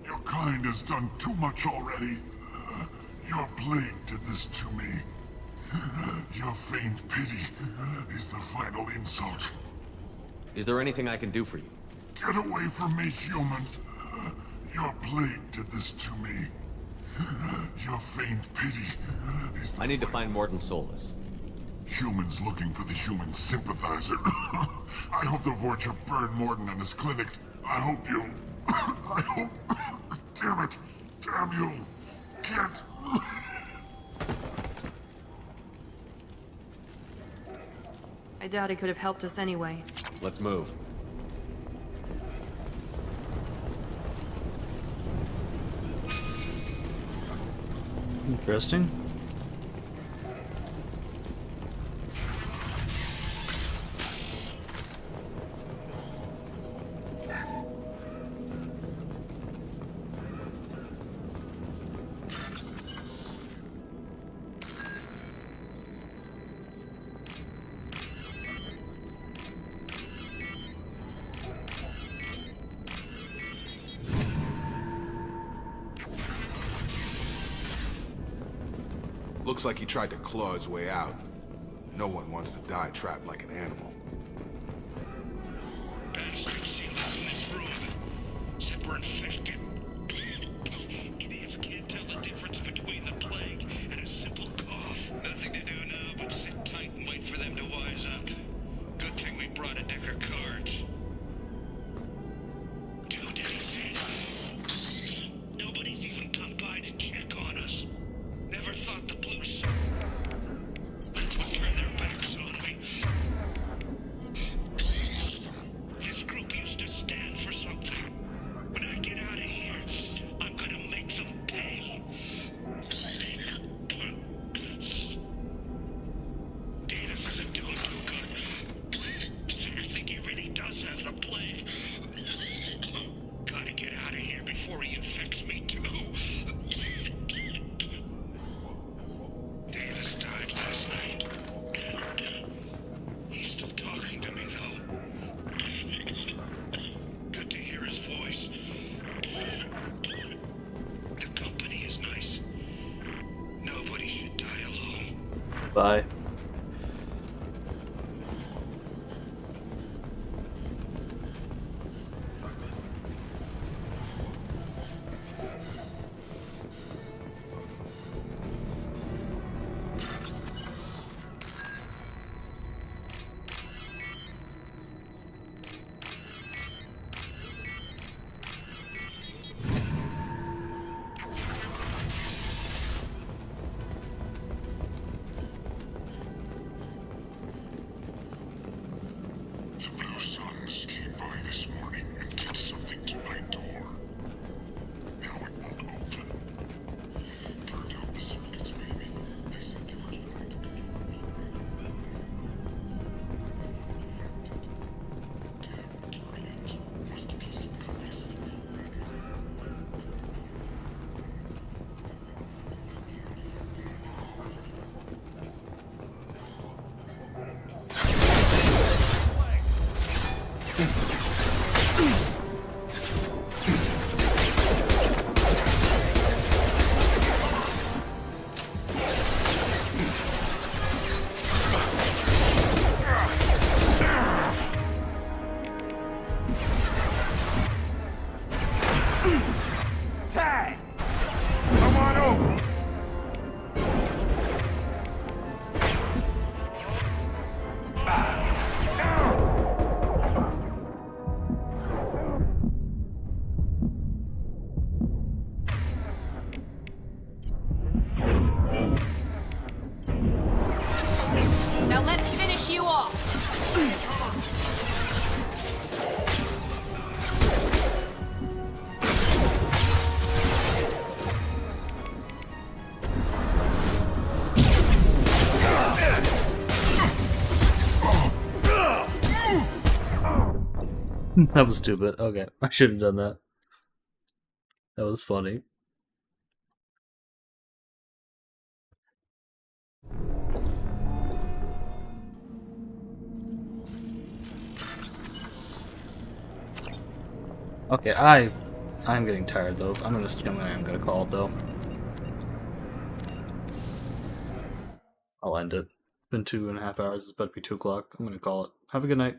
Your kind has done too much already. Your plague did this to me. Your faint pity is the final insult. Is there anything I can do for you? Get away from me, human. Your plague did this to me. Your faint pity is the I need to find Morton Solus. Humans looking for the human sympathizer. I hope the Vorcha burned Morton and his clinic. I hope you... I hope... Damn it. Damn you. Can't... I doubt he could have helped us anyway. Let's move. Interesting. Looks like he tried to claw his way out. No one wants to die trapped like an animal. Said we're infected. Idiots can't tell the difference between the plague and a simple cough. Nothing to do now but sit tight and wait for them to wise up. Good thing we brought a deck of cards. 2 days in. Nobody's even come by to check on us. Never thought the Blues would turn their backs on me. This group used to stand for something. When I get out of here, I'm gonna make them pay. Datus isn't doing too good. I think he really does have the plague. Gotta get out of here before he infects me too. Davis died last night. He's still talking to me, though. Good to hear his voice. The company is nice. Nobody should die alone. Bye. Tag! Come on over! Now let's finish you off. That was stupid. Okay, I should have done that. That was funny. Okay, I'm getting tired though. I'm gonna call it though. I'll end it. It's been 2.5 hours. It's about to be 2 o'clock. I'm gonna call it. Have a good night.